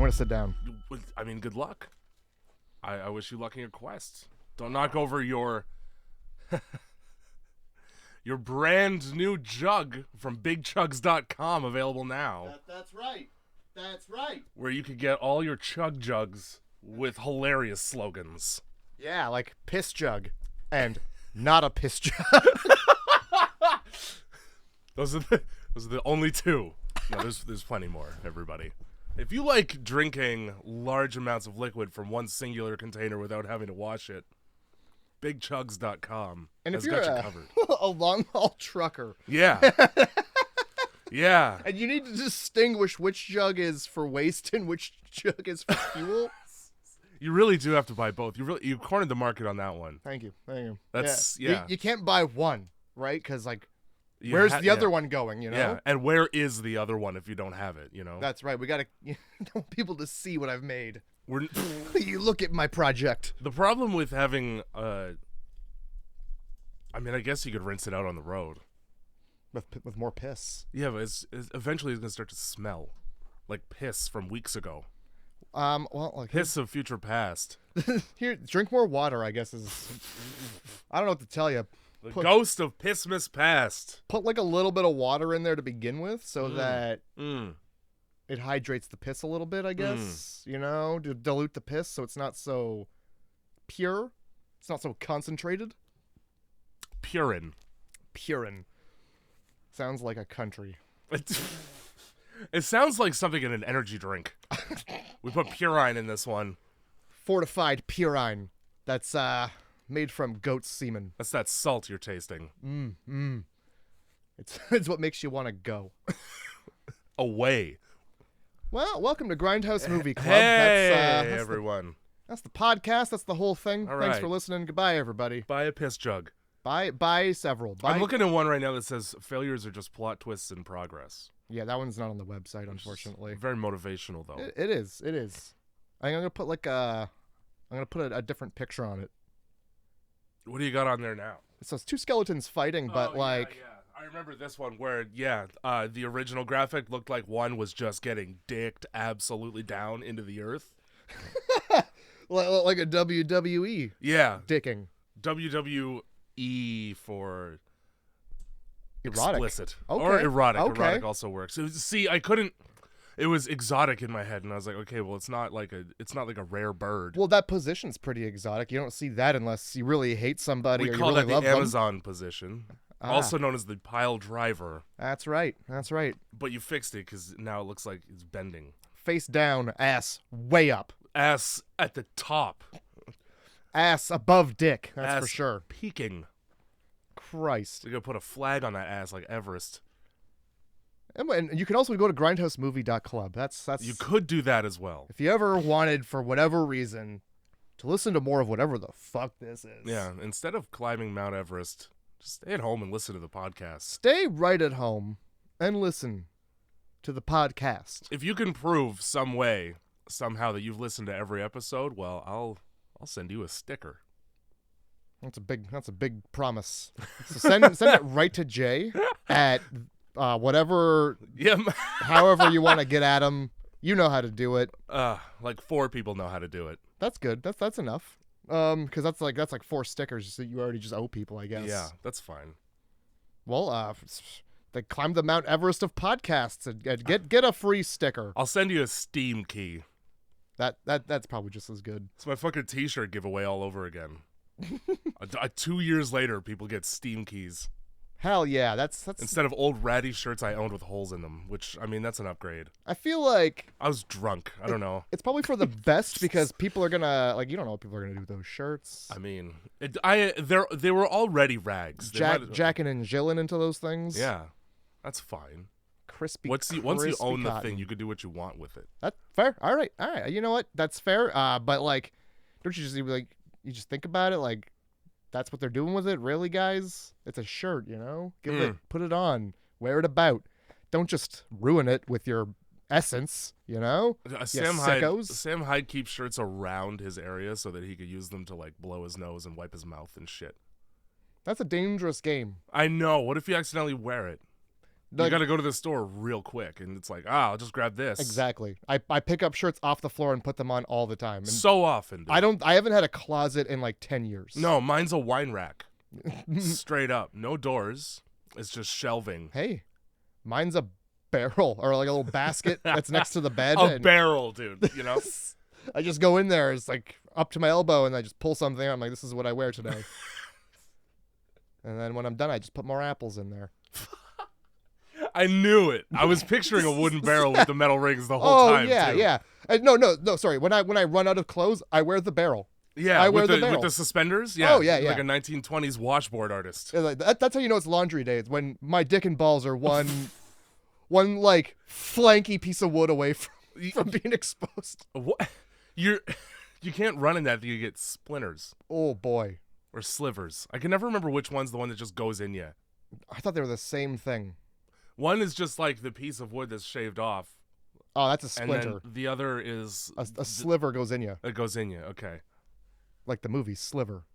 going to sit down. I mean, good luck. I wish you luck in your quest. Don't knock over your your brand new jug from bigchugs.com, available now. That's right. That's right. Where you could get all your chug jugs with hilarious slogans. Yeah, like piss jug and not a piss jug. Those are the only two. No, there's plenty more, everybody. If you like drinking large amounts of liquid from one singular container without having to wash it, bigchugs.com And has if you're got you covered. a long haul trucker, Yeah. Yeah. and you need to distinguish which jug is for waste and which jug is for fuel. You really do have to buy both. You cornered the market on that one. Thank you. That's You can't buy one, right? Because where's the other one going? You know. Yeah. And where is the other one if you don't have it? You know. That's right. We gotta want people to see what I've made. You look at my project. The problem with having I mean, I guess you could rinse it out on the road With more piss. Yeah, but eventually it's gonna start to smell like piss from weeks ago. Well, like Piss of future past. here, drink more water. I guess is. I don't know what to tell you. The ghost of Pissmas past. Put like a little bit of water in there to begin with, so that it hydrates the piss a little bit. I guess you know, to dilute the piss, so it's not so pure. It's not so concentrated. Purin. Sounds like a country. It sounds like something in an energy drink. We put purine in this one. Fortified purine. That's made from goat semen. That's that salt you're tasting. It's what makes you want to go. Away. Well, welcome to Grindhouse Movie Club. Hey, that's everyone. That's the podcast. That's the whole thing. All Thanks right. for listening. Goodbye, everybody. Buy a piss jug. Buy several. I'm looking at one right now that says failures are just plot twists in progress. Yeah, that one's not on the website, unfortunately. Very motivational, though. It is. I'm gonna put a different picture on it. What do you got on there now? It says two skeletons fighting, but Yeah. I remember this one where, the original graphic looked like one was just getting dicked absolutely down into the earth. like a WWE. Yeah. Dicking. WWE for Erotic. explicit. Okay. Or erotic. Okay. Erotic also works. It was exotic in my head, and I was like, okay, well, it's not like a rare bird. Well, that position's pretty exotic. You don't see that unless you really hate somebody We or call you really that love the them. Amazon position, also known as the pile driver. That's right. But you fixed it because now it looks like it's bending. Face down, ass way up. Ass at the top. Ass above dick, that's Ass for sure. peaking. Christ. You're going to put a flag on that ass like Everest. And you can also go to grindhousemovie.club. That's You could do that as well. if you ever wanted, for whatever reason, to listen to more of whatever the fuck this is. Yeah, instead of climbing Mount Everest, just stay at home and listen to the podcast. Stay right at home and listen to the podcast. If you can prove somehow that you've listened to every episode, well, I'll send you a sticker. That's a big promise. So send it right to Jay at whatever, however you want to get at him. You know how to do it. Like 4 people know how to do it. That's good. That's enough. Because that's like 4 stickers that you already just owe people, I guess. Yeah, that's fine. Well, they climb the Mount Everest of podcasts and get a free sticker. I'll send you a Steam key. That's probably just as good. It's my fucking t-shirt giveaway all over again. 2 years later, people get Steam keys. Hell yeah, that's Instead of old ratty shirts I owned with holes in them, which, I mean, that's an upgrade. I feel like I was drunk. I don't know. it's probably for the best because people are gonna you don't know what people are gonna do with those shirts. I mean, they were already rags. Jacking and jilling into those things. Yeah, that's fine. Crispy. Once you own the cotton. thing, you can do what you want with it. That's fair. All right. You know what? That's fair. But like, don't you just you just think about it like that's what they're doing with it? Really, guys? It's a shirt, you know? Put it on. Wear it about. Don't just ruin it with your essence, you know? Sam Hyde keeps shirts around his area so that he could use them to like blow his nose and wipe his mouth and shit. That's a dangerous game. I know. What if you accidentally wear it? You got to go to the store real quick, and it's like, I'll just grab this. Exactly. I pick up shirts off the floor and put them on all the time. And so often. Dude. I haven't had a closet in like 10 years. No, mine's a wine rack. Straight up. No doors. It's just shelving. Hey, mine's a barrel or like a little basket that's next to the bed. A barrel, dude. You know? I just go in there. It's like up to my elbow, and I just pull something out. I'm like, this is what I wear today. And then when I'm done, I just put more apples in there. I knew it. I was picturing a wooden barrel with the metal rings the whole time. Oh yeah, too. yeah. No. Sorry. When I run out of clothes, I wear the barrel. Yeah, I wear the barrel with the suspenders. Yeah. Oh yeah, yeah. Like a 1920s washboard artist. Like, that's how you know it's laundry day. It's when my dick and balls are one like flanky piece of wood away from being exposed. What? You can't run in that. You get splinters. Oh boy. Or slivers. I can never remember which one's the one that just goes in you. I thought they were the same thing. One is just like the piece of wood that's shaved off. Oh, that's a splinter. And then the other is... A sliver goes in you. It goes in you, okay. Like the movie Sliver.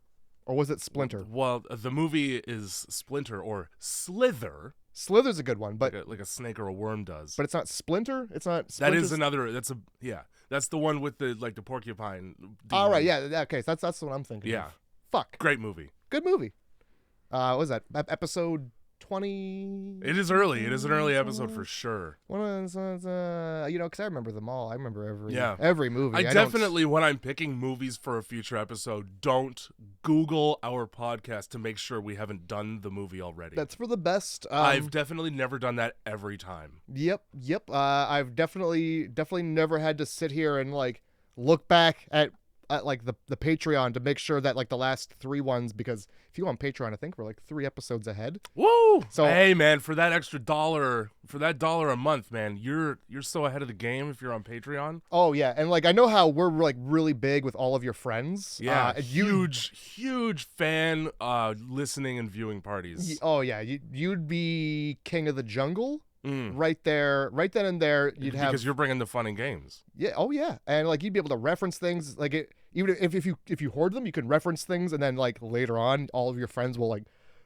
Or was it Splinter? Well, the movie is Splinter or Slither. Slither's a good one, but... Like a snake or a worm does. But it's not Splinter? It's not Splinter? That is another... Yeah. That's the one with the porcupine. All right, yeah. Okay, so that's what I'm thinking. Yeah. Of. Fuck. Great movie. Good movie. What was that? Episode 20? It is early. It is an early episode for sure. Because I remember them all. I remember every movie. I definitely, when I'm picking movies for a future episode, don't Google our podcast to make sure we haven't done the movie already. That's for the best. I've definitely never done that every time. Yep. I've definitely never had to sit here and like look back at like the Patreon to make sure that like the last 3 ones, because if you go on Patreon, I think we're like 3 episodes ahead. Woo! So hey man, for that extra $1, for that $1 a month, man, you're so ahead of the game if you're on Patreon. Oh yeah, and like I know how we're like really big with all of your friends. Yeah, huge fan listening and viewing parties. Oh yeah, you'd be king of the jungle. Right there, right then and there, because you're bringing the fun and games. Yeah, oh yeah, and like you'd be able to reference things. Like even if you hoard them, you can reference things, and then like later on, all of your friends will like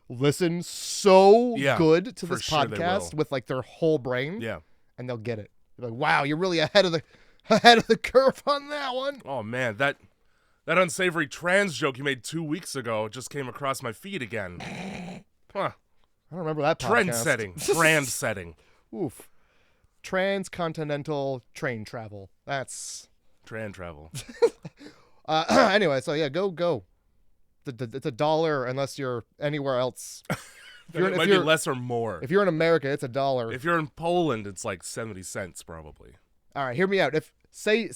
listen good to this podcast with like their whole brain. Yeah, and they'll get it. They're like, wow, you're really ahead of the curve on that one. Oh man, that unsavory trans joke you made 2 weeks ago just came across my feed again. Huh. I don't remember that podcast. Trend setting. Oof. Transcontinental train travel. That's... Train travel. Anyway, so yeah, go. It's $1 unless you're anywhere else. It might be less or more. If you're in America, it's $1. If you're in Poland, it's like 70 cents probably. All right, hear me out. If say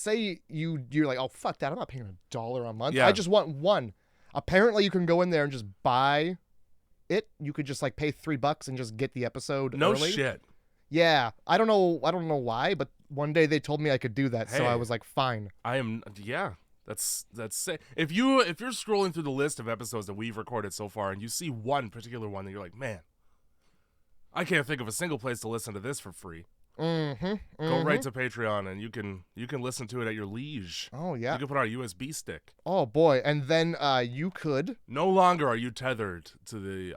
you're like, oh fuck that, I'm not paying $1 a month. Yeah. I just want one. Apparently, you can go in there and just buy it. You could just like pay $3 and just get the episode no early. Shit. Yeah, I don't know why, but one day they told me I could do that, so I was like, fine. That's if you're scrolling through the list of episodes that we've recorded so far and you see one particular one that you're like, man, I can't think of a single place to listen to this for free. Go right to Patreon and you can listen to it at your leisure. Oh yeah. You can put on a USB stick. Oh boy, and then you could. No longer are you tethered to the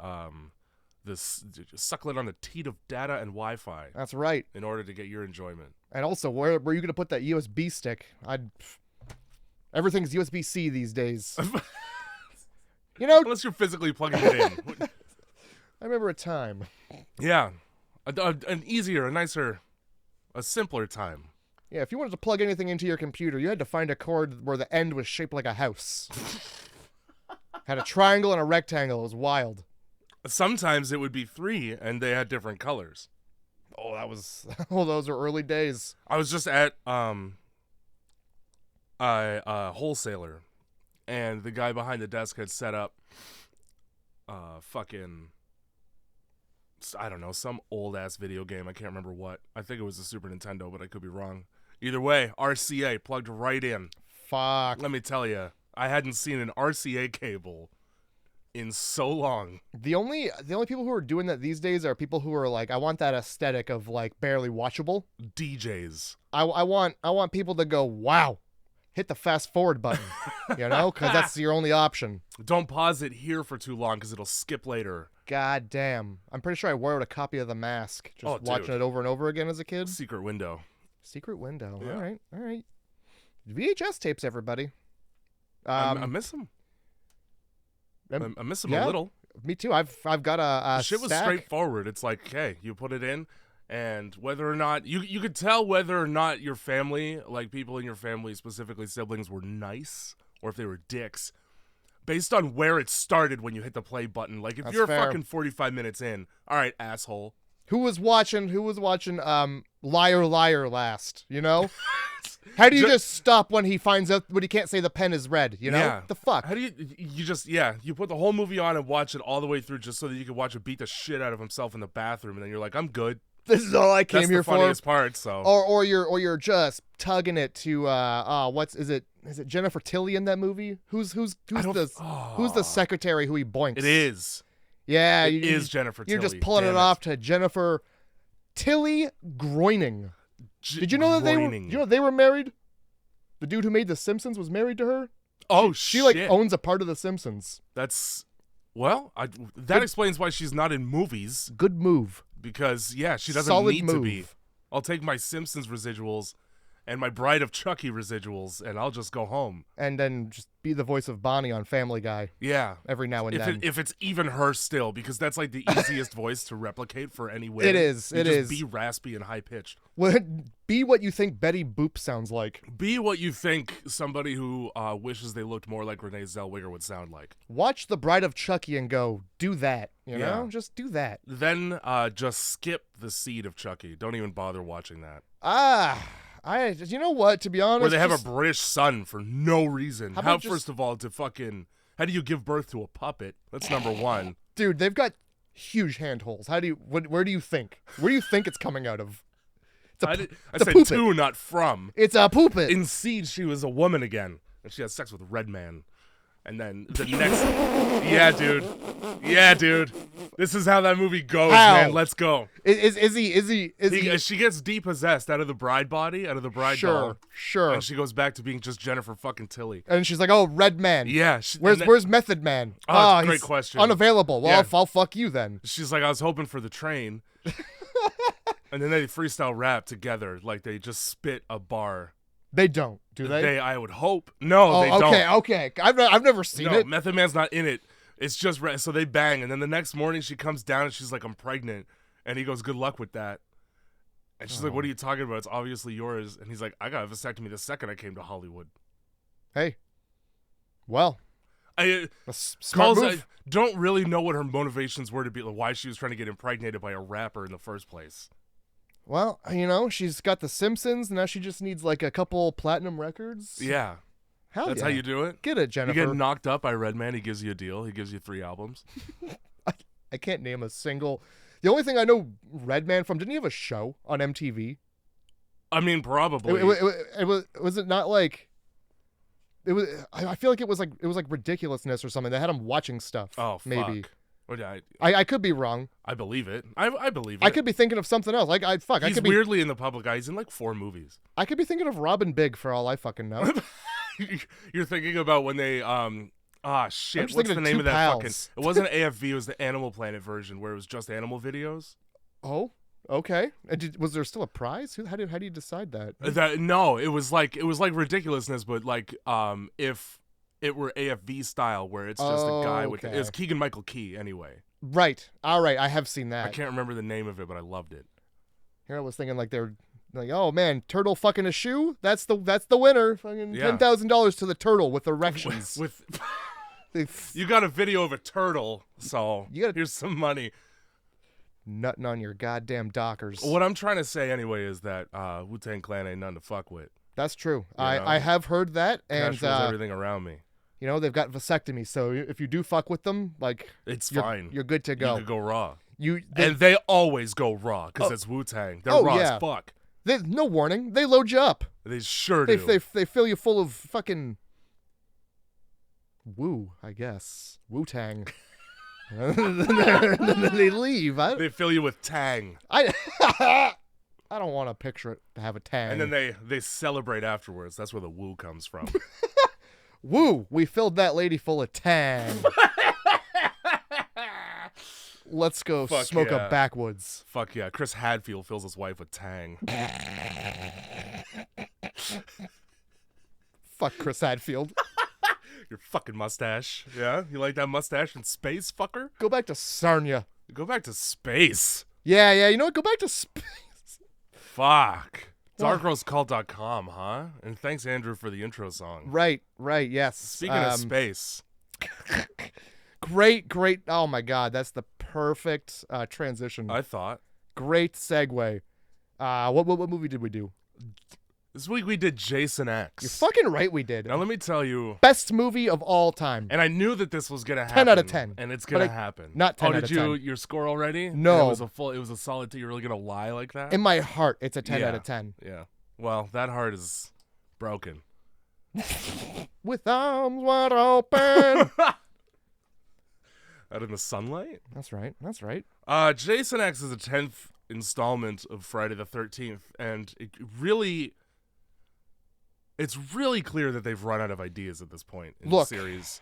suckling on the teat of data and Wi-Fi. That's right. In order to get your enjoyment. And also, where are you gonna put that USB stick? Everything's USB-C these days. Unless you're physically plugging it in. I remember a time. Yeah, an easier, a nicer, a simpler time. Yeah, if you wanted to plug anything into your computer, you had to find a cord where the end was shaped like a house. Had a triangle and a rectangle. It was wild. Sometimes it would be 3, and they had different colors. Oh, those are early days. I was just at a wholesaler, and the guy behind the desk had set up I don't know, some old-ass video game. I can't remember what. I think it was the Super Nintendo, but I could be wrong. Either way, RCA plugged right in. Fuck. Let me tell you, I hadn't seen an RCA cable in so long. The only people who are doing that these days are people who are like, I want that aesthetic of like barely watchable. DJs. I want people to go, wow, hit the fast forward button, you know, because that's your only option. Don't pause it here for too long because it'll skip later. God damn. I'm pretty sure I borrowed a copy of The Mask, just watching it over and over again as a kid. Secret window. Secret window. Yeah. All right. VHS tapes, everybody. I miss them. I miss them a little. Me too. I've got a shit was stack. straightforward. It's like, hey, you put it in, and whether or not you could tell whether or not your family, like people in your family, specifically siblings, were nice or if they were dicks, based on where it started when you hit the play button. Like if That's you're fair. fucking 45 minutes in, all right, asshole. Who was watching Liar Liar last, you know? How do you just stop when he finds out when he can't say the pen is red, you know? Yeah. The fuck? How do you put the whole movie on and watch it all the way through just so that you can watch him beat the shit out of himself in the bathroom, and then you're like, I'm good. This is all I came here for. That's the funniest part, so. Or you're just tugging it to is it Jennifer Tilly in that movie? Who's the secretary who he boinks? It is. Yeah, it is Jennifer Tilly. You're just pulling it off to Jennifer Tilly Groening. Did you know that they were married? The dude who made The Simpsons was married to her. Oh, she like owns a part of The Simpsons. That explains why she's not in movies. Good move. Because she doesn't Solid need move. to be. I'll take my Simpsons residuals and my Bride of Chucky residuals, and I'll just go home. And then just be the voice of Bonnie on Family Guy. Yeah. Every now and then. If it's even her still, because that's like the easiest voice to replicate for any way. It is. Be raspy and high-pitched. Be what you think Betty Boop sounds like. Be what you think somebody who wishes they looked more like Renee Zellweger would sound like. Watch The Bride of Chucky and go, do that. You know? Just do that. Then just skip the seed of Chucky. Don't even bother watching that. You know what, to be honest. Where they have a British son for no reason. First of all, how do you give birth to a puppet? That's number one. Dude, they've got huge hand holes. Where do you think? Where do you think it's coming out of? I said to, not from. It's a poopet. In Seed, she was a woman again, and she had sex with Red Man. And then the next, yeah, dude, this is how that movie goes, man. Let's go. Is he? She gets depossessed out of the bride body, out of the bride doll. Sure. And she goes back to being just Jennifer fucking Tilly. And she's like, oh, Red Man. Yeah. Where's Method Man? Oh, great question. Unavailable. Well, I'll fuck you then. She's like, I was hoping for the train. And then they freestyle rap together, like they just spit a bar. They don't, do they? I would hope. No, they don't. Okay. I've never seen it. Method Man's not in it. It's just so they bang, and then the next morning she comes down and she's like, "I'm pregnant," and he goes, "Good luck with that." And she's like, "What are you talking about? It's obviously yours." And he's like, "I got a vasectomy the second I came to Hollywood." Hey, well, smart move. I don't really know what her motivations were to be, like, why she was trying to get impregnated by a rapper in the first place. Well, she's got The Simpsons. Now she just needs like a couple platinum records. Yeah. That's how you do it? Get it, Jennifer. You get knocked up by Red Man, he gives you a deal. He gives you 3 albums. I can't name a single. The only thing I know Red Man from, didn't he have a show on MTV? I mean, probably. Was it not like... It was. I feel like it was like Ridiculousness or something. They had him watching stuff. Oh, fuck. Maybe. Okay, I could be wrong. I believe it. I believe it. I could be thinking of something else. He's weirdly in the public eye. He's in like 4 movies. I could be thinking of Robin Big for all I fucking know. You're thinking about when they shit. What's the name of that pals. fucking? It wasn't AFV. It was the Animal Planet version where it was just animal videos. Oh, okay. And was there still a prize? How do you decide that? No, it was like Ridiculousness, but like if it were AFV style, where it's just a guy with it was Keegan-Michael Key anyway. Right. All right. I have seen that. I can't remember the name of it, but I loved it. Here I was thinking like they're like, oh man, turtle fucking a shoe. That's the winner. Fucking $10,000 to the turtle with erections. You got a video of a turtle, so here's some money. Nutting on your goddamn dockers. What I'm trying to say anyway is that Wu-Tang Clan ain't nothing to fuck with. That's true. I have heard that, and Cash rules everything around me. They've got vasectomy, so if you do fuck with them, like it's fine. You're good to go. You could go raw. And they always go raw because it's Wu-Tang. They're raw as fuck. No warning. They load you up. They sure do. They fill you full of fucking woo, I guess. Wu-Tang. And then they leave. They fill you with tang. I don't want a picture to have a tang. And then they celebrate afterwards. That's where the woo comes from. Woo! We filled that lady full of tang. Let's go smoke a backwoods. Fuck yeah. Chris Hadfield fills his wife with tang. Fuck Chris Hadfield. Your fucking mustache. Yeah? You like that mustache in space, fucker? Go back to Sarnia. Go back to space. Yeah. You know what? Go back to space. Fuck. DarkRoseCult.com, huh? And thanks, Andrew, for the intro song. Right, yes. Speaking of space. Great. Oh, my God. That's the perfect transition. I thought. Great segue. What movie did we do? This week we did Jason X. You're fucking right we did. Now let me tell you. Best movie of all time. And I knew that this was going to happen. 10 out of 10. And it's going to happen. Not 10 out of 10. Oh, did you your score already? No. And it was a solid 2. You're really going to lie like that? In my heart, it's a 10 out of 10. Yeah. Well, that heart is broken. With arms wide open. Out in the sunlight? That's right. Jason X is the 10th installment of Friday the 13th, and it's really clear that they've run out of ideas at this point in the series.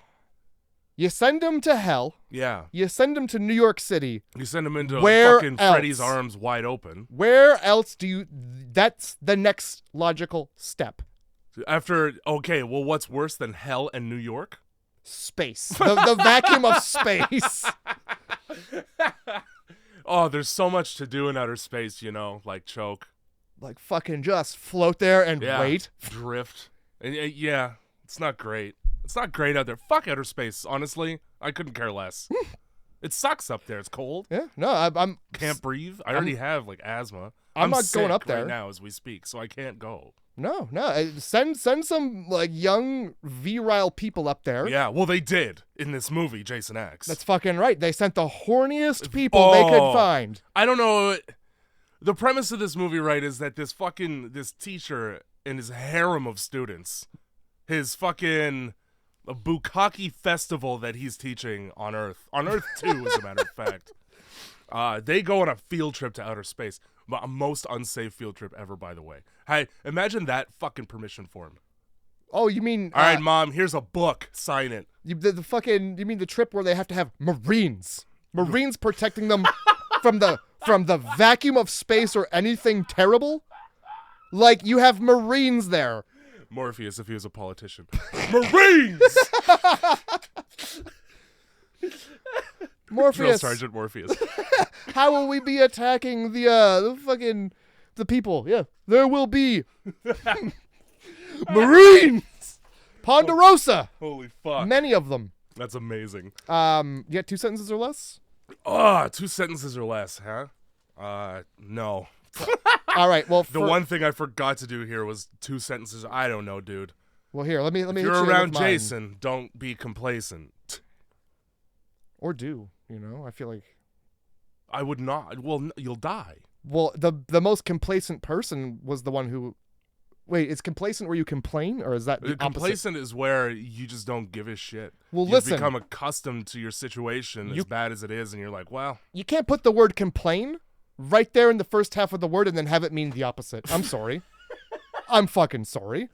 You send him to hell. Yeah. You send him to New York City. You send him into Where fucking else? Freddy's arms wide open. Where else do you... That's the next logical step. Okay, well, what's worse than hell and New York? Space. The vacuum of space. Oh, there's so much to do in outer space, like choke. Like fucking just float there and wait. Drift. And, yeah, it's not great. It's not great out there. Fuck outer space, honestly. I couldn't care less. It sucks up there. It's cold. Yeah, no, I'm can't breathe. I already have like asthma. I'm not going up there right now as we speak, so I can't go. No. Send some like young virile people up there. Yeah, well they did in this movie, Jason X. That's fucking right. They sent the horniest people they could find. I don't know. The premise of this movie, right, is that this teacher and his harem of students, his fucking bukkake festival that he's teaching on Earth 2, as a matter of fact, they go on a field trip to outer space. A most unsafe field trip ever, by the way. Hey, imagine that fucking permission form. Oh, you mean... All right, Mom, here's a book. Sign it. You mean the trip where they have to have Marines protecting them from the vacuum of space or anything terrible? Like, you have Marines there. Morpheus, if he was a politician. Marines! Morpheus. Drill Sergeant Morpheus. How will we be attacking the people? Yeah, there will be Marines. Ponderosa. Holy fuck. Many of them. That's amazing. You got 2 sentences or less? 2 sentences or less, huh? No. All right. Well, the one thing I forgot to do here was 2 sentences. I don't know, dude. Well, here, let me. If you're around Jason, don't be complacent. Or do, I feel like... I would not. Well, you'll die. Well, the most complacent person was the one who... Wait, is complacent where you complain, or is that the complacent is where you just don't give a shit. Well, you listen. become accustomed to your situation as bad as it is, and you're like, well... You can't put the word complain right there in the first half of the word and then have it mean the opposite. I'm sorry. I'm fucking sorry.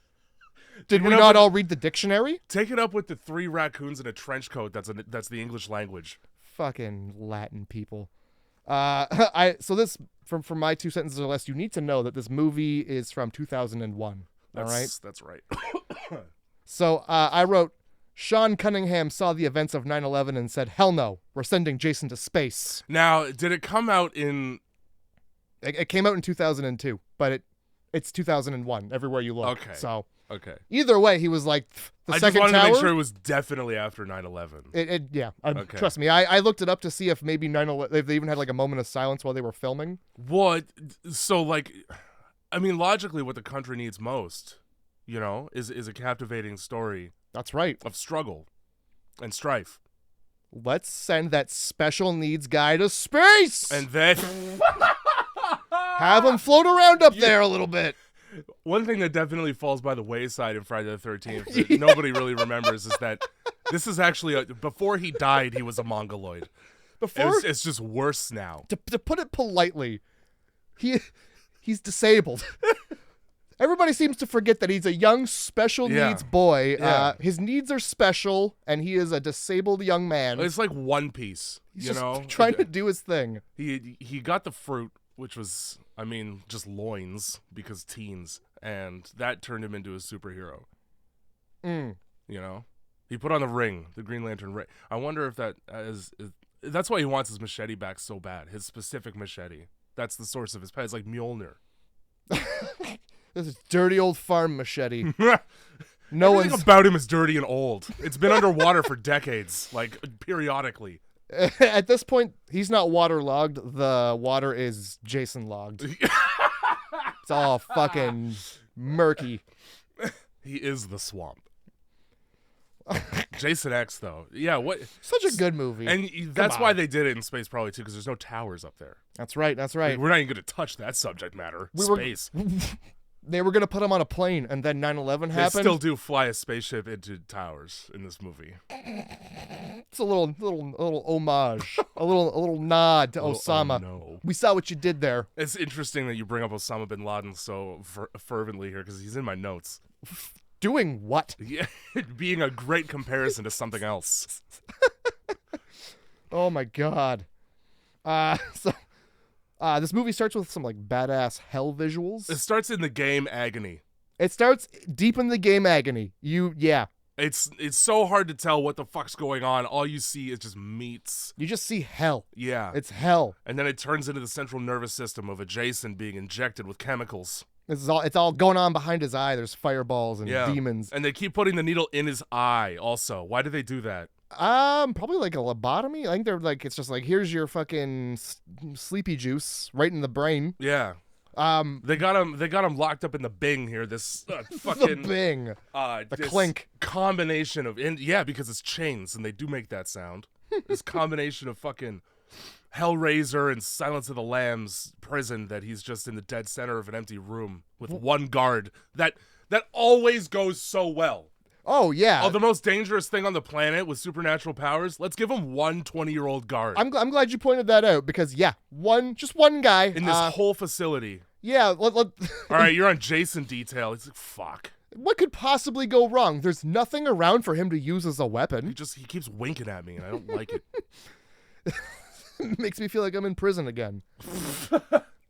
Did we not all read the dictionary? Take it up with the 3 raccoons in a trench coat. That's the English language. Fucking Latin people. So this from my 2 sentences or less, you need to know that this movie is from 2001. All right. That's right. So I wrote, Sean Cunningham saw the events of 9/11 and said, "Hell no, we're sending Jason to space." Now, did it come out in? It came out in 2002, but it's 2001 everywhere you look. Okay. So. Okay. Either way, he was like the second tower. I just wanted to make sure it was definitely after 9/11. Yeah. Okay. Trust me. I looked it up to see if maybe 9/11. If they even had like a moment of silence while they were filming. What? So logically, what the country needs most, is a captivating story. That's right. Of struggle, and strife. Let's send that special needs guy to space, and then have him float around up there a little bit. One thing that definitely falls by the wayside in Friday the 13th that nobody really remembers is that this is actually before he died, he was a mongoloid. It's just worse now. To put it politely, he he's disabled. Everybody seems to forget that he's a young special needs boy. Yeah. His needs are special, and he is a disabled young man. It's like One Piece, He's you just know? trying to do his thing. He got the fruit, which was, I mean, just loins, because teens, and that turned him into a superhero. You know? He put on the ring, the Green Lantern ring. I wonder if that is that's why he wants his machete back so bad, his specific machete. That's the source of his pet. It's like Mjolnir. This is dirty old farm machete. No Everything about him is dirty and old. It's been underwater for decades, like periodically. At this point, he's not waterlogged. The water is Jason logged. It's all fucking murky. He is the swamp. Jason X, though. Yeah, what? Such a good movie. And that's why they did it in space, probably, too, because there's no towers up there. That's right. That's right. We're not even going to touch that subject matter. Space. They were going to put him on a plane, and then 9/11 happened. They still do fly a spaceship into towers in this movie. It's a little homage, a little nod to Osama. Oh, no. We saw what you did there. It's interesting that you bring up Osama bin Laden so fervently here, because he's in my notes. Doing what? Yeah, being a great comparison to something else. Oh my god. This movie starts with some like badass hell visuals. It starts in the game Agony. It starts deep in the game Agony. It's so hard to tell what the fuck's going on. All you see is just meats. You just see hell. Yeah. It's hell. And then it turns into the central nervous system of a Jason being injected with chemicals. It's all going on behind his eye. There's fireballs and demons. And they keep putting the needle in his eye also. Why do they do that? Probably like a lobotomy. I think they're like, it's just like, here's your fucking sleepy juice right in the brain. Yeah. They got him locked up in the Bing here. This fucking the Bing. The clink combination of because it's chains and they do make that sound. This combination of fucking Hellraiser and Silence of the Lambs prison that he's just in the dead center of an empty room with one guard. That always goes so well. Oh, yeah. Oh, the most dangerous thing on the planet with supernatural powers? Let's give him one 20-year-old guard. I'm glad you pointed that out because, just one guy. In this whole facility. Yeah. All right, you're on Jason detail. It's like, fuck. What could possibly go wrong? There's nothing around for him to use as a weapon. He keeps winking at me, and I don't like it. Makes me feel like I'm in prison again.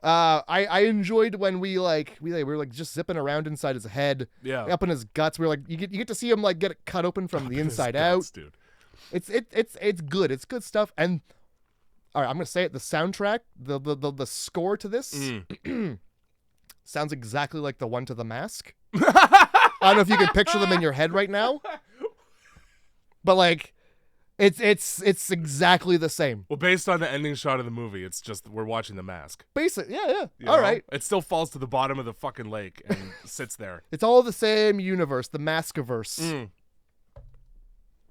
I enjoyed when we were like just zipping around inside his head, up in his guts. We were like, you get to see him like get it cut open from the inside out. Dude. It's good. It's good stuff. And all right, I'm gonna say it. The soundtrack, the score to this sounds exactly like the one to The Mask. I don't know if you can picture them in your head right now, but like. It's exactly the same. Well, based on the ending shot of the movie, it's just we're watching The Mask. Basic, yeah. All right. It still falls to the bottom of the fucking lake and sits there. It's all the same universe, the Maskiverse.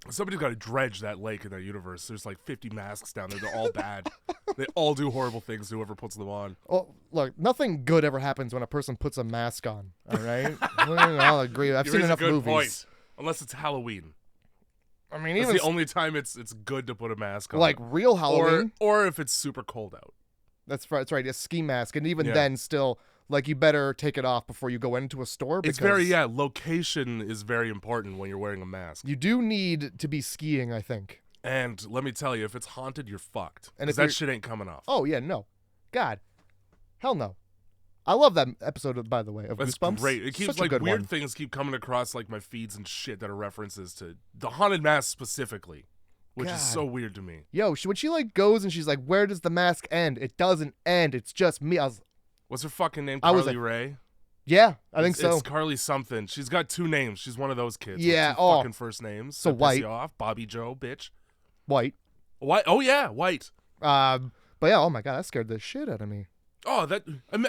Somebody's got to dredge that lake in that universe. There's like 50 masks down there. They're all bad. They all do horrible things to whoever puts them on. Oh, look, nothing good ever happens when a person puts a mask on. All right, I'll agree. I've seen enough movies. Point. Unless it's Halloween. I mean, it's the only time it's good to put a mask on. Like real Halloween, or if it's super cold out. That's right. That's right. A ski mask, and even then, still, like you better take it off before you go into a store. Because it's location is very important when you're wearing a mask. You do need to be skiing, I think. And let me tell you, if it's haunted, you're fucked. And if that shit ain't coming off. Oh yeah, no, God, hell no. I love that episode, by the way, of That's Goosebumps. Great. It keeps like weird things keep coming across like my feeds and shit that are references to the haunted mask specifically, which is so weird to me. Yo, when she like goes and she's like, "Where does the mask end?" It doesn't end. It's just me. What's her fucking name? Carly Rae. Yeah, I think so. It's Carly something. She's got two names. She's one of those kids. Yeah. With two fucking first names. So white. Off. Bobby Joe, bitch. White. White. Oh yeah, white. But yeah. Oh my god, that scared the shit out of me. Oh,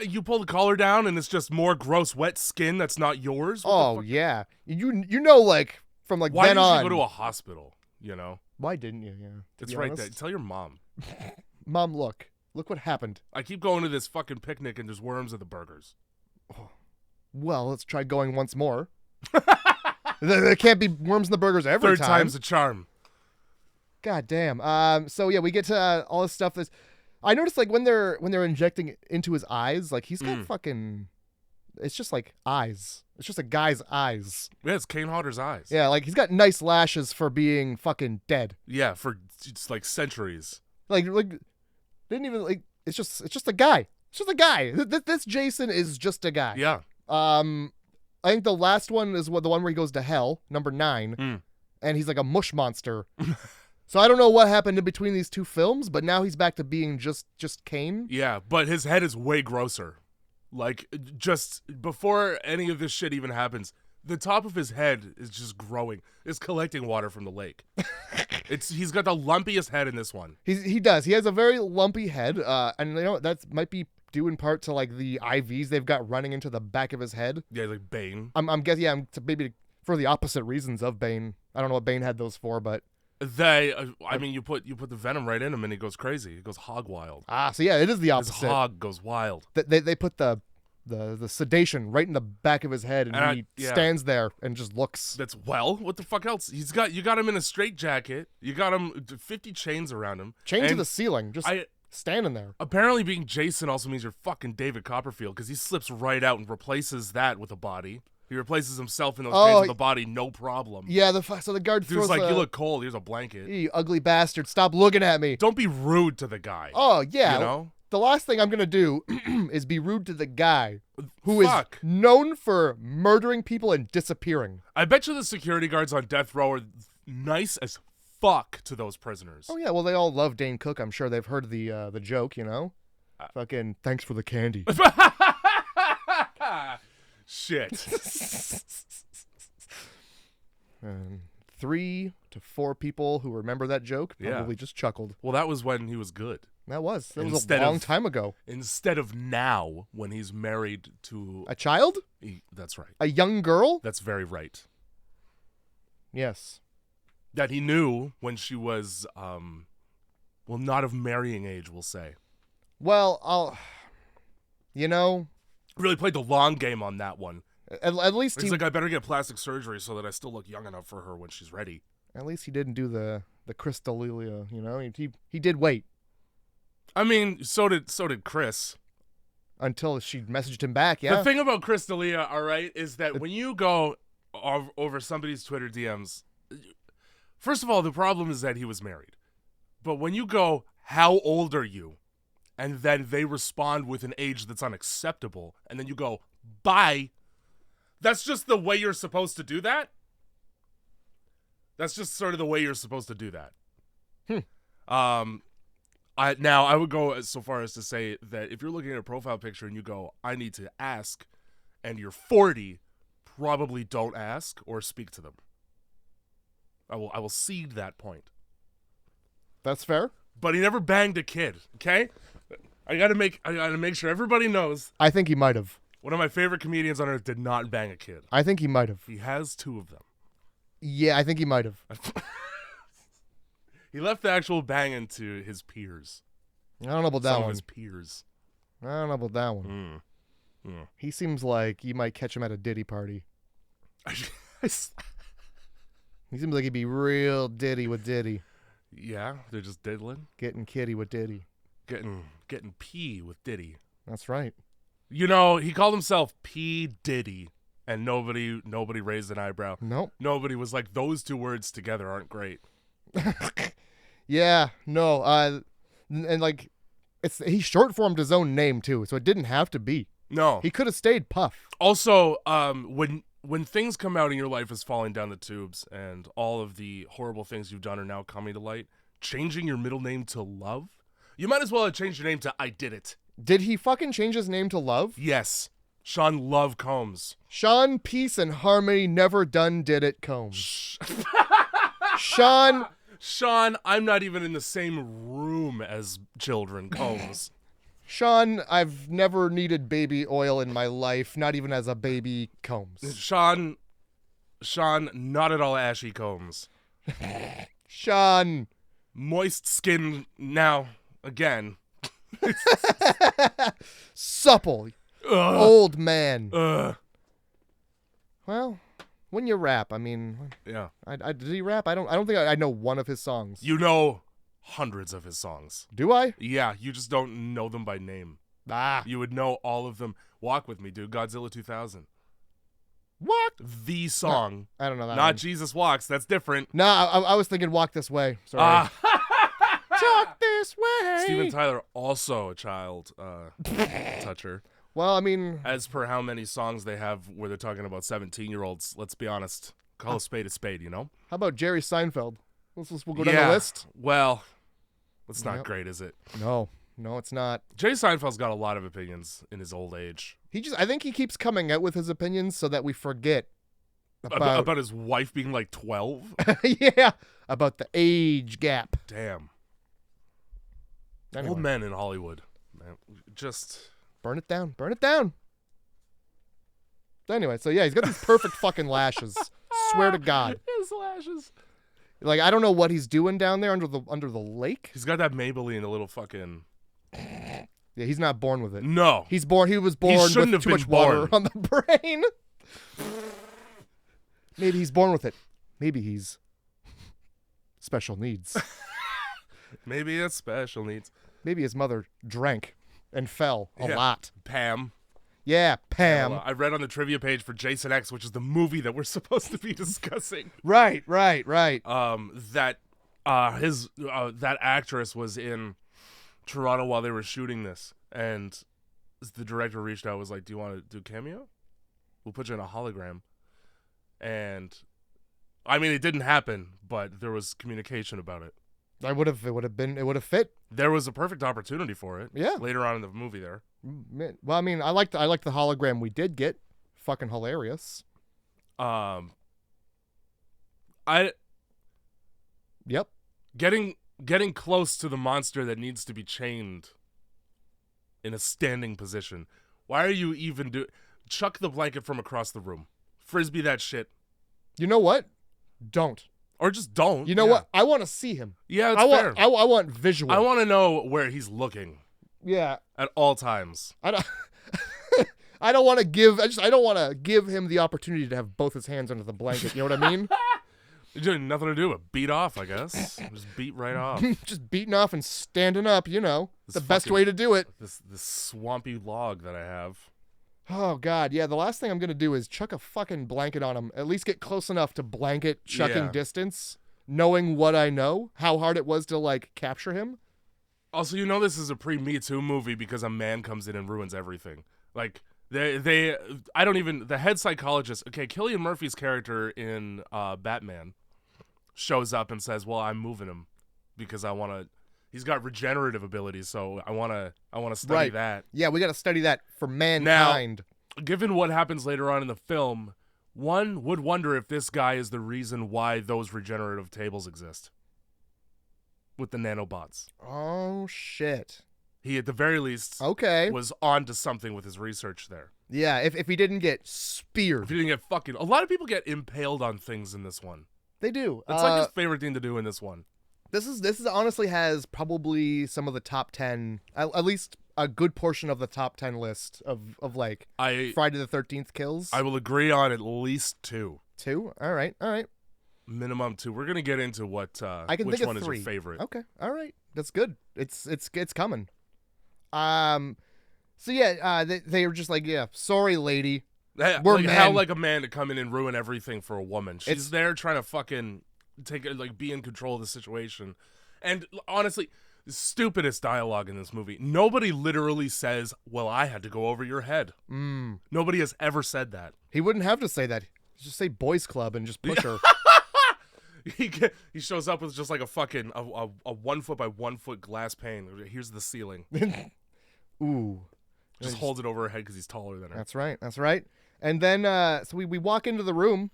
you pull the collar down and it's just more gross, wet skin that's not yours. What yeah, you know, like from like why then on. Why didn't you go to a hospital? You know. Why didn't you? Yeah, it's right there. Tell your mom. Mom, look what happened. I keep going to this fucking picnic and there's worms in the burgers. Oh. Well, let's try going once more. There can't be worms in the burgers every time. Third time's a charm. God damn. So yeah, we get to all this stuff. I noticed like when they're injecting it into his eyes, like he's got fucking. It's just like eyes. It's just a guy's eyes. Yeah, it's Kane Hodder's eyes. Yeah, like he's got nice lashes for being fucking dead. Yeah, for it's like centuries. Like didn't even like. It's just a guy. It's just a guy. This Jason is just a guy. Yeah. I think the last one is the one where he goes to hell, number 9, and he's like a mush monster. So I don't know what happened in between these two films, but now he's back to being just Kane. Yeah, but his head is way grosser. Like, just before any of this shit even happens, the top of his head is just growing. It's collecting water from the lake. He's got the lumpiest head in this one. He does. He has a very lumpy head, and you know that might be due in part to like the IVs they've got running into the back of his head. Yeah, like Bane. I'm guessing. Yeah, maybe for the opposite reasons of Bane. I don't know what Bane had those for, but I mean, you put the venom right in him and he goes crazy. He goes hog wild. So yeah, it is the His opposite. hog goes wild. They put the sedation right in the back of his head, and he stands there and just looks. What the fuck else? You got him in a straitjacket. You got him 50 chains around him. Chained to the ceiling, just standing there. Apparently being Jason also means you're fucking David Copperfield, because he slips right out and replaces that with a body. He replaces himself in those chains with a body, no problem. Yeah, so the guard throws Dude's like, you look cold, here's a blanket. You ugly bastard, stop looking at me. Don't be rude to the guy. Oh, yeah. You know? The last thing I'm going to do is be rude to the guy who is Fuck. known for murdering people and disappearing. I bet you the security guards on death row are nice as fuck to those prisoners. Oh, yeah, well, they all love Dane Cook. I'm sure they've heard the joke, you know? Fucking thanks for the candy. Shit. 3 to 4 people who remember that joke probably just chuckled. Well, that was when he was good. That was a long time ago. Instead of now, when he's married to a child? That's right. A young girl? That's very right. Yes. That he knew when she was, not of marrying age, we'll say. Well, really played the long game on that one. At least he's like, I better get plastic surgery so that I still look young enough for her when she's ready. At least he didn't do the Crystalia, you know? He did wait. I mean, so did Chris. Until she messaged him back, yeah. The thing about Crystalia, all right, is that when you go over somebody's Twitter DMs, first of all, the problem is that he was married. But when you go, how old are you? And then they respond with an age that's unacceptable, and then you go, bye. That's just the way you're supposed to do that? That's just sort of the way you're supposed to do that. I would go so far as to say that if you're looking at a profile picture and you go, I need to ask, and you're 40, probably don't ask or speak to them. I will cede that point. That's fair. But he never banged a kid, okay? I gotta make sure everybody knows. I think he might have. One of my favorite comedians on earth did not bang a kid. I think he might have. He has 2 of them. Yeah, I think he might have. He left the actual banging to his peers. I don't know about that Some one. of his peers. I don't know about that one. He seems like you might catch him at a Diddy party. He seems like he'd be real Diddy with Diddy. Yeah, they're just diddling. Getting kitty with Diddy. Getting P with Diddy. That's right. You know, he called himself P. Diddy, and nobody raised an eyebrow. Nope. Nobody was like, those 2 words together aren't great. Yeah, no. And like, he short formed his own name too, so it didn't have to be. No. He could have stayed Puff. Also, when things come out and your life is falling down the tubes and all of the horrible things you've done are now coming to light, changing your middle name to Love, you might as well have changed your name to I Did It. Did he fucking change his name to Love? Yes. Sean Love Combs. Sean Peace and Harmony Never Done Did It Combs. Sean, I'm not even in the same room as children Combs. Sean, I've never needed baby oil in my life, not even as a baby Combs. Sean, not at all ashy Combs. Sean. Moist skin now, again. Supple. Old man. Well, when you rap, I mean, yeah. Did he rap? I don't think I know one of his songs. You know hundreds of his songs. Do I? Yeah, you just don't know them by name. You would know all of them. Walk With Me, dude. Godzilla 2000. Walk. The song. I don't know that Not one. Jesus Walks. That's different. No, I was thinking Walk This Way. Sorry. Talk This Way. Steven Tyler, also a child toucher. Well, I mean, As per how many songs they have where they're talking about 17-year-olds, let's be honest. Call a spade, you know? how about Jerry Seinfeld? We'll go down the list. Well, it's not Yep. great, is it? No, it's not. Jerry Seinfeld's got a lot of opinions in his old age. I think he keeps coming out with his opinions so that we forget about His wife being like 12? yeah, about the age gap. Damn. Anyway, Old men in Hollywood. Man, just... burn it down. Burn it down. Anyway, so yeah, he's got these perfect fucking lashes. Swear to God. His lashes. Like, I don't know what he's doing down there under the lake. He's got that Maybelline, a little fucking... Yeah, he's not born with it. No. He was born shouldn't with have too been much water born. on the brain. Maybe he's born with it. Maybe he's special needs. Maybe it's special needs. Maybe his mother drank and fell a Yeah. lot. Pam. Yeah, Pam. I read on the trivia page for Jason X, which is the movie that we're supposed to be discussing, Right. that that actress was in Toronto while they were shooting this, and the director reached out, was like, "Do you want to do cameo? We'll put you in a hologram." And I mean, it didn't happen, but there was communication about it. It would have fit. There was a perfect opportunity for it. Yeah. Later on in the movie there. Well, I mean, I like the hologram we did get. Fucking hilarious. I Yep. getting close to the monster that needs to be chained in a standing position. Why are you even chuck the blanket from across the room. Frisbee that shit. You know what? Don't. Or just don't. You know what? I want to see him. Yeah, it's I fair. want. I want visual. I want to know where he's looking Yeah. at all times. I don't. I don't want to give. I don't want to give him the opportunity to have both his hands under the blanket. You know what I mean? Nothing to do but beat off, I guess. Just beat right off. Just beating off and standing up. You know, This the best fucking- way to do it. This swampy log that I have. Oh God, yeah. The last thing I'm gonna do is chuck a fucking blanket on him. At least get close enough to blanket chucking Yeah. distance, knowing what I know, how hard it was to like capture him. Also, you know this is a pre-Me Too movie because a man comes in and ruins everything. Like the head psychologist. Okay, Cillian Murphy's character in Batman shows up and says, "Well, I'm moving him because I want to." He's got regenerative abilities, so I want to study Right. that. Yeah, we got to study that for mankind. Given what happens later on in the film, one would wonder if this guy is the reason why those regenerative tables exist with the nanobots. Oh shit. He, at the very least, Okay. was onto something with his research there. Yeah, if he didn't get If speared, he didn't get fucking... A lot of people get impaled on things in this one. they do. It's like his favorite thing to do in this one. This is honestly has probably some of the top 10, at least a good portion of the top 10 list of like Friday the 13th kills. I will agree on at least 2. 2? All right. Minimum 2. We're going to get into what I can which think one of is 3. your favorite. Okay. All right. That's good. It's coming. So yeah, they were just like, yeah, sorry, lady. We're How men. like a man to come in and ruin everything for a woman. She's It's- there trying to fucking be in control of the situation. And honestly, the stupidest dialogue in this movie. Nobody literally says, "Well, I had to go over your head." Nobody has ever said that. He wouldn't have to say that. Just say boys club and just push her. He shows up with just like a fucking a 1 foot by 1 foot glass pane. Here's the ceiling. Ooh. Just holds it over her head because he's taller than her. That's right. And then, so we walk into the room.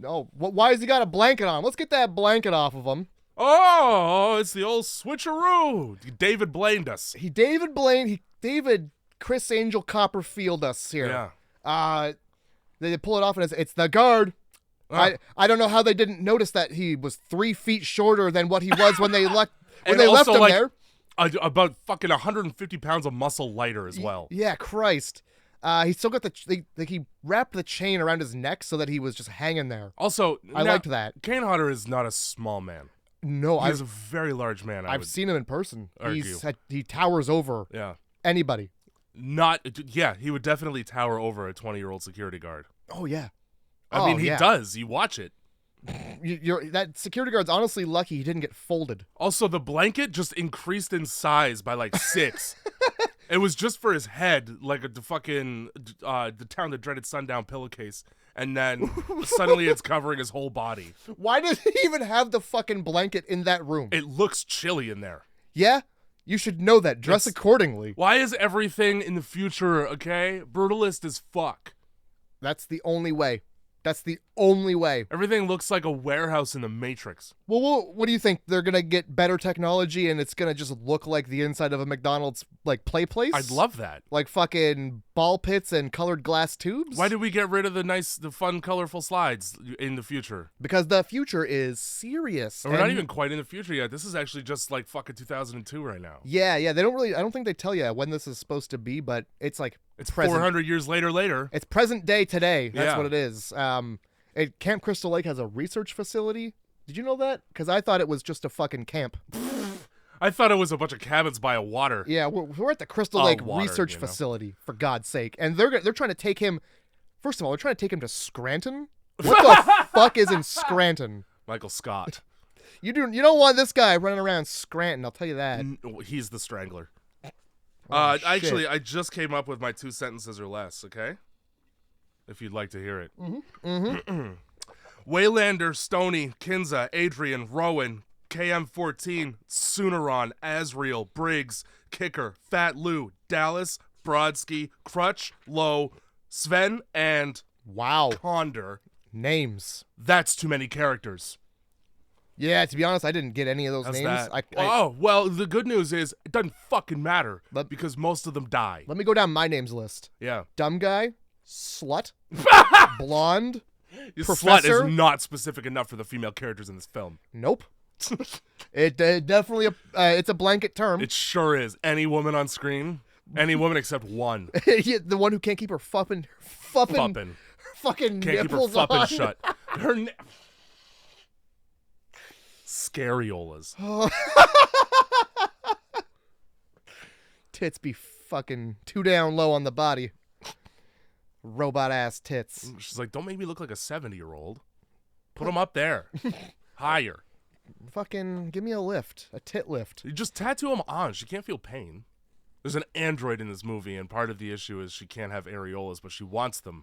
Oh, why has he got a blanket on? Let's get that blanket off of him. Oh, it's the old switcheroo. David Blained us. David Chris Angel Copperfield us here. Yeah. They pull it off and it's the guard. Ah. I don't know how they didn't notice that he was 3 feet shorter than what he was when they left And left also, him there. About fucking 150 pounds of muscle lighter as well. Yeah, Christ. He still got he wrapped the chain around his neck so that he was just hanging there. Also, I liked that. Kane Hodder is not a small man. No, He's a very large man. I've seen him in person. argue. He towers over Yeah. anybody. He would definitely tower over a 20-year-old security guard. Oh yeah. I mean, he does. You watch it. That security guard's honestly lucky he didn't get folded. Also, the blanket just increased in size by like 6. It was just for his head, like the fucking the Town That Dreaded Sundown pillowcase, and then suddenly it's covering his whole body. Why does he even have the fucking blanket in that room? It looks chilly in there. Yeah? You should know that. Dress accordingly. Why is everything in the future, okay, brutalist as fuck? That's the only way. That's the only way. Everything looks like a warehouse in the Matrix. Well, what do you think? They're going to get better technology and it's going to just look like the inside of a McDonald's like play place? I'd love that. Like fucking ball pits and colored glass tubes? Why did we get rid of the fun, colorful slides in the future? Because the future is serious. We're not even quite in the future yet. This is actually just like fucking 2002 right now. Yeah. I don't think they tell you when this is supposed to be, but it's like it's present. 400 years later. It's present day today. That's what it is. Camp Crystal Lake has a research facility. Did you know that? Because I thought it was just a fucking camp. I thought it was a bunch of cabins by a water. Yeah, we're at the Crystal Lake research facility, for God's sake. And they're trying to take him. First of all, they're trying to take him to Scranton. What the fuck is in Scranton? Michael Scott. You don't want this guy running around Scranton. I'll tell you that. He's the Strangler. Shit. I just came up with my 2 sentences or less. Okay. If you'd like to hear it. Waylander, Stoney, Kinza, Adrian, Rowan, KM14, Suneron, Azriel, Briggs, Kicker, Fat Lou, Dallas, Brodsky, Crutch, Lowe, Sven, and Condor. Names. That's too many characters. Yeah, to be honest, I didn't get any of those names. Well, the good news is it doesn't fucking matter because most of them die. Let me go down my names list. Yeah. Dumb guy. Slut, blonde, Slut is not specific enough for the female characters in this film. Nope. It definitely it's a blanket term. It sure is. Any woman on screen, any woman except one. Yeah, the one who can't keep her fucking Fucking can't nipples keep her fupping on. shut. Her Scariolas. Tits be fucking 2 down low on the body. Robot ass tits. She's like, don't make me look like a 70-year-old. Put them up there. Higher. Fucking give me a lift. A tit lift. You just tattoo them on. She can't feel pain. There's an android in this movie, and part of the issue is she can't have areolas, but she wants them.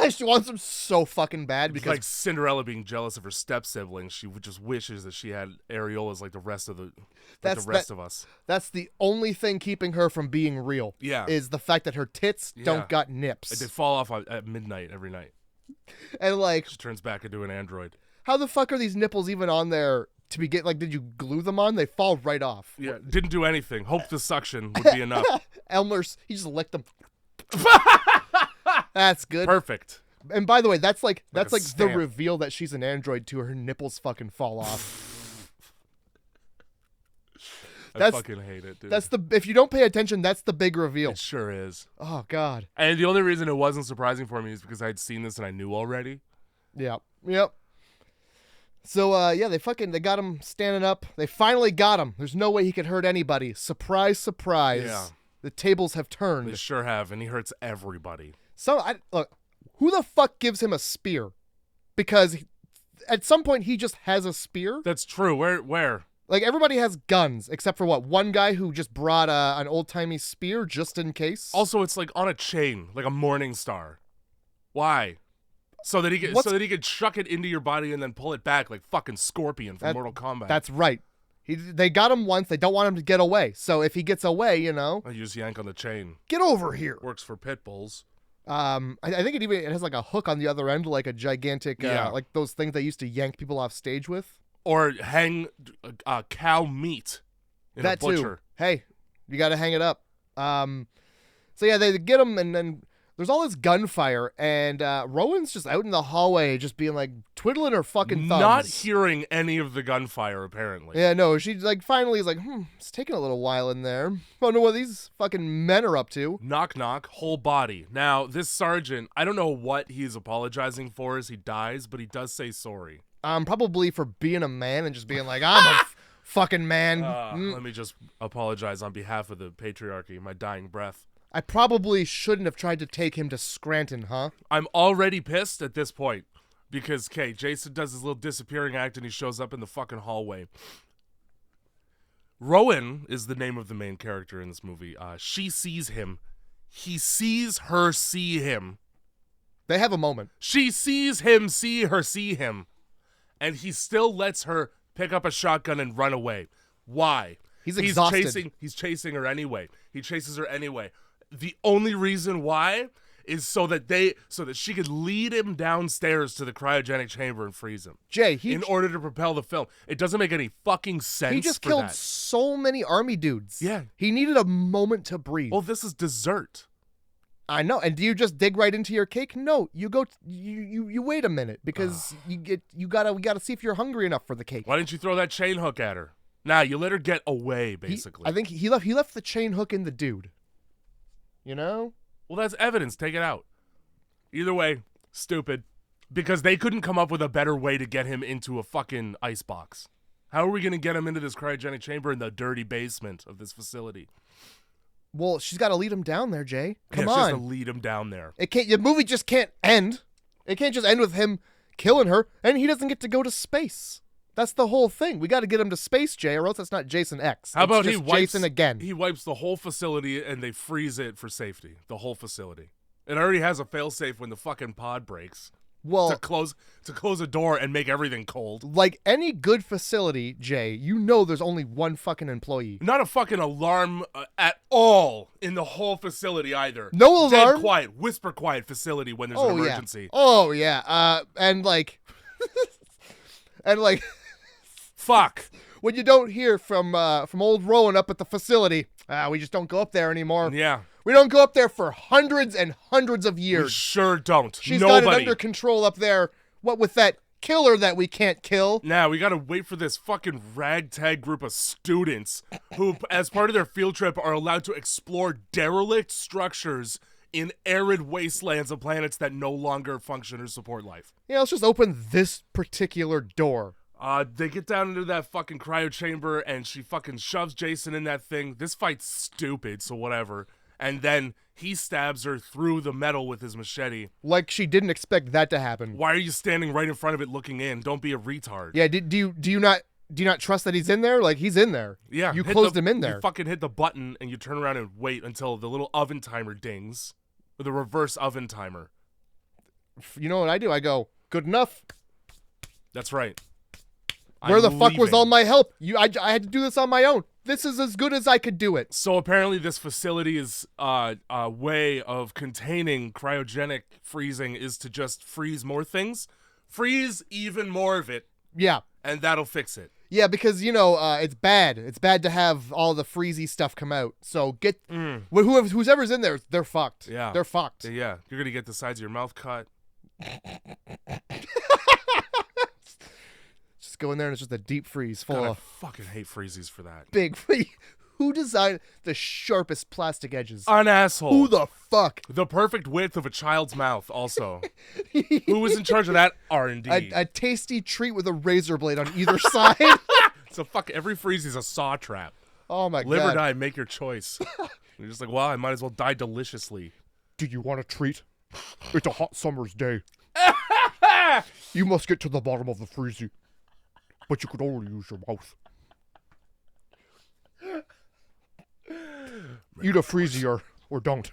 She wants them so fucking bad because... It's like Cinderella being jealous of her step-sibling. She just wishes that she had areolas like the rest of of us. That's the only thing keeping her from being real. Yeah. Is the fact that her tits don't got nips. They fall off at midnight every night. And like... She turns back into an android. How the fuck are these nipples even on there to begin? Like, did you glue them on? They fall right off. Yeah, didn't do anything. Hope the suction would be enough. Elmer's, he just licked them. That's good. Perfect. And by the way, that's like the stamp. reveal that she's an android too. Her nipples fucking fall off. I fucking hate it, dude. If you don't pay attention, that's the big reveal. It sure is. Oh God. And the only reason it wasn't surprising for me is because I'd seen this and I knew already. Yep. So, they got him standing up. They finally got him. There's no way he could hurt anybody. Surprise, surprise. Yeah. The tables have turned. They sure have, and he hurts everybody. Look, who the fuck gives him a spear? Because at some point he just has a spear. That's true. Where? Like, everybody has guns, except for one guy who just brought an old-timey spear just in case. Also, it's like on a chain, like a morning star. Why? So that he could chuck it into your body and then pull it back like fucking Scorpion from Mortal Kombat. That's right. They got him once. They don't want him to get away. So if he gets away, I use yank on the chain. Get over here. Works for pit bulls. I think it has like a hook on the other end, like a gigantic, like those things they used to yank people off stage with. Or hang cow meat in a butcher. Too. Hey, you got to hang it up. So yeah, they get him, and then there's all this gunfire, and Rowan's just out in the hallway, just being like twiddling her fucking thumbs. Not hearing any of the gunfire, apparently. Yeah, no, she like finally is like, it's taking a little while in there. I don't know what these fucking men are up to. Knock, knock, whole body. Now, this sergeant, I don't know what he's apologizing for as he dies, but he does say sorry. Probably for being a man and just being like, I'm a fucking man. Let me just apologize on behalf of the patriarchy, my dying breath. I probably shouldn't have tried to take him to Scranton, huh? I'm already pissed at this point because, Jason does his little disappearing act and he shows up in the fucking hallway. Rowan is the name of the main character in this movie. She sees him. He sees her see him. They have a moment. She sees him see her see him. And he still lets her pick up a shotgun and run away. Why? He's exhausted. He's chasing her anyway. He chases her anyway. The only reason why is so that she could lead him downstairs to the cryogenic chamber and freeze him. Jay, in order to propel the film. It doesn't make any fucking sense. He just killed so many army dudes. Yeah. He needed a moment to breathe. Well, this is dessert. I know. And do you just dig right into your cake? No, you go. You wait a minute because we gotta see if you're hungry enough for the cake. Why didn't you throw that chain hook at her? Nah, you let her get away. Basically, I think he left the chain hook in the dude. You know. Well, that's evidence. Take it out. Either way, stupid. Because they couldn't come up with a better way to get him into a fucking icebox. How are we gonna get him into this cryogenic chamber in the dirty basement of this facility? Well, she's got to lead him down there, Jay. Come on. She has to lead him down there. It can't. The movie just can't end. It can't just end with him killing her, and he doesn't get to go to space. That's the whole thing. We got to get him to space, Jay, or else that's not Jason X. How about he wipes Jason again? He wipes the whole facility, and they freeze it for safety. The whole facility. It already has a failsafe when the fucking pod breaks. Well, to close a door and make everything cold. Like any good facility, Jay, you know there's only one fucking employee. Not a fucking alarm at all in the whole facility either. No alarm? Dead quiet, whisper quiet facility when there's an emergency. Yeah. Oh yeah. And like fuck. When you don't hear from old Rowan up at the facility, we just don't go up there anymore. Yeah. We don't go up there for hundreds and hundreds of years. We sure don't. She's got it under control up there. What with that killer that we can't kill? Now we gotta wait for this fucking ragtag group of students who, as part of their field trip, are allowed to explore derelict structures in arid wastelands of planets that no longer function or support life. Yeah, let's just open this particular door. They get down into that fucking cryo chamber and she fucking shoves Jason in that thing. This fight's stupid, so whatever. And then he stabs her through the metal with his machete. Like she didn't expect that to happen. Why are you standing right in front of it looking in? Don't be a retard. Yeah, do you not trust that he's in there? Like he's in there. Yeah. You closed him in there. You fucking hit the button and you turn around and wait until the little oven timer dings. Or the reverse oven timer. You know what I do? I go, good enough. That's right. Where the fuck was all my help? I had to do this on my own. This is as good as I could do it. So apparently this facility is a way of containing cryogenic freezing is to just freeze more things. Freeze even more of it. Yeah. And that'll fix it. Yeah, because, it's bad. It's bad to have all the freezy stuff come out. So whoever's in there, they're fucked. Yeah. They're fucked. Yeah. You're going to get the sides of your mouth cut. Just go in there and it's just a deep freeze full of... I fucking hate freezies for that. Big freeze. Who designed the sharpest plastic edges? An asshole. Who the fuck? The perfect width of a child's mouth also. Who was in charge of that R&D? A tasty treat with a razor blade on either side. So fuck, every freezie's a saw trap. Oh my God. Live or die, make your choice. You're just like, well, I might as well die deliciously. Do you want a treat? It's a hot summer's day. You must get to the bottom of the freezy. But you could only use your mouth. Eat a freezy or don't.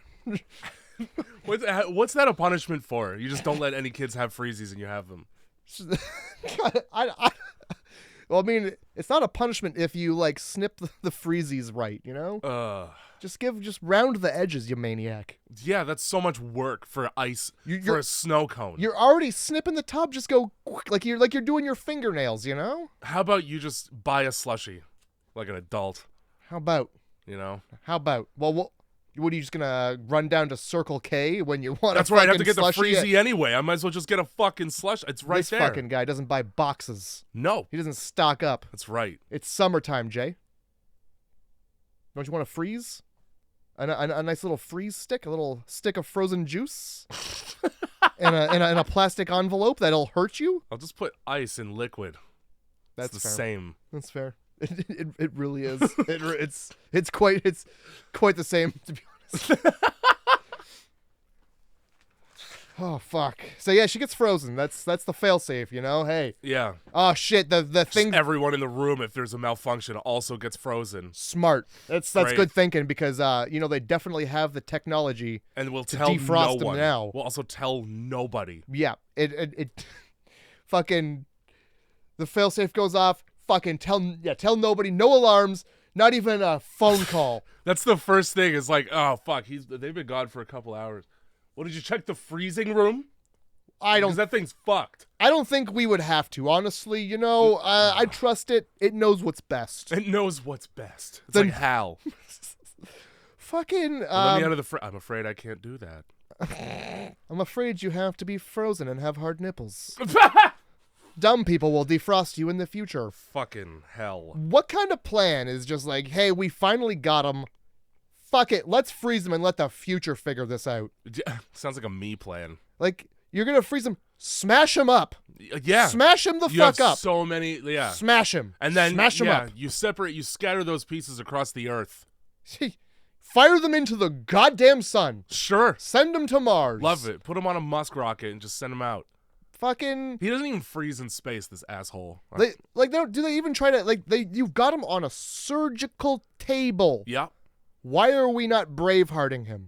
What's that a punishment for? You just don't let any kids have freezies and you have them. Well, I mean, it's not a punishment if you snip the freezies right, you know? Just round the edges, you maniac. Yeah, that's so much work for ice for a snow cone. You're already snipping the top. Just go like you're doing your fingernails, you know? How about you just buy a slushie like an adult? How about? You know? How about? Well, what are you just gonna run down to Circle K when you want? That's where I'd have to get slushie? The freezy anyway. I might as well just get a fucking slush. It's right there. This fucking guy doesn't buy boxes. No, he doesn't stock up. That's right. It's summertime, Jay. Don't you want to freeze? A nice little freeze stick, a little stick of frozen juice. in a plastic envelope that'll hurt you. I'll just put ice in liquid. That's it's the fair. same. That's fair. It really is. It's quite the same, to be honest. Oh fuck. So yeah, she gets frozen. That's the failsafe, you know. Hey. Yeah. Oh shit. The thing. Just everyone in the room, if there's a malfunction, also gets frozen. Smart. That's Great. good thinking because they definitely have the technology. And we'll to tell defrost no them one. now. We'll also tell nobody. Yeah. It fucking the failsafe goes off. Fucking tell nobody. No alarms. Not even a phone call. That's the first thing. Is like, oh fuck, they've been gone for a couple hours. Well, did you check the freezing room? Because that thing's fucked. I don't think we would have to, honestly. You know, I trust it. It knows what's best. It knows what's best. It's Then- like Hal. Fucking. Let me out of the I'm afraid I can't do that. I'm afraid you have to be frozen and have hard nipples. Dumb people will defrost you in the future. Fucking hell. What kind of plan is just like, hey, we finally got him. Fuck it, let's freeze him and let the future figure this out. Sounds like a me plan. Like, you're gonna freeze him, smash him up. Yeah. Smash him the You fuck have up. so many, yeah. Smash him. And then, smash him up. you scatter those pieces across the earth. Fire them into the goddamn sun. Sure. Send them to Mars. Love it. Put him on a Musk rocket and just send him out. Fucking. He doesn't even freeze in space, this asshole. Do they even try to, you've got him on a surgical table. Yeah. Why are we not Bravehearting him?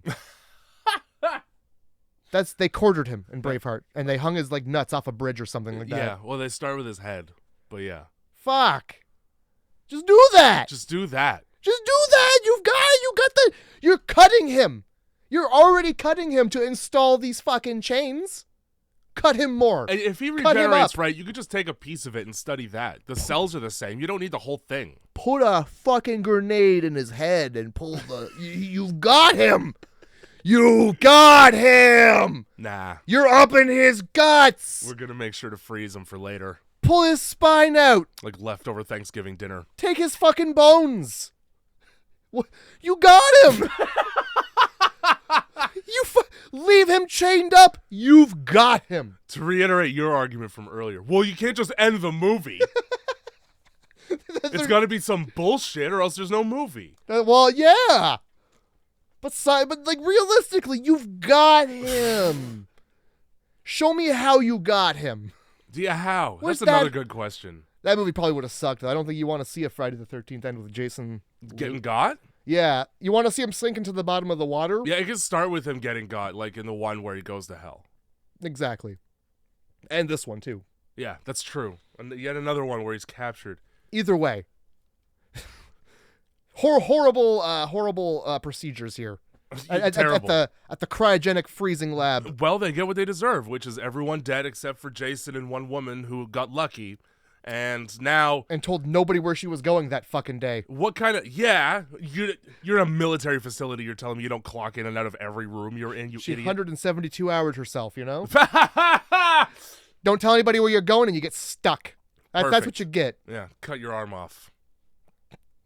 They quartered him in Braveheart, and they hung his nuts off a bridge or something like that. Yeah, well, they start with his head, but yeah. Fuck. Just do that. Just do that. Just do that. You're cutting him. You're already cutting him to install these fucking chains. Cut him more. And if he Cut him regenerates up. right, you could just take a piece of it and study that. The cells are the same. You don't need the whole thing. Put a fucking grenade in his head and pull the... You've got him. You got him. Nah. You're up in his guts. We're going to make sure to freeze him for later. Pull his spine out. Like leftover Thanksgiving dinner. Take his fucking bones. You got him. Leave him chained up. You've got him. To reiterate your argument from earlier, well, you can't just end the movie. It's got to be some bullshit or else there's no movie. Well, yeah. But realistically, you've got him. Show me how you got him. Yeah, how? Where's That's another that- good question. That movie probably would have sucked. I don't think you want to see a Friday the 13th end with Jason. Getting got? Yeah. You want to see him sink into the bottom of the water? Yeah, it can start with him getting got, like in the one where he goes to hell. Exactly. And this one, too. Yeah, that's true. And yet another one where he's captured. Either way. Horrible procedures here. Terrible. At the cryogenic freezing lab. Well, they get what they deserve, which is everyone dead except for Jason and one woman who got lucky. And now... And told nobody where she was going that fucking day. What kind of... Yeah, you're in a military facility. You're telling me you don't clock in and out of every room you're in, you She idiot. 172 hours herself, you know? Don't tell anybody where you're going and you get stuck. That's Perfect. what you get. Yeah, cut your arm off.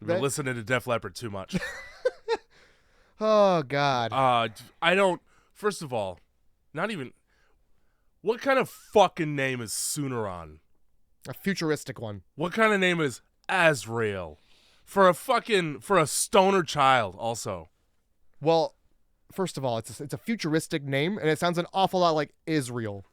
You've That- been listening to Def Leppard too much. Oh, God. I don't... First of all, not even... What kind of fucking name is Sooneron? A futuristic one. What kind of name is Azrael? For a stoner child, also. Well, first of all, it's a futuristic name, and it sounds an awful lot like Israel.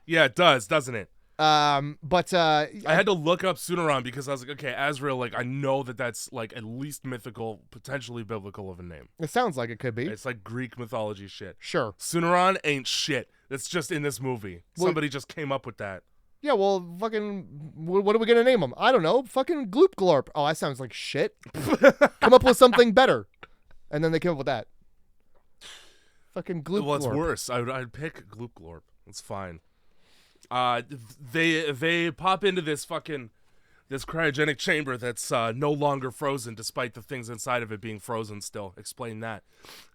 Yeah, it does, doesn't it? But I had to look up Sooneron because I was like, okay, Azrael, like, I know that's, like, at least mythical, potentially biblical of a name. it sounds like it could be. It's like Greek mythology shit. Sure. Sooneron ain't shit. That's just in this movie. Well- Somebody just came up with that. Yeah, well, fucking, what are we gonna name him? I don't know. Fucking Gloop Glorp. Oh, that sounds like shit. Come up with something better. And then they came up with that. Fucking Gloop Well, it's Glorp. worse. I'd pick Gloop Glorp. It's fine. They pop into this cryogenic chamber that's no longer frozen, despite the things inside of it being frozen still. Explain that.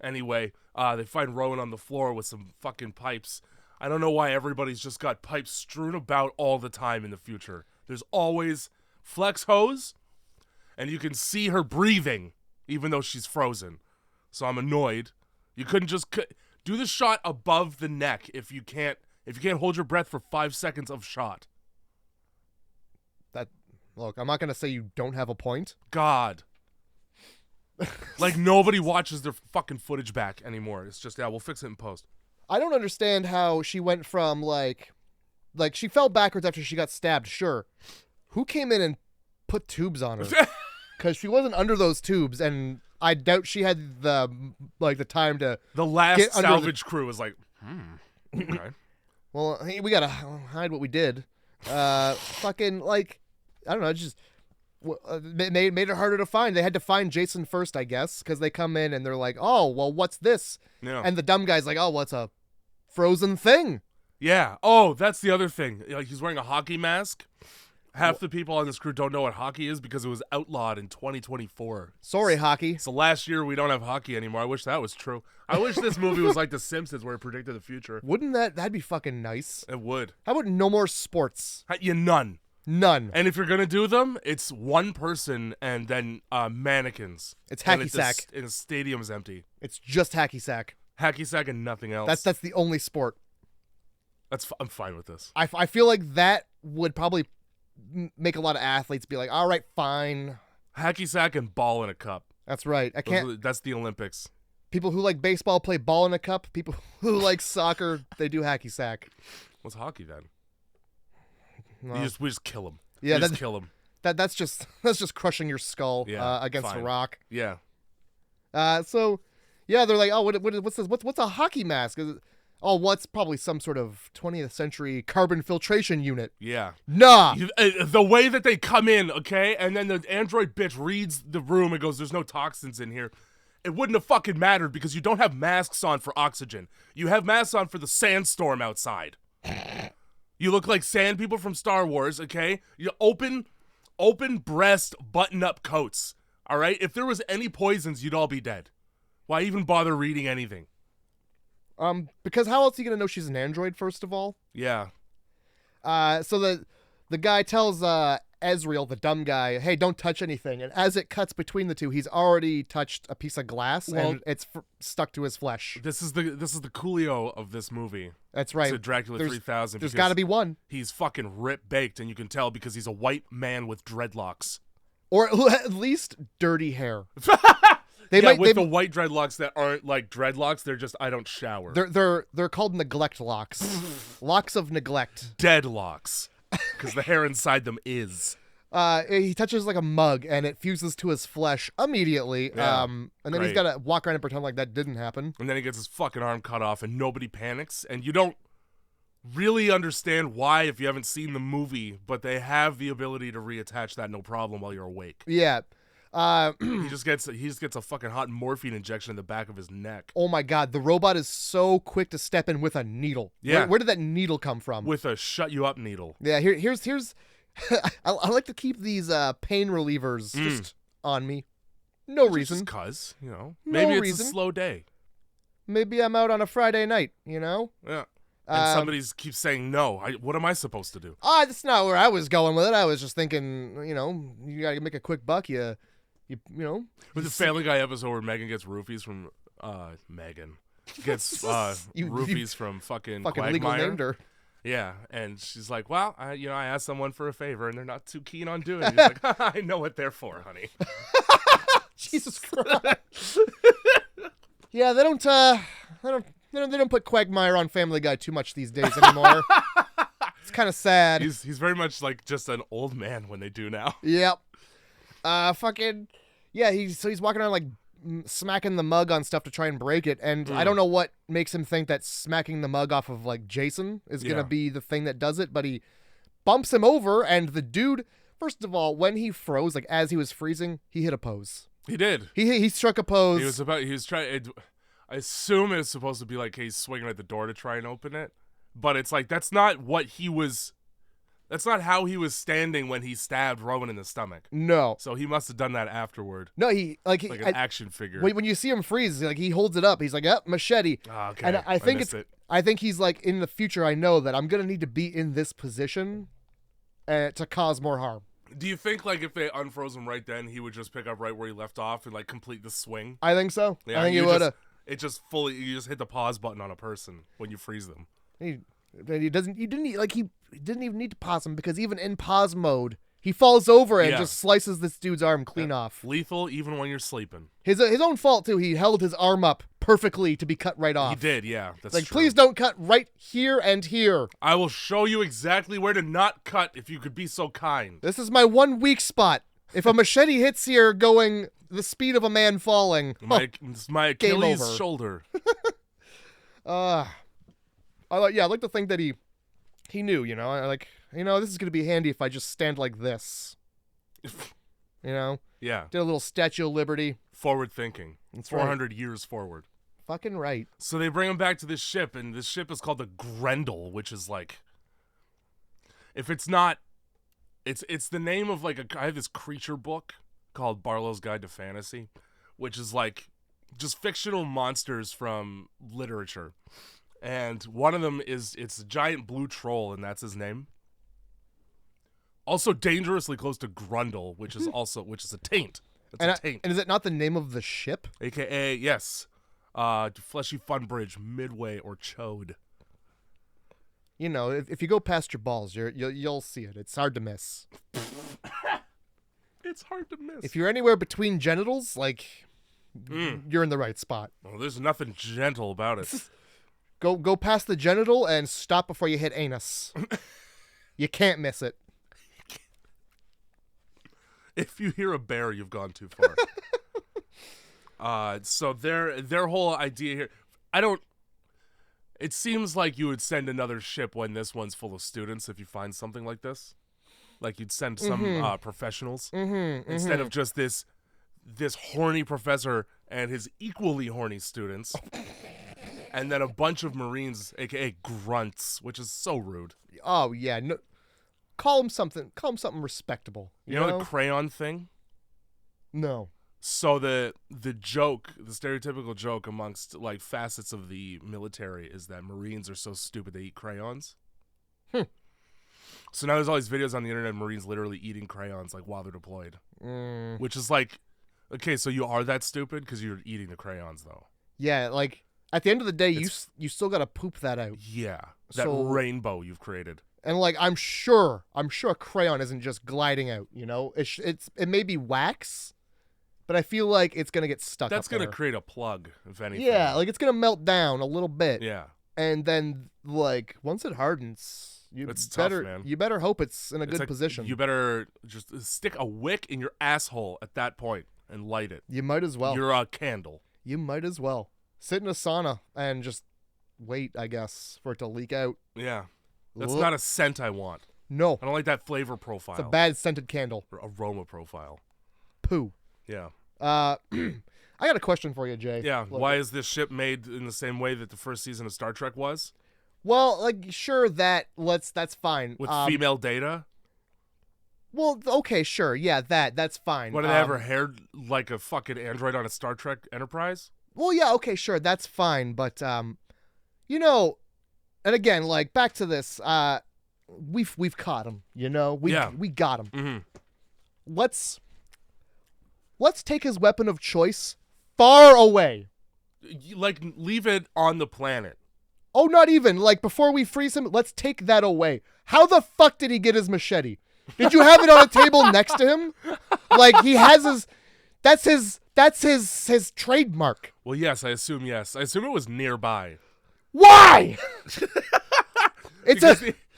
Anyway, they find Rowan on the floor with some fucking pipes. I don't know why everybody's just got pipes strewn about all the time in the future. There's always flex hose, and you can see her breathing, even though she's frozen. So I'm annoyed. You couldn't just... Do the shot above the neck if you can't hold your breath for 5 seconds of shot. Look, I'm not gonna say you don't have a point. God. Like, nobody watches their fucking footage back anymore. It's just, yeah, we'll fix it in post. I don't understand how she went from, like she fell backwards after she got stabbed, sure. Who came in and put tubes on her? Because she wasn't under those tubes, and I doubt she had the time to... The last salvage crew was like, okay. Well, hey, we gotta hide what we did. Fucking, like, I don't know, just... made it harder to find. They had to find Jason first, I guess, because they come in and they're like, oh, well, what's this? Yeah. And the dumb guy's like, oh, what's a frozen thing? Yeah. Oh, that's the other thing. Like, he's wearing a hockey mask. Half the people on this crew don't know what hockey is because it was outlawed in 2024. Sorry, hockey. So last year we don't have hockey anymore. I wish that was true. I wish this movie was like The Simpsons where it predicted the future. Wouldn't that'd be fucking nice? It would. How about no more sports? None. None. And if you're going to do them, it's one person and then mannequins. It's hacky sack. And the stadium's empty. It's just hacky sack. Hacky sack and nothing else. That's the only sport. I'm fine with this. I feel like that would probably make a lot of athletes be like, all right, fine. Hacky sack and ball in a cup. That's right. That's the Olympics. People who like baseball play ball in a cup. People who like soccer, they do hacky sack. What's hockey then? No. We just kill him. Yeah, just kill him. That's just crushing your skull against fine. a rock. Yeah. So yeah, they're like, oh, what's this? What's a hockey mask? Oh, what's probably some sort of 20th century carbon filtration unit? Yeah. Nah. The way that they come in, okay, and then the android bitch reads the room and goes, "There's no toxins in here." It wouldn't have fucking mattered because you don't have masks on for oxygen. You have masks on for the sandstorm outside. You look like sand people from Star Wars, okay? You open breast button-up coats, all right? If there was any poisons, you'd all be dead. Why even bother reading anything? Because how else are you gonna know she's an android, first of all? Yeah. So the guy tells Ezreal, the dumb guy, hey, don't touch anything. And as it cuts between the two, he's already touched a piece of glass, and it's stuck to his flesh. This is the Coolio of this movie. That's right. To Dracula 3000. There's got to be one. He's fucking rip-baked, and you can tell because he's a white man with dreadlocks. Or at least dirty hair. The white dreadlocks that aren't like dreadlocks, they're just, I don't shower. They're called neglect locks. Locks of neglect. Deadlocks. Because the hair inside them is. He touches like a mug and it fuses to his flesh immediately. Yeah, and then he's got to walk around and pretend like that didn't happen. And then he gets his fucking arm cut off and nobody panics. And you don't really understand why if you haven't seen the movie, but they have the ability to reattach that no problem while you're awake. Yeah. He just gets a fucking hot morphine injection in the back of his neck. Oh my god, the robot is so quick to step in with a needle. Yeah. Where did that needle come from? With a shut you up needle. Yeah, here's I like to keep these pain relievers just on me. No reason. Just cuz, maybe it's reason. a slow day. Maybe I'm out on a Friday night, Yeah. And somebody keeps saying no. What am I supposed to do? That's not where I was going with it. I was just thinking, you gotta make a quick buck. With the Family Guy episode where Megan gets roofies from Megan gets roofies from fucking legal Quagmire. named her. Yeah, and she's like, "Well, I asked someone for a favor, and they're not too keen on doing it." He's like, "I know what they're for, honey." Jesus Christ. Yeah, they don't put Quagmire on Family Guy too much these days anymore. It's kind of sad. He's very much like just an old man when they do now. Yep. He's walking around like smacking the mug on stuff to try and break it, and I don't know what makes him think that smacking the mug off of like Jason is gonna be the thing that does it, but he bumps him over, and the dude, first of all, when he froze, like as he was freezing, he hit a pose. He did. He struck a pose. He was trying. I assume it's supposed to be like he's swinging at the door to try and open it, but it's like that's not how he was standing when he stabbed Rowan in the stomach. No. So he must have done that afterward. No, like an action figure. When you see him freeze, like he holds it up. He's like, "Yep, machete." Oh, okay. And I think he's like, in the future, I know that I'm gonna need to be in this position to cause more harm. Do you think like if they unfroze him right then, he would just pick up right where he left off and like complete the swing? I think so. Yeah, I think he would have. It just you just hit the pause button on a person when you freeze them. He didn't even need to pause him because even in pause mode, he falls over and just slices this dude's arm clean off. Lethal even when you're sleeping. His own fault too. He held his arm up perfectly to be cut right off. He did, yeah. That's like, true. please don't cut right here and here. I will show you exactly where to not cut if you could be so kind. This is my one weak spot. If a machete hits here going the speed of a man falling, it's my Achilles shoulder. I like to think that he knew, you know, this is going to be handy if I just stand like this. You know? Yeah. Did a little Statue of Liberty. Forward thinking. That's 400 years forward. Fucking right. So they bring him back to this ship, and this ship is called the Grendel, which is like, if it's not, it's the name of like I have this creature book called Barlow's Guide to Fantasy, which is like just fictional monsters from literature. And one of them it's a giant blue troll, and that's his name. Also dangerously close to Grundle, which is a taint. It's a taint. And is it not the name of the ship? AKA, yes. Fleshy Fun Bridge, Midway, or Chode. You know, if you go past your balls, you'll see it. It's hard to miss. It's hard to miss. If you're anywhere between genitals, like, you're in the right spot. Well, there's nothing gentle about it. Go past the genital and stop before you hit anus. You can't miss it. If you hear a bear, you've gone too far. So their whole idea here, it seems like you would send another ship when this one's full of students if you find something like this. Like you'd send some professionals instead of just this horny professor and his equally horny students. And then a bunch of Marines, aka grunts, which is so rude. Oh yeah, no. Call him something respectable. You know the crayon thing? No. So the joke, the stereotypical joke amongst like facets of the military is that Marines are so stupid they eat crayons. So now there's all these videos on the internet of Marines literally eating crayons like while they're deployed. Which is like, okay, so you are that stupid because you're eating the crayons though. Yeah, like at the end of the day, you still gotta poop that out. Yeah, that rainbow you've created. And like I'm sure a crayon isn't just gliding out. You know, it may be wax, but I feel like it's gonna get stuck. That's gonna there. create a plug, if anything. Yeah, like it's gonna melt down a little bit. Yeah, and then like once it hardens, you better hope it's in a good position. You better just stick a wick in your asshole at that point and light it. You might as well. You're a candle. You might as well sit in a sauna and just wait, I guess, for it to leak out. Yeah. That's not a scent I want. No. I don't like that flavor profile. It's a bad scented candle. Or aroma profile. Poo. Yeah. I got a question for you, Jay. Yeah. Why is this ship made in the same way that the first season of Star Trek was? Well, like, sure, that's fine. With female Data? Well, okay, sure. Yeah, that's fine. What, did they have her hair like a fucking android on a Star Trek Enterprise? Well, yeah, okay, sure, that's fine. But, you know, and again, like, back to this, we've caught him, you know? We got him. Mm-hmm. Let's take his weapon of choice far away. Like, leave it on the planet. Oh, not even. Like, before we freeze him, let's take that away. How the fuck did he get his machete? Did you have it on a table next to him? Like, he has his... That's his trademark. Well, yes. I assume it was nearby. Why?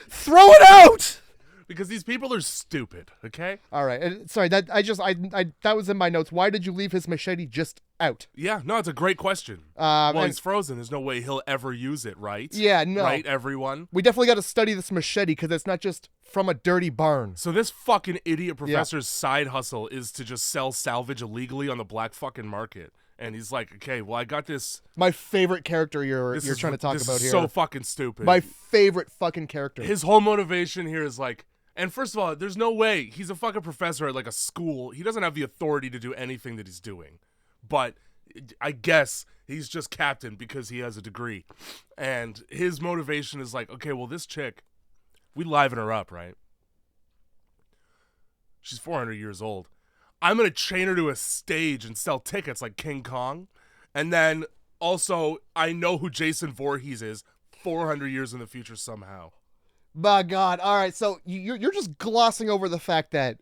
Throw it out! Because these people are stupid, okay? All right. Sorry, that was in my notes. Why did you leave his machete just out? Yeah, no, it's a great question. Well, he's frozen. There's no way he'll ever use it, right? Yeah, no. Right, everyone? We definitely got to study this machete because it's not just from a dirty barn. So this fucking idiot professor's side hustle is to just sell salvage illegally on the black fucking market. And he's like, okay, well, I got this. My favorite character you're trying to talk about here. This is so fucking stupid. My favorite fucking character. His whole motivation here is like, and first of all, there's no way. He's a fucking professor at like a school. He doesn't have the authority to do anything that he's doing. But I guess he's just captain because he has a degree. And his motivation is like, okay, well, this chick, we liven her up, right? She's 400 years old. I'm going to chain her to a stage and sell tickets like King Kong. And then Also, I know who Jason Voorhees is 400 years in the future somehow. My God. All right, so you're just glossing over the fact that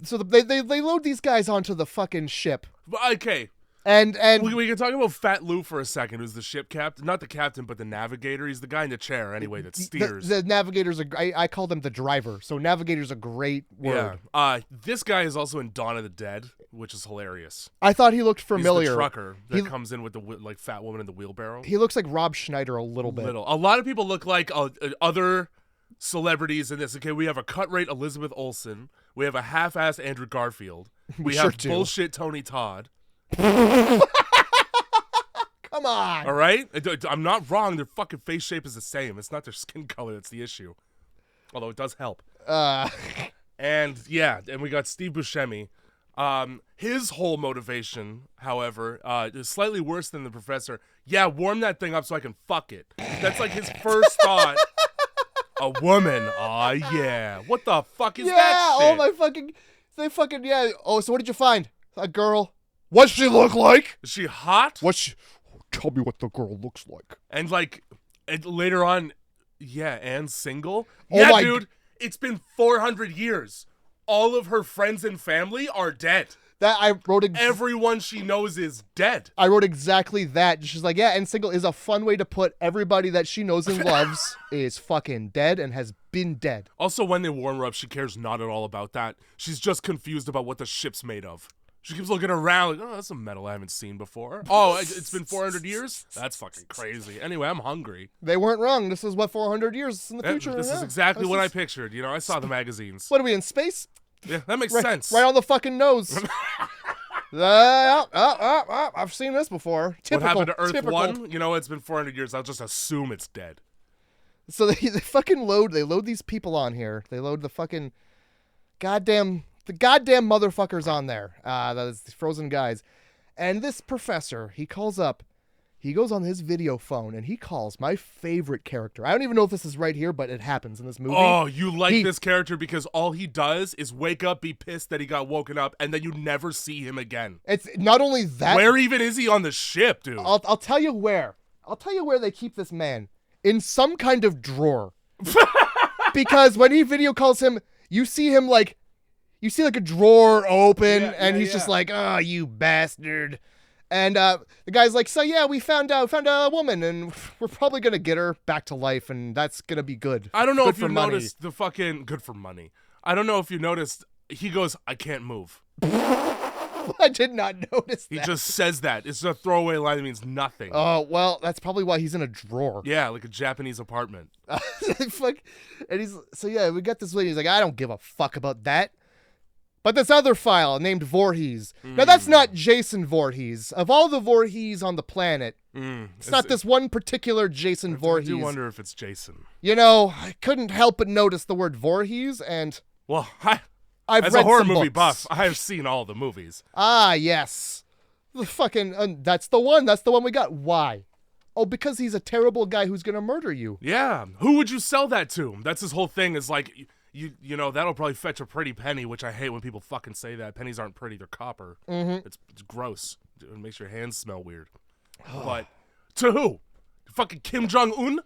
they load these guys onto the fucking ship. Okay. And we can talk about Fat Lou for a second, who's the ship captain. Not the captain, but the navigator. He's the guy in the chair, anyway, that steers. The navigator's I call them the driver. So navigator's a great word. Yeah. This guy is also in Dawn of the Dead, which is hilarious. I thought he looked familiar. He's the trucker that comes in with the fat woman in the wheelbarrow. He looks like Rob Schneider a little bit. A lot of people look like other celebrities in this. Okay, we have a cut-rate Elizabeth Olsen. We have a half-assed Andrew Garfield. We have bullshit Tony Todd. Come on. All right? I'm not wrong. Their fucking face shape is the same. It's not their skin color that's the issue. Although it does help. And we got Steve Buscemi. His whole motivation, however, is slightly worse than the professor. Yeah, warm that thing up so I can fuck it. That's like his first thought. A woman. Aw, yeah. What the fuck is that shit? Oh my fucking, yeah. Oh, so what did you find? A girl. What's she look like? Is she hot? Tell me what the girl looks like. And later on, and single. Oh yeah, my dude, it's been 400 years. All of her friends and family are dead. Everyone she knows is dead. I wrote exactly that. She's like, yeah, and single is a fun way to put everybody that she knows and loves is fucking dead and has been dead. Also, when they warm her up, she cares not at all about that. She's just confused about what the ship's made of. She keeps looking around like, oh, that's some metal I haven't seen before. Oh, it's been 400 years? That's fucking crazy. Anyway, I'm hungry. They weren't wrong. This is what 400 years in the future. This is exactly what I pictured. You know, I saw the magazines. What are we, in space? Yeah, that makes sense. Right on the fucking nose. I've seen this before. Typical, what happened to Earth 1? You know, it's been 400 years. I'll just assume it's dead. So they fucking load these people on here. They load the fucking goddamn motherfuckers on there. Those frozen guys. And this professor, he calls up. He goes on his video phone and he calls my favorite character. I don't even know if this is right here, but it happens in this movie. Oh, you like this character because all he does is wake up, be pissed that he got woken up, and then you never see him again. It's not only that. Where even is he on the ship, dude? I'll tell you where. I'll tell you where they keep this man. In some kind of drawer. Because when he video calls him, you see him like a drawer open, and he's just like, oh, you bastard. And the guy's like, so yeah, we found a woman, and we're probably going to get her back to life, and that's going to be good. I don't know if you noticed the fucking good for money. I don't know if you noticed, he goes, I can't move. I did not notice that. He just says that. It's a throwaway line that means nothing. Oh, well, that's probably why he's in a drawer. Yeah, like a Japanese apartment. And we got this lady. He's like, I don't give a fuck about that. But this other file named Voorhees. Now, that's not Jason Voorhees. Of all the Voorhees on the planet, it's not this one particular Jason Voorhees. I do wonder if it's Jason. You know, I couldn't help but notice the word Voorhees, and... Well, I've as read a horror some movie books. buff, I have seen all the movies. Ah, yes. The fucking... that's the one. That's the one we got. Why? Oh, because he's a terrible guy who's going to murder you. Yeah. Who would you sell that to? That's his whole thing is like... You know, that'll probably fetch a pretty penny, which I hate when people fucking say that. Pennies aren't pretty, they're copper. Mm-hmm. It's gross. It makes your hands smell weird. But to who? Fucking Kim Jong-un?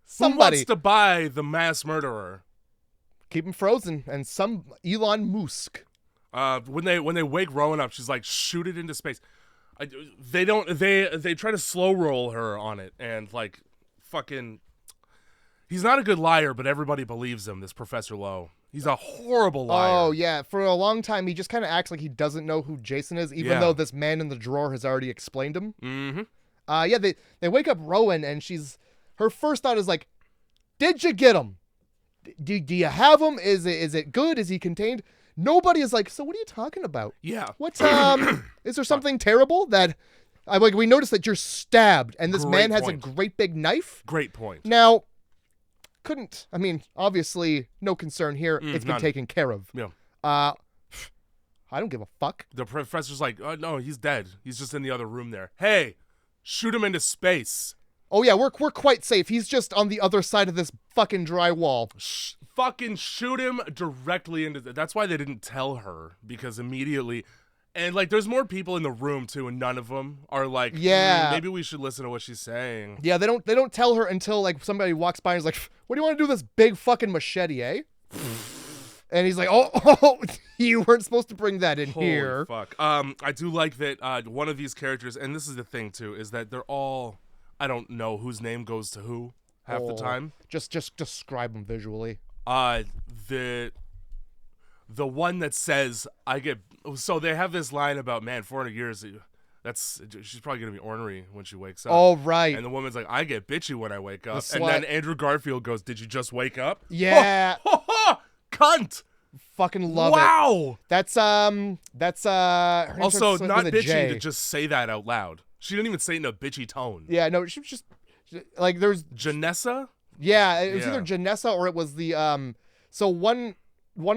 Somebody. Who wants to buy the mass murderer? Keep him frozen. And some Elon Musk. When they wake Rowan up, she's like, shoot it into space. They try to slow roll her on it, and like fucking... He's not a good liar, but everybody believes him, this Professor Lowe. He's a horrible liar. Oh, yeah. For a long time, he just kind of acts like he doesn't know who Jason is, even though this man in the drawer has already explained him. Mm-hmm. They wake up Rowan, and her first thought is like, did you get him? Do you have him? Is it good? Is he contained? Nobody is like, so what are you talking about? Yeah. What's, is there something terrible that... we noticed that you're stabbed, and this man has a great big knife? Great point. Now... obviously, no concern here. It's been taken care of. Yeah. I don't give a fuck. The professor's like, oh, no, he's dead. He's just in the other room there. Hey, shoot him into space. Oh, yeah, we're quite safe. He's just on the other side of this fucking drywall. Fucking shoot him directly into... That's why they didn't tell her, because immediately And, like, there's more people in the room, too, and none of them are like, maybe we should listen to what she's saying. Yeah, they don't tell her until, like, somebody walks by and is like, what do you want to do with this big fucking machete, eh? And he's like, oh, you weren't supposed to bring that in here. Fuck. I do like that one of these characters, and this is the thing, too, is that they're all, I don't know whose name goes to who half the time. Just describe them visually. The one that says, so they have this line about, man, 400 years, she's probably going to be ornery when she wakes up. Oh, right. And the woman's like, I get bitchy when I wake up. And then Andrew Garfield goes, did you just wake up? Yeah. Cunt. Fucking love it. Wow. That's her name also, starts not with a bitchy J. to just say that out loud. She didn't even say it in a bitchy tone. Yeah, no, she was just, like, there's... Janessa? Yeah, it was either Janessa or it was the, so one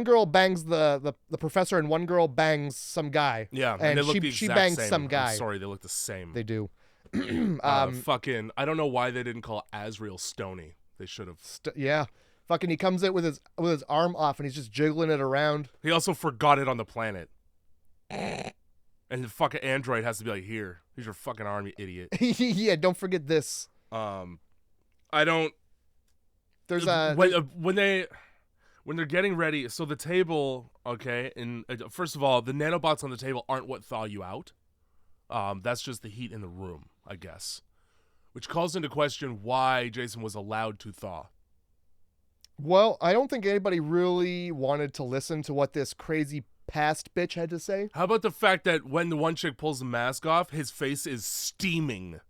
girl bangs the professor and one girl bangs some guy. Yeah, and they look the she exact bangs same. some guy. I'm sorry, they look the same. They do. Fucking, I don't know why they didn't call Azrael Stoney. They should have. Yeah. Fucking, he comes in with his arm off and he's just jiggling it around. He also forgot it on the planet. And the fucking android has to be like, here's your fucking arm, you idiot. Yeah, don't forget this. I don't. There's when they're getting ready, so the table, okay, and first of all, the nanobots on the table aren't what thaw you out. That's just the heat in the room, I guess. Which calls into question why Jason was allowed to thaw. Well, I don't think anybody really wanted to listen to what this crazy past bitch had to say. How about the fact that when the one chick pulls the mask off, his face is steaming?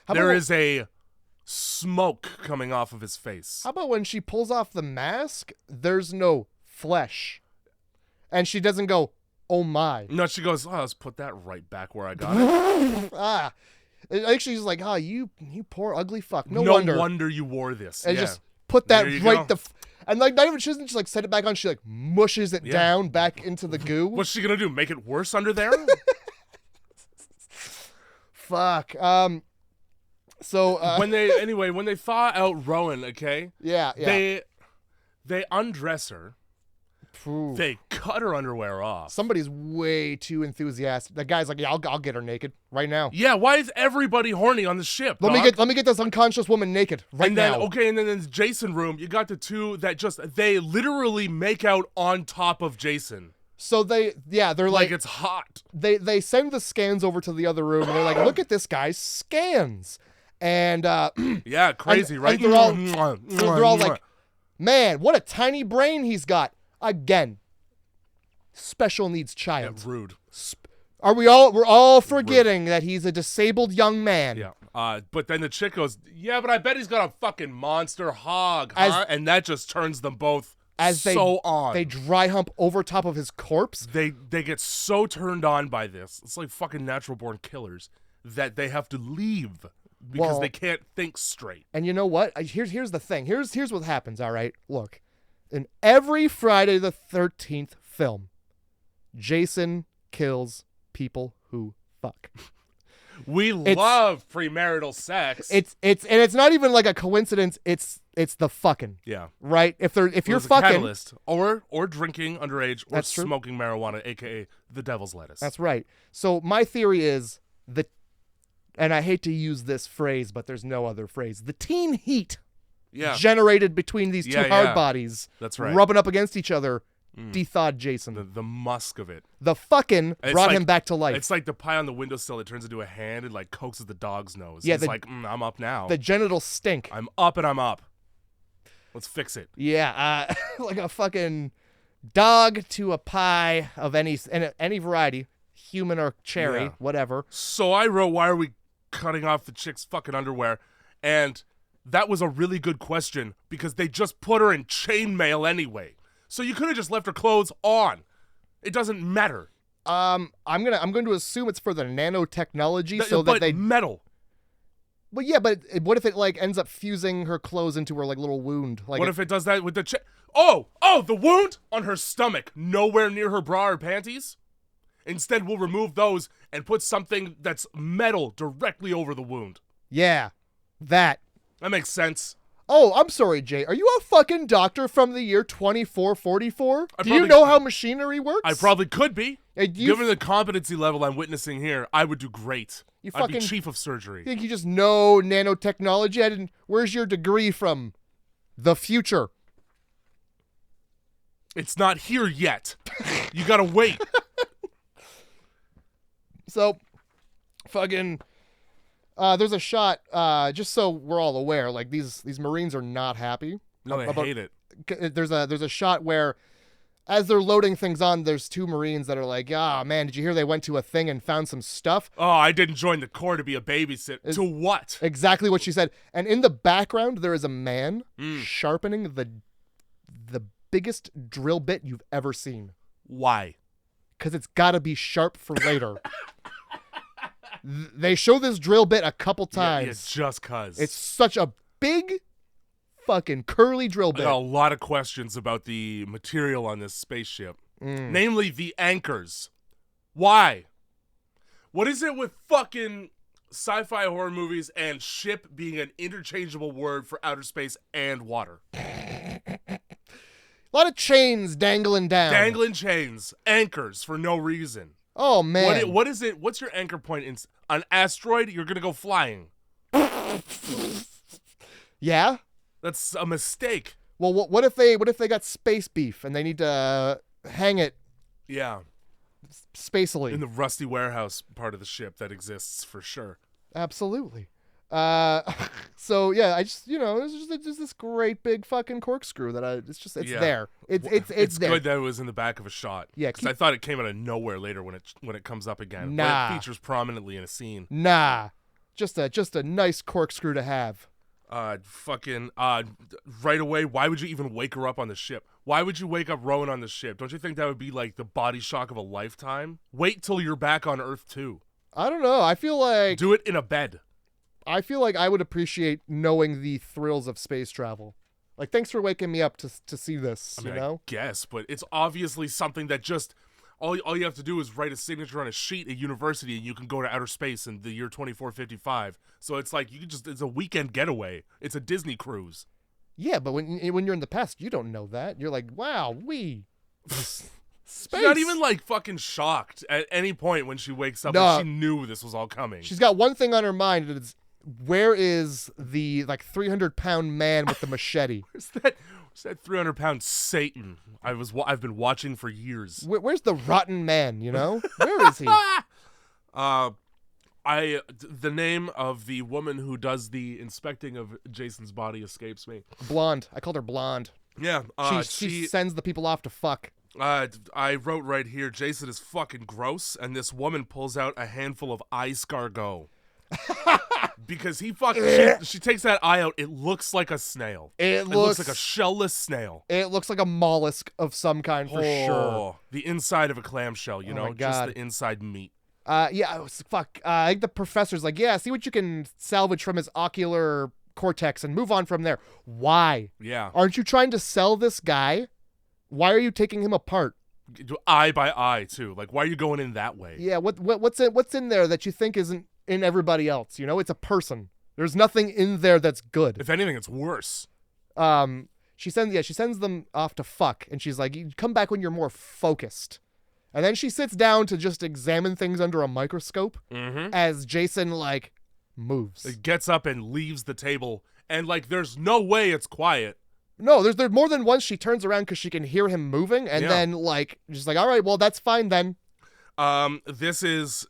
There is a smoke coming off of his face. How about when she pulls off the mask, there's no flesh? And she doesn't go, oh my. No, she goes, let's put that right back where I got it. Actually, she's like, you poor ugly fuck. No wonder you wore this. And just put that right and like not even she doesn't just like set it back on, she like mushes it down back into the goo. What's she gonna do? Make it worse under there? Fuck. So when they thaw out Rowan, okay? Yeah. They undress her. Ooh. They cut her underwear off. Somebody's way too enthusiastic. That guy's like, yeah, I'll get her naked right now. Yeah, why is everybody horny on the ship? Let me get this unconscious woman naked right now. Okay, and then in the Jason room, you got the two that they literally make out on top of Jason. So they're like it's hot. They send the scans over to the other room and they're like, look at this guy's scans. And yeah, crazy, right? They're all like, man, what a tiny brain he's got. Again, special needs child. Yeah, rude. We're all forgetting that he's a disabled young man. Yeah. But then the chick goes, yeah, but I bet he's got a fucking monster hog, huh? And that just turns them both on. They dry hump over top of his corpse. They get so turned on by this. It's like fucking natural born killers that they have to leave because they can't think straight. And you know what? Here's the thing. Here's what happens, all right? Look. In every Friday the 13th film, Jason kills people who fuck. We love premarital sex. It's not even like a coincidence. It's the fucking. Yeah. Right? If you're fucking, catalyst, or drinking underage, or smoking marijuana, aka the devil's lettuce. That's right. So my theory is and I hate to use this phrase, but there's no other phrase. The teen heat. Yeah. Generated between these two hard bodies. That's right. Rubbing up against each other. Dethawed Jason. The musk of it. The fucking brought him back to life. It's like the pie on the windowsill that turns into a hand and like coaxes the dog's nose. Yeah, it's like, I'm up now. The genitals stink. I'm up and I'm up. Let's fix it. Yeah, like a fucking dog to a pie of any variety, human or cherry, whatever. So I wrote, why are we cutting off the chick's fucking underwear? And that was a really good question because they just put her in chainmail anyway. So you could have just left her clothes on. It doesn't matter. I'm going to assume it's for the nanotechnology metal. But yeah, but what if it like ends up fusing her clothes into her like little wound? Like what if it does that with the the wound on her stomach, nowhere near her bra or panties? Instead, we'll remove those and put something that's metal directly over the wound. Yeah, that makes sense. Oh, I'm sorry, Jay. Are you a fucking doctor from the year 2444? Do you know how machinery works? I probably could be. Hey, Given the competency level I'm witnessing here, I would do great. I'd be chief of surgery. You think you just know nanotechnology? Where's your degree from? The future. It's not here yet. You gotta wait. So, fucking, there's a shot, just so we're all aware, like, these Marines are not happy. No, they hate it. There's a shot where, as they're loading things on, there's two Marines that are like, man, did you hear they went to a thing and found some stuff? Oh, I didn't join the Corps to be a babysitter. To what? Exactly what she said. And in the background, there is a man sharpening the biggest drill bit you've ever seen. Why? Because it's got to be sharp for later. They show this drill bit a couple times. Yeah, just cuz. It's such a big fucking curly drill bit. I got a lot of questions about the material on this spaceship. Namely, the anchors. Why? What is it with fucking sci-fi horror movies and ship being an interchangeable word for outer space and water? A lot of chains dangling down. Dangling chains. Anchors for no reason. Oh, man. What is it? What's your anchor point? In an asteroid, you're going to go flying. Yeah? That's a mistake. Well, what if they got space beef and they need to hang it? Yeah. Spacily. In the rusty warehouse part of the ship that exists for sure. Absolutely. So yeah, I just, it's just this great big fucking corkscrew that it's there. It's there. Good that it was in the back of a shot. Yeah, because I thought it came out of nowhere later when it comes up again. Nah. But it features prominently in a scene. Nah, just a nice corkscrew to have. Right away, why would you even wake her up on the ship? Why would you wake up Rowan on the ship? Don't you think that would be like the body shock of a lifetime? Wait till you're back on Earth too. I don't know. I feel like do it in a bed. I feel like I would appreciate knowing the thrills of space travel. Like, thanks for waking me up to see this, I guess, but it's obviously something that just all you have to do is write a signature on a sheet at university and you can go to outer space in the year 2455. So it's like it's a weekend getaway. It's a Disney cruise. Yeah, but when you're in the past, you don't know that. You're like, wow, space. She's not even like fucking shocked at any point when she wakes up. No. And she knew this was all coming. She's got one thing on her mind, and it's where is the 300-pound man with the machete? Where's that 300-pound Satan I've been watching for years? Where's the rotten man? Where is he? The name of the woman who does the inspecting of Jason's body escapes me. Blonde. I called her Blonde. Yeah. She sends the people off to fuck. I wrote right here, Jason is fucking gross, and this woman pulls out a handful of escargot. Because she takes that eye out, it looks like a snail. It looks like a shellless snail. It looks like a mollusk of some kind for sure. The inside of a clamshell, just the inside meat. Fuck. I think the professor's like, yeah, see what you can salvage from his ocular cortex and move on from there. Why? Yeah. Aren't you trying to sell this guy? Why are you taking him apart? Eye by eye, too. Like, why are you going in that way? Yeah, what's in there that you think isn't in everybody else? It's a person. There's nothing in there that's good. If anything, it's worse. She sends them off to fuck, and she's like, you come back when you're more focused. And then she sits down to just examine things under a microscope as Jason, moves. It gets up and leaves the table, and, there's no way it's quiet. No, there's more than once she turns around because she can hear him moving, and then, just all right, well, that's fine then. This is,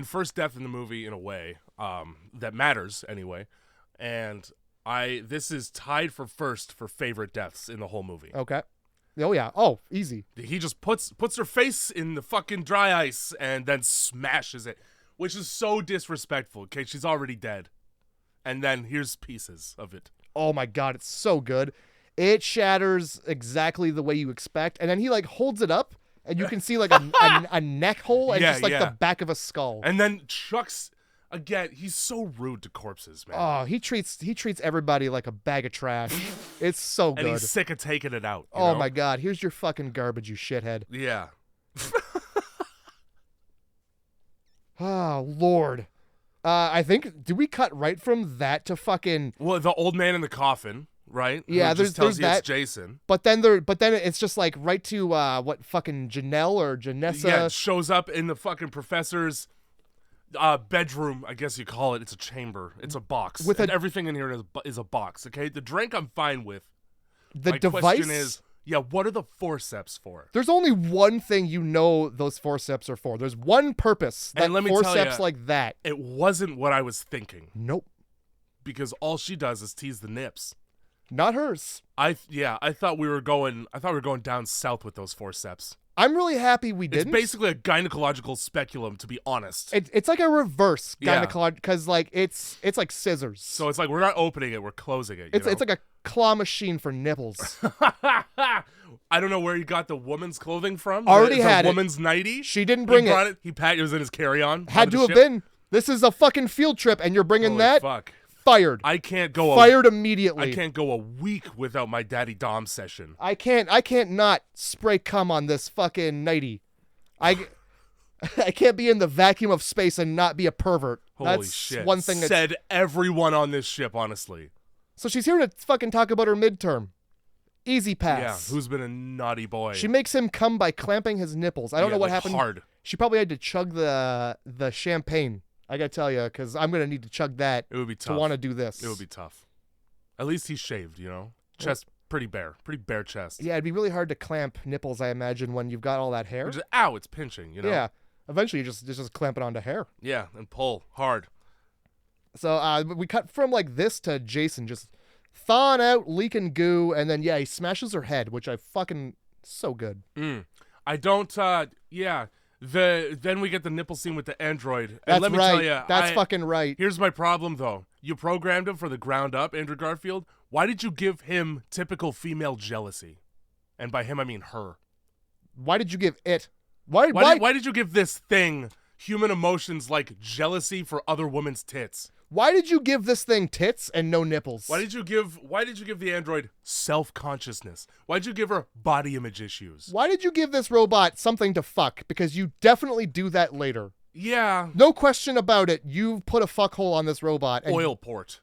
first death in the movie in a way, that matters anyway, and this is tied for first for favorite deaths in the whole movie. Okay. Oh, yeah. Oh, easy. He just puts her face in the fucking dry ice and then smashes it, which is so disrespectful. Okay, she's already dead. And then here's pieces of it. Oh my God, it's so good. It shatters exactly the way you expect. And then he holds it up and you can see a neck hole and the back of a skull. And then chucks, again, he's so rude to corpses, man. Oh, he treats everybody like a bag of trash. It's so good. And he's sick of taking it out. Oh my God, here's your fucking garbage, you shithead. Yeah. Oh, Lord. I think, do we cut right from that to fucking... Well, the old man in the coffin, right? Yeah, Who just there's tells you it's that. Jason. But then it's just like right to what fucking Janelle or Janessa. Yeah, it shows up in the fucking professor's bedroom, I guess you call it. It's a chamber. It's a box. With everything in here is a box, okay? The drink I'm fine with. The My device question is, yeah, what are the forceps for? There's only one thing those forceps are for. There's one purpose that And let me forceps tell like that. It wasn't what I was thinking. Nope. Because all she does is tease the nips. Not hers. I thought we were going down south with those forceps. I'm really happy we didn't. It's basically a gynecological speculum, to be honest. It's like a reverse gynecological, because like it's like scissors. So it's like we're not opening it, we're closing it. It's like a claw machine for nipples. I don't know where he got the woman's clothing from. Already had it. Woman's nightie. She didn't bring it. It was in his carry-on. Had to have been. This is a fucking field trip, and you're bringing Holy that. Fuck. Fired. I can't go. Fired immediately. I can't go a week without my daddy Dom session. I can't not spray cum on this fucking nightie. I can't be in the vacuum of space and not be a pervert. Holy that's shit. One thing said everyone on this ship, honestly. So she's here to fucking talk about her midterm. Easy pass. Yeah, who's been a naughty boy. She makes him come by clamping his nipples. I don't know what happened. Hard. She probably had to chug the champagne. I gotta tell you, because I'm gonna need to chug that. It would be tough to want to do this. It would be tough. At least he's shaved, you know. Chest pretty bare chest. Yeah, it'd be really hard to clamp nipples, I imagine, when you've got all that hair. Ow, it's pinching, you know. Yeah, eventually you just clamp it onto hair. Yeah, and pull hard. So we cut from like this to Jason just thawing out, leaking goo, and then he smashes her head, which I fucking so good. I don't. Yeah. Then we get the nipple scene with the android. That's and let me right. tell you, That's fucking right. Here's my problem, though. You programmed him for the ground up, Andrew Garfield. Why did you give him typical female jealousy? And by him, I mean her. Why did you give it? Why did you give this thing human emotions like jealousy for other women's tits? Why did you give this thing tits and no nipples? Why did you give the android self-consciousness? Why did you give her body image issues? Why did you give this robot something to fuck? Because you definitely do that later. Yeah. No question about it. You put a fuckhole on this robot. And oil port,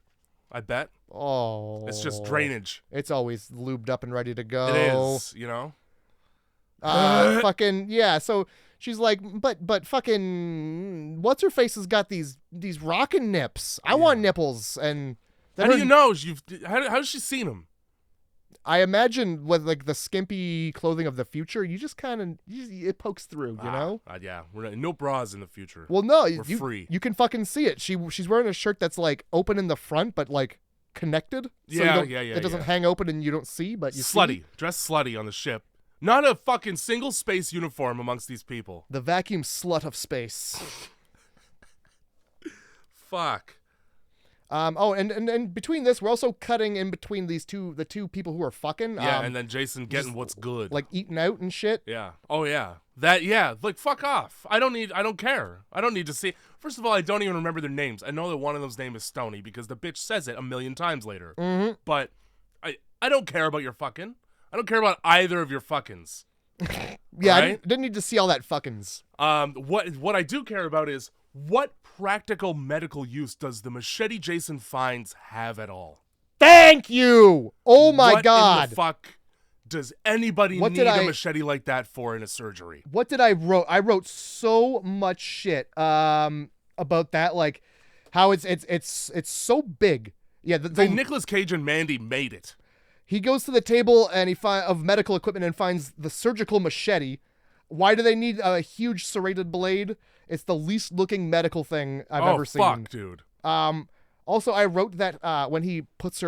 I bet. Oh. It's just drainage. It's always lubed up and ready to go. It is, you know? Fucking, yeah, so she's like, but fucking, what's-her-face has got these rockin' nips. I want nipples, and... How do you know? How's she seen them? I imagine with, like, the skimpy clothing of the future, you just kind of, it pokes through, you know? Yeah, no bras in the future. Well, no, we're free. You can fucking see it. She's wearing a shirt that's, like, open in the front, but, like, connected. Yeah. It doesn't hang open and you don't see, but you slutty. see. Dressed slutty on the ship. Not a fucking single space uniform amongst these people. The vacuum slut of space. Fuck. And between this, we're also cutting in between the two people who are fucking. Yeah, and then Jason getting what's good. Like eating out and shit. Yeah. Oh yeah. Like fuck off. I don't care. I don't need to see. First of all, I don't even remember their names. I know that one of them's name is Stoney because the bitch says it 1,000,000 times later. Mm-hmm. But I don't care about your fucking. I don't care about either of your fuckins. Yeah, right? I didn't need to see all that fuckins. What I do care about is what practical medical use does the machete Jason finds have at all? Thank you! Oh my God. What in the fuck does anybody need a machete like that for in a surgery? What did I wrote? I wrote so much shit about that, like how it's so big. Yeah, Nicolas Cage and Mandy made it. He goes to the table and of medical equipment and finds the surgical machete. Why do they need a huge serrated blade? It's the least looking medical thing I've ever seen. Oh, fuck, dude. Also, I wrote that when he dunks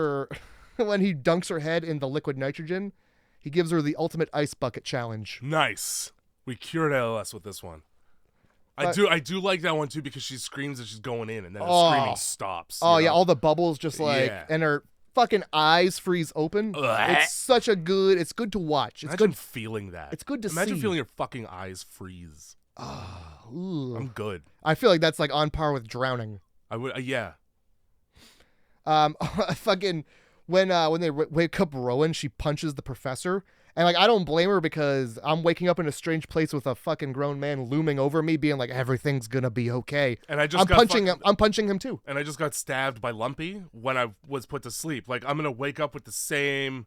her head in the liquid nitrogen, he gives her the ultimate ice bucket challenge. Nice. We cured LS with this one. I do like that one, too, because she screams that she's going in, and then the screaming stops. Oh, yeah, all the bubbles just and her fucking eyes freeze open. It's good to watch. Imagine feeling that. It's good to see. Imagine feeling your fucking eyes freeze. I'm good. I feel like that's like on par with drowning. I would, yeah. Fucking when they wake up Rowan, she punches the professor, And like I don't blame her because I'm waking up in a strange place with a fucking grown man looming over me, being like everything's gonna be okay. And I just I'm punching him. I'm punching him too. And I just got stabbed by Lumpy when I was put to sleep. Like I'm gonna wake up with the same.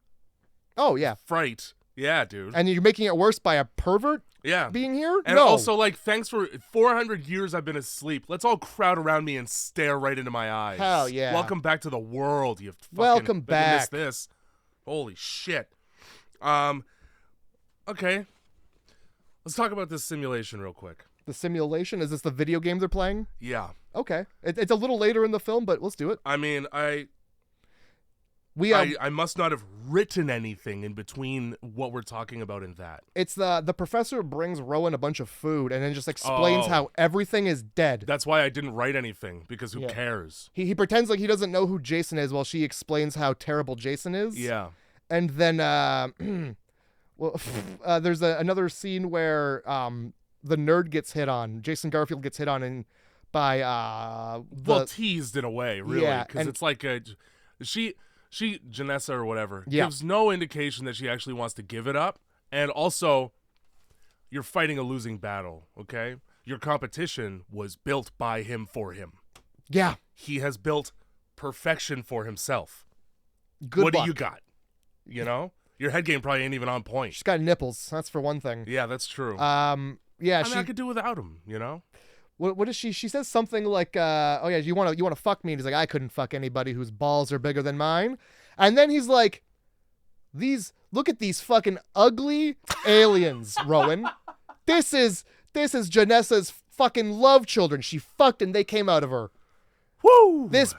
Oh yeah. Fright. Yeah, dude. And you're making it worse by a pervert. Yeah. Being here. And no. also, like, thanks for 400 years I've been asleep. Let's all crowd around me and stare right into my eyes. Hell yeah. Welcome back to the world, you fucking... Welcome back. Missed this. Holy shit. Okay. Let's talk about this simulation real quick. The simulation? Is this the video game they're playing? Yeah. Okay. It's a little later in the film, but let's do it. I mean, I must not have written anything in between what we're talking about in that. It's the professor brings Rowan a bunch of food and then just explains how everything is dead. That's why I didn't write anything, because who cares? He pretends like he doesn't know who Jason is while she explains how terrible Jason is. Yeah. And then there's another scene where the nerd gets hit on. Jason Garfield gets hit on and by well, teased in a way, really, because it's like she Janessa or whatever gives no indication that she actually wants to give it up. And also, you're fighting a losing battle, okay? Your competition was built by him for him. Yeah. He has built perfection for himself. Good what luck. do you got? You know? Your head game probably ain't even on point. She's got nipples. That's for one thing. Yeah, that's true. Yeah, I mean, I could do without him, you know? What is she? She says something like, "Oh yeah, you want to fuck me?" And he's like, "I couldn't fuck anybody whose balls are bigger than mine." And then he's like, "Look at these fucking ugly aliens, Rowan. This is Janessa's fucking love children. She fucked and they came out of her. Woo! This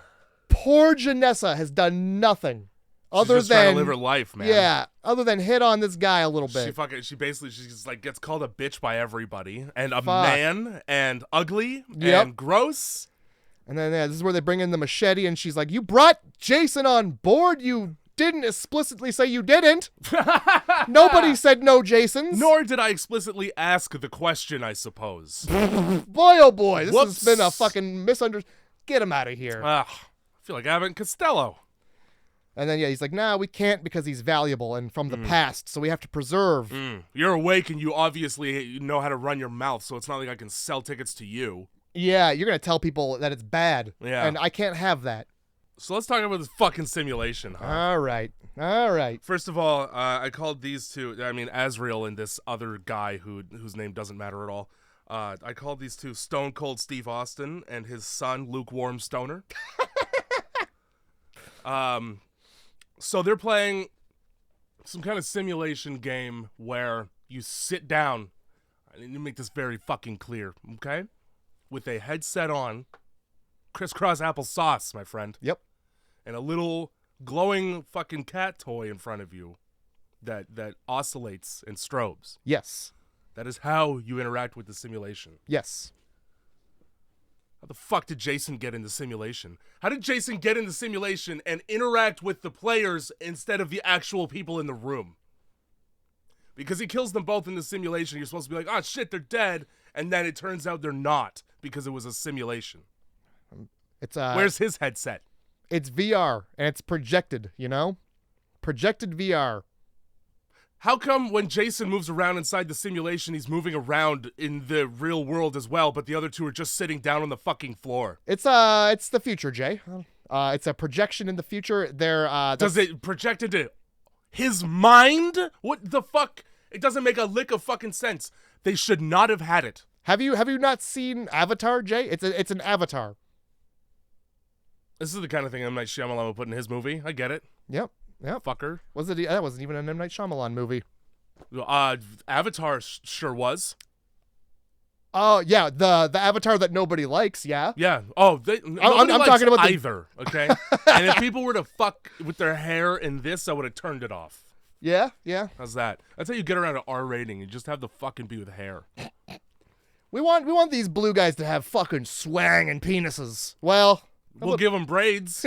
poor Janessa has done nothing other She's just trying to live her life, man. Yeah, other than hit on this guy a little bit. She basically gets called a bitch by everybody, and a man, and ugly, and gross. And then this is where they bring in the machete, and she's like, "You brought Jason on board. You didn't explicitly say you didn't. Nobody said no, Jasons. Nor did I explicitly ask the question, I suppose." Boy, oh boy, this has been a fucking misunderstanding. Get him out of here. I feel like Abbott and Costello. And then, he's like, "Nah, we can't because he's valuable and from the past, so we have to preserve." You're awake and you obviously know how to run your mouth, so it's not like I can sell tickets to you. Yeah, you're going to tell people that it's bad. Yeah. And I can't have that. So let's talk about this fucking simulation, huh? All right. First of all, I called these two, Azrael and this other guy whose name doesn't matter at all. I called these two Stone Cold Steve Austin and his son, Lukewarm Stoner. So they're playing some kind of simulation game where you sit down. I need to make this very fucking clear, okay? With a headset on, crisscross applesauce, my friend. Yep. And a little glowing fucking cat toy in front of you that oscillates and strobes. Yes. That is how you interact with the simulation. Yes. How the fuck did Jason get in the simulation? How did Jason get in the simulation and interact with the players instead of the actual people in the room? Because he kills them both in the simulation. You're supposed to be like, "Oh shit, they're dead," and then it turns out they're not because it was a simulation. It's Where's his headset? It's VR and it's projected, projected VR. How come when Jason moves around inside the simulation, he's moving around in the real world as well, but the other two are just sitting down on the fucking floor? It's the future, Jay. It's a projection in the future. Does it project into his mind? What the fuck? It doesn't make a lick of fucking sense. They should not have had it. Have you not seen Avatar, Jay? It's an Avatar. This is the kind of thing M. Night Shyamalan would put in his movie. I get it. Yep. Fucker. That wasn't even an M. Night Shyamalan movie. Avatar sure was. Oh yeah, the Avatar that nobody likes. Yeah. Yeah. Oh, nobody I'm likes talking about either. Okay. And if people were to fuck with their hair in this, I would have turned it off. Yeah. How's that? That's how you get around an R rating. You just have the fucking be with hair. We want these blue guys to have fucking swang and penises. Well, we'll give them braids.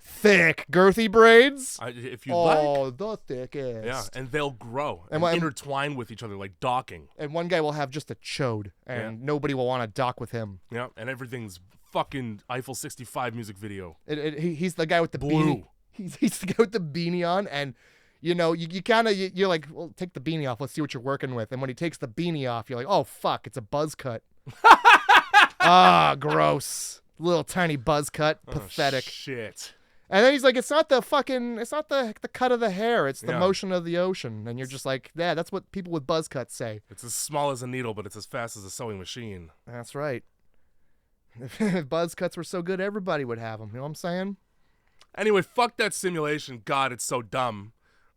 Thick, girthy braids. If you like. Oh, the thickest. Yeah, and they'll grow and intertwine with each other like docking. And one guy will have just a chode, and nobody will want to dock with him. Yeah, and everything's fucking Eiffel 65 music video. He's the guy with the blue. Beanie. He's the guy with the beanie on, and you know, you kind of, you're like, well, take the beanie off. Let's see what you're working with. And when he takes the beanie off, you're like, oh, fuck, it's a buzz cut. Ah, gross. Little tiny buzz cut. Pathetic. Shit. And then he's like, it's not the cut of the hair. It's the motion of the ocean. And you're just like, yeah, that's what people with buzz cuts say. It's as small as a needle, but it's as fast as a sewing machine. That's right. If buzz cuts were so good, everybody would have them. You know what I'm saying? Anyway, fuck that simulation. God, it's so dumb.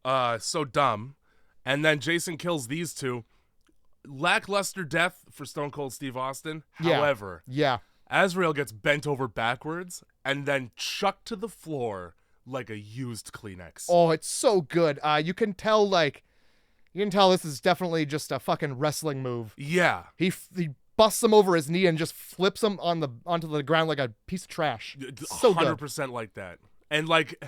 So dumb. And then Jason kills these two. Lackluster death for Stone Cold Steve Austin. Yeah. However, Azrael gets bent over backwards and then chucked to the floor like a used Kleenex. Oh, it's so good. You can tell this is definitely just a fucking wrestling move. Yeah. He busts him over his knee and just flips him onto the ground like a piece of trash. So 100% good. like that. And like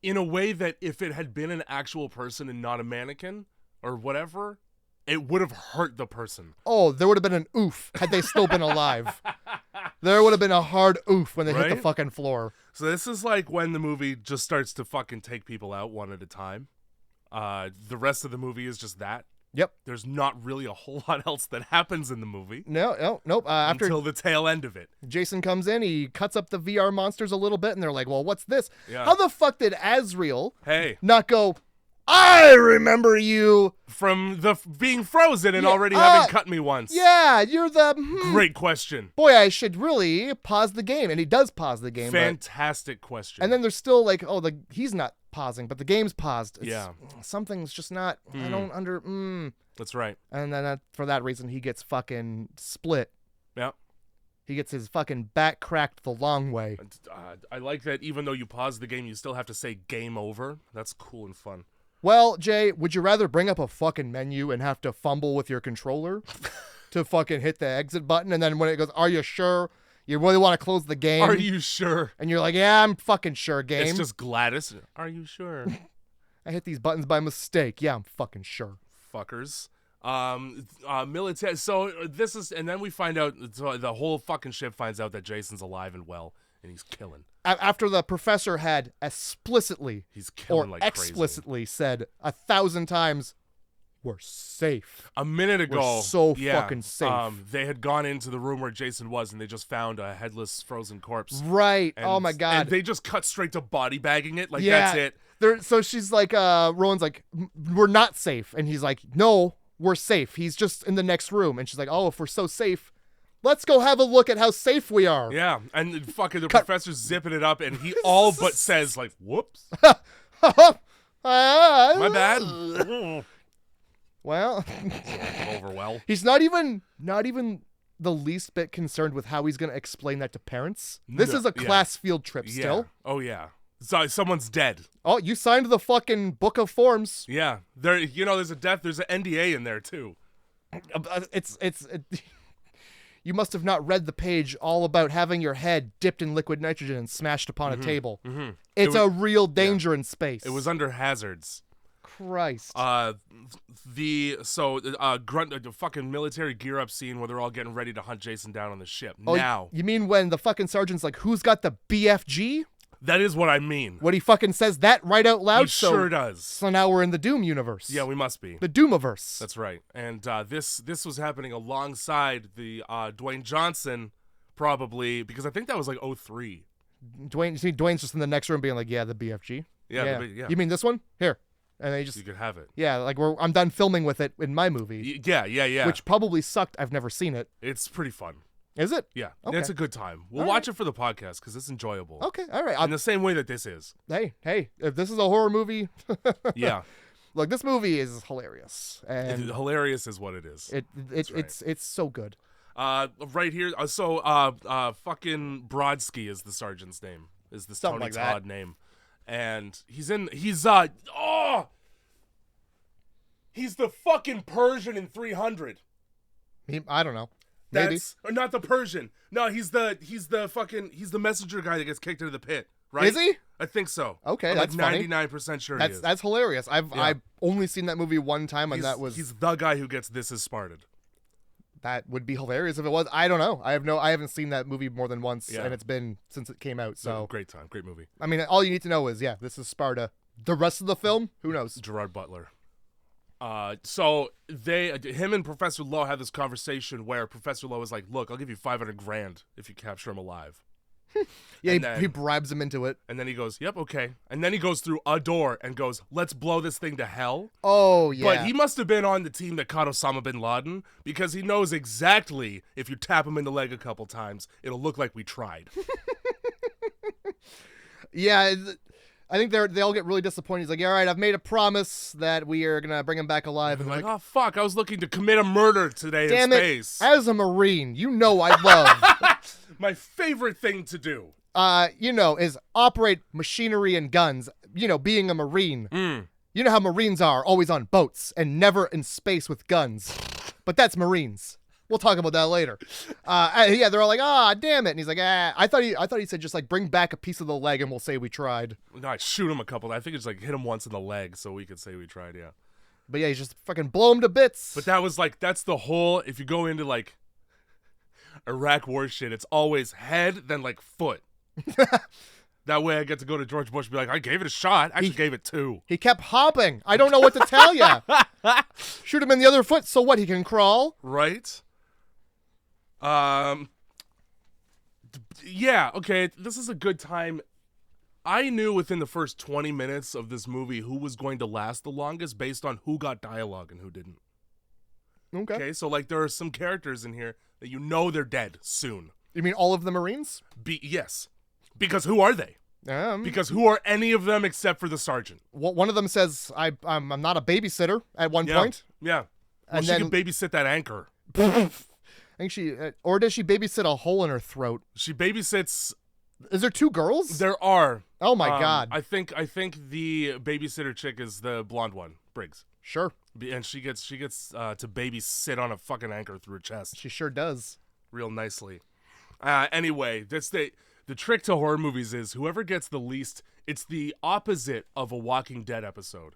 in a way that if it had been an actual person and not a mannequin or whatever, it would have hurt the person. Oh, there would have been an oof had they still been alive. There would have been a hard oof when they hit the fucking floor. So this is like when the movie just starts to fucking take people out one at a time. The rest of the movie is just that. Yep. There's not really a whole lot else that happens in the movie. Nope. Until the tail end of it. Jason comes in, he cuts up the VR monsters a little bit, and they're like, well, what's this? Yeah. How the fuck did Azrael not go, I remember you from the being frozen and already having cut me once? Yeah, you're the... Great question. Boy, I should really pause the game. And he does pause the game. Fantastic question. And then there's still like, he's not pausing, but the game's paused. Something's just not, I don't That's right. And then for that reason, he gets fucking split. Yep. He gets his fucking back cracked the long way. I like that even though you pause the game, you still have to say game over. That's cool and fun. Well, Jay, would you rather bring up a fucking menu and have to fumble with your controller to fucking hit the exit button? And then when it goes, are you sure you really want to close the game? Are you sure? And you're like, yeah, I'm fucking sure, game. It's just Gladys. Are you sure? I hit these buttons by mistake. Yeah, I'm fucking sure. Fuckers. Military. So this is, and then we find out, so the whole fucking ship finds out that Jason's alive and well, and he's killing. After the professor had explicitly said 1,000 times, we're safe. A minute ago, we're so fucking safe. They had gone into the room where Jason was, and they just found a headless, frozen corpse. Right. Oh my god. And they just cut straight to body bagging it. Like that's it. So she's like, Rowan's like, we're not safe, and he's like, no, we're safe. He's just in the next room, and she's like, oh, if we're so safe, let's go have a look at how safe we are. Yeah, and fucking the professor's zipping it up, and he all but says, like, whoops. My bad. Well. Overwhelmed. He's not even the least bit concerned with how he's going to explain that to parents. This is a class field trip still. Oh, yeah. So, someone's dead. Oh, you signed the fucking book of forms. Yeah. There's a death. There's an NDA in there, too. You must have not read the page all about having your head dipped in liquid nitrogen and smashed upon a table. Mm-hmm. It's a real danger in space. It was under hazards. Christ. The fucking military gear up scene where they're all getting ready to hunt Jason down on the ship. Oh, now. You mean when the fucking sergeant's like, who's got the BFG? That is what I mean. When he fucking says that right out loud. He sure does. So now we're in the Doom universe. Yeah, we must be. The Doomiverse. That's right. And this was happening alongside the Dwayne Johnson, probably, because I think that was like 2003. Dwayne's just in the next room being like, yeah, the BFG. Yeah. You mean this one? Here. And they just... You could have it. Yeah, like I'm done filming with it in my movie. Yeah. Which probably sucked. I've never seen it. It's pretty fun. Is it? Yeah. Okay. It's a good time. We'll watch it for the podcast because it's enjoyable. Okay, all right. In the same way that this is. Hey, if this is a horror movie... Yeah. Look, this movie is hilarious. And hilarious is what it is. It's so good. Right here, fucking Brodsky is the sergeant's name. Is the Tony Todd name. And he's the fucking Persian in 300. I don't know. Maybe. Or not the Persian. No, he's the messenger guy that gets kicked into the pit, right? Is he? I think so. Okay, I'm that's like 99% sure he is. That's hilarious. I've only seen that movie one time, and he's the guy who gets This Is Spartan. That would be hilarious if it was. I don't know. I haven't seen that movie more than once, and it's been since it came out. So great time, great movie. I mean, all you need to know is, this is Sparta. The rest of the film, who knows? Gerard Butler. So him and Professor Lowe have this conversation where Professor Lowe is like, "Look, I'll give you $500,000 if you capture him alive." Yeah, he bribes him into it. And then he goes, "Yep, okay." And then he goes through a door and goes, "Let's blow this thing to hell." Oh yeah. But he must have been on the team that caught Osama bin Laden, because he knows exactly if you tap him in the leg a couple times, it'll look like we tried. Yeah, I think they all get really disappointed. He's like, all right, I've made a promise that we are going to bring him back alive. And like, oh, fuck, I was looking to commit a murder today in space. As a Marine, you know I love. My favorite thing to do. Is operate machinery and guns. Being a Marine. You know how Marines are, always on boats and never in space with guns. But that's Marines. We'll talk about that later. Yeah, they're all like, damn it. And he's like, I thought he said just like bring back a piece of the leg and we'll say we tried. No, I shoot him a couple. I think it's like hit him once in the leg so we could say we tried, yeah. But yeah, he's just fucking blow him to bits. But that was like, that's the whole, if you go into like Iraq war shit, it's always head, then like foot. That way I get to go to George Bush and be like, I gave it a shot. I actually gave it 2. He kept hopping. I don't know what to tell you. Shoot him in the other foot, so what? He can crawl? Right? Yeah, okay, this is a good time. I knew within the first 20 minutes of this movie who was going to last the longest based on who got dialogue and who didn't. Okay, so like there are some characters in here that they're dead soon. You mean all of the Marines? Yes. Because who are they? Because who are any of them except for the sergeant? Well, one of them says, I'm not a babysitter at one point. Yeah. Well, and she can babysit that anchor. I think or does she babysit a hole in her throat? She babysits. Is there 2 girls? There are. Oh my God. I think the babysitter chick is the blonde one, Briggs. Sure. And she gets to babysit on a fucking anchor through her chest. She sure does. Real nicely. Anyway, that's the trick to horror movies is whoever gets the least. It's the opposite of a Walking Dead episode,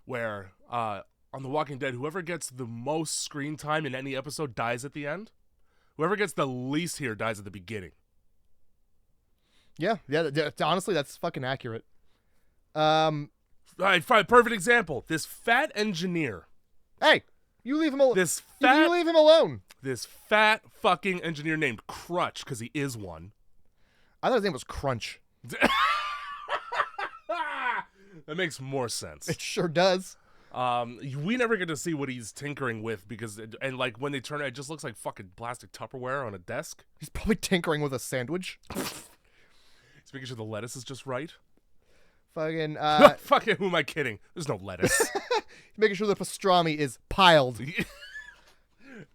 where on The Walking Dead, whoever gets the most screen time in any episode dies at the end. Whoever gets the least here dies at the beginning. Yeah. Honestly, that's fucking accurate. Perfect example. This fat engineer. Hey, you leave him alone. You leave him alone. This fat fucking engineer named Crutch, because he is one. I thought his name was Crunch. That makes more sense. It sure does. We never get to see what he's tinkering with and like when they turn it just looks like fucking plastic Tupperware on a desk. He's probably tinkering with a sandwich. He's making sure the lettuce is just right. Fucking fucking who am I kidding? There's no lettuce. He's making sure the pastrami is piled.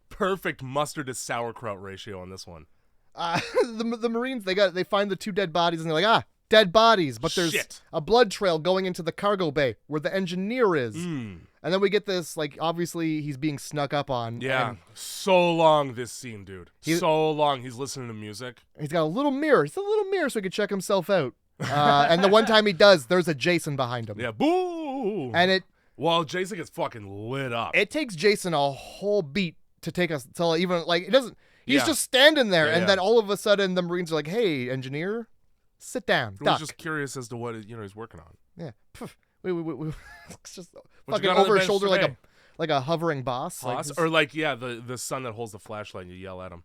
Perfect mustard to sauerkraut ratio on this one. The Marines they find the 2 dead bodies and they're like, dead bodies, but there's a blood trail going into the cargo bay where the engineer is. And then we get this, like, obviously he's being snuck up on. Yeah. So long, this scene, dude. So long. He's listening to music. He's got a little mirror. It's a little mirror so he can check himself out. And the one time he does, there's a Jason behind him. Yeah, boo! And well, Jason gets fucking lit up. It takes Jason a whole beat to take us till even, like, it doesn't, he's just standing there, and then all of a sudden the Marines are like, hey, engineer, sit down, duck. I was just curious as to what he's working on. Yeah. We it's just fucking over his shoulder like a hovering boss. Or like, the son that holds the flashlight and you yell at him.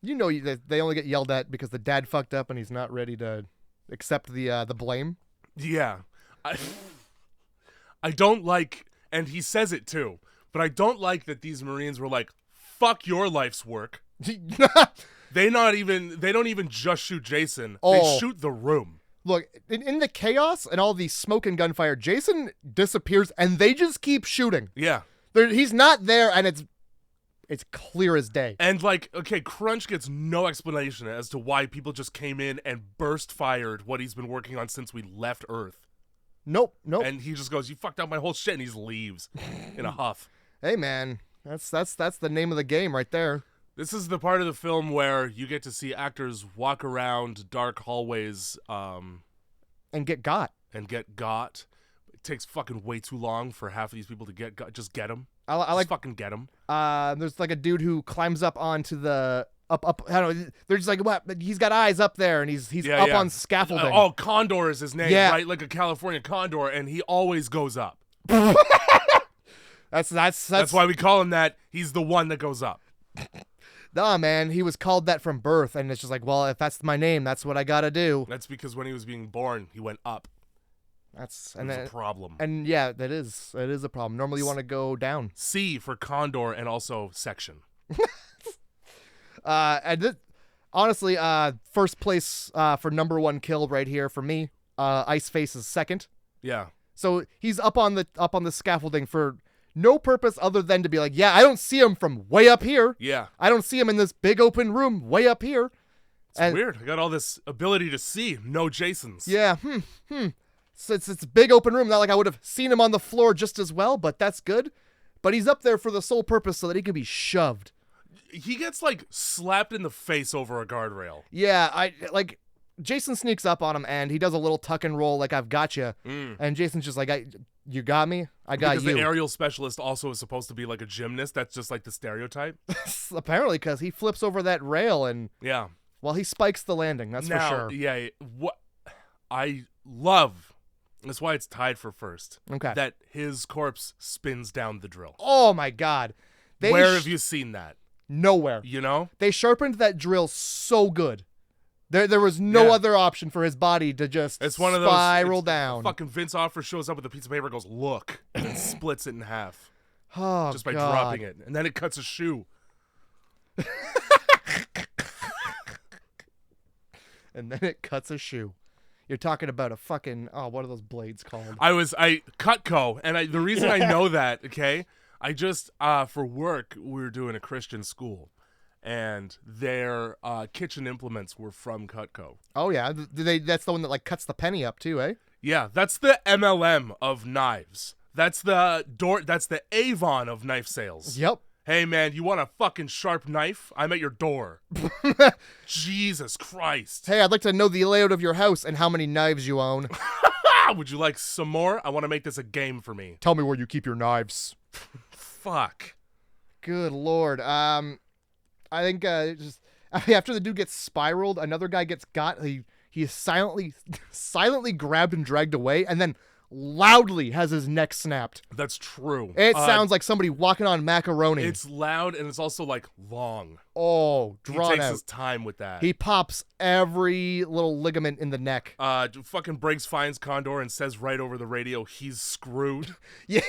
They only get yelled at because the dad fucked up and he's not ready to accept the blame. Yeah. I don't like, and he says it too, but I don't like that these Marines were like, fuck your life's work. They don't even just shoot Jason. They shoot the room. Look, in the chaos and all the smoke and gunfire, Jason disappears and they just keep shooting. Yeah. He's not there and it's clear as day. And like, okay, Crunch gets no explanation as to why people just came in and burst fired what he's been working on since we left Earth. Nope. And he just goes, you fucked up my whole shit, and he just leaves in a huff. Hey man, that's the name of the game right there. This is the part of the film where you get to see actors walk around dark hallways and get got. It takes fucking way too long for half of these people to get them. I like fucking get them. There's like a dude who climbs up onto the up. I don't know. They're just like, what? He's got eyes up there, and he's up on scaffolding. Oh, Condor is his name, right? Like a California condor, and he always goes up. That's why we call him that. He's the one that goes up. Nah, man, he was called that from birth, and it's just like, well, if that's my name, that's what I gotta do. That's because when he was being born, he went up. That's a problem. And yeah, it is a problem. Normally, you want to go down. C for condor and also section. Honestly, first place for number 1 kill right here for me. Iceface is second. Yeah. So he's up on the scaffolding for no purpose other than to be like, yeah, I don't see him from way up here. Yeah. I don't see him in this big open room way up here. It's weird. I got all this ability to see. No Jasons. Yeah. So it's a big open room. Not like I would have seen him on the floor just as well, but that's good. But he's up there for the sole purpose so that he can be shoved. He gets like slapped in the face over a guardrail. Yeah, Jason sneaks up on him and he does a little tuck and roll like I've got you. And Jason's just like, you got me? I got you. Because the aerial specialist also is supposed to be like a gymnast. That's just like the stereotype. Apparently, because he flips over that rail and he spikes the landing. That's for sure. Yeah, what I love. That's why it's tied for first. Okay. That his corpse spins down the drill. Oh my God. Where have you seen that? Nowhere. You know? They sharpened that drill so good. There was no other option for his body to just spiral down. Fucking Vince Offer shows up with a piece of paper and goes, look, and then splits it in half. Oh, just by dropping it. And then it cuts a shoe. And then it cuts a shoe. You're talking about a fucking, what are those blades called? Cutco. And the reason I know that, okay, I just, for work, we were doing a Christian school. And their kitchen implements were from Cutco. Oh yeah, that's the one that like cuts the penny up too, eh? Yeah, that's the MLM of knives. That's the Avon of knife sales. Yep. Hey man, you want a fucking sharp knife? I'm at your door. Jesus Christ. Hey, I'd like to know the layout of your house and how many knives you own. Would you like some more? I want to make this a game for me. Tell me where you keep your knives. Fuck. Good Lord. I think just after the dude gets spiraled, another guy gets got. He is silently grabbed and dragged away, and then loudly has his neck snapped. That's true. It sounds like somebody walking on macaroni. It's loud and it's also like long. Oh, drawn out. He takes his time with that. He pops every little ligament in the neck. Fucking Briggs finds Condor and says right over the radio, he's screwed. Yeah.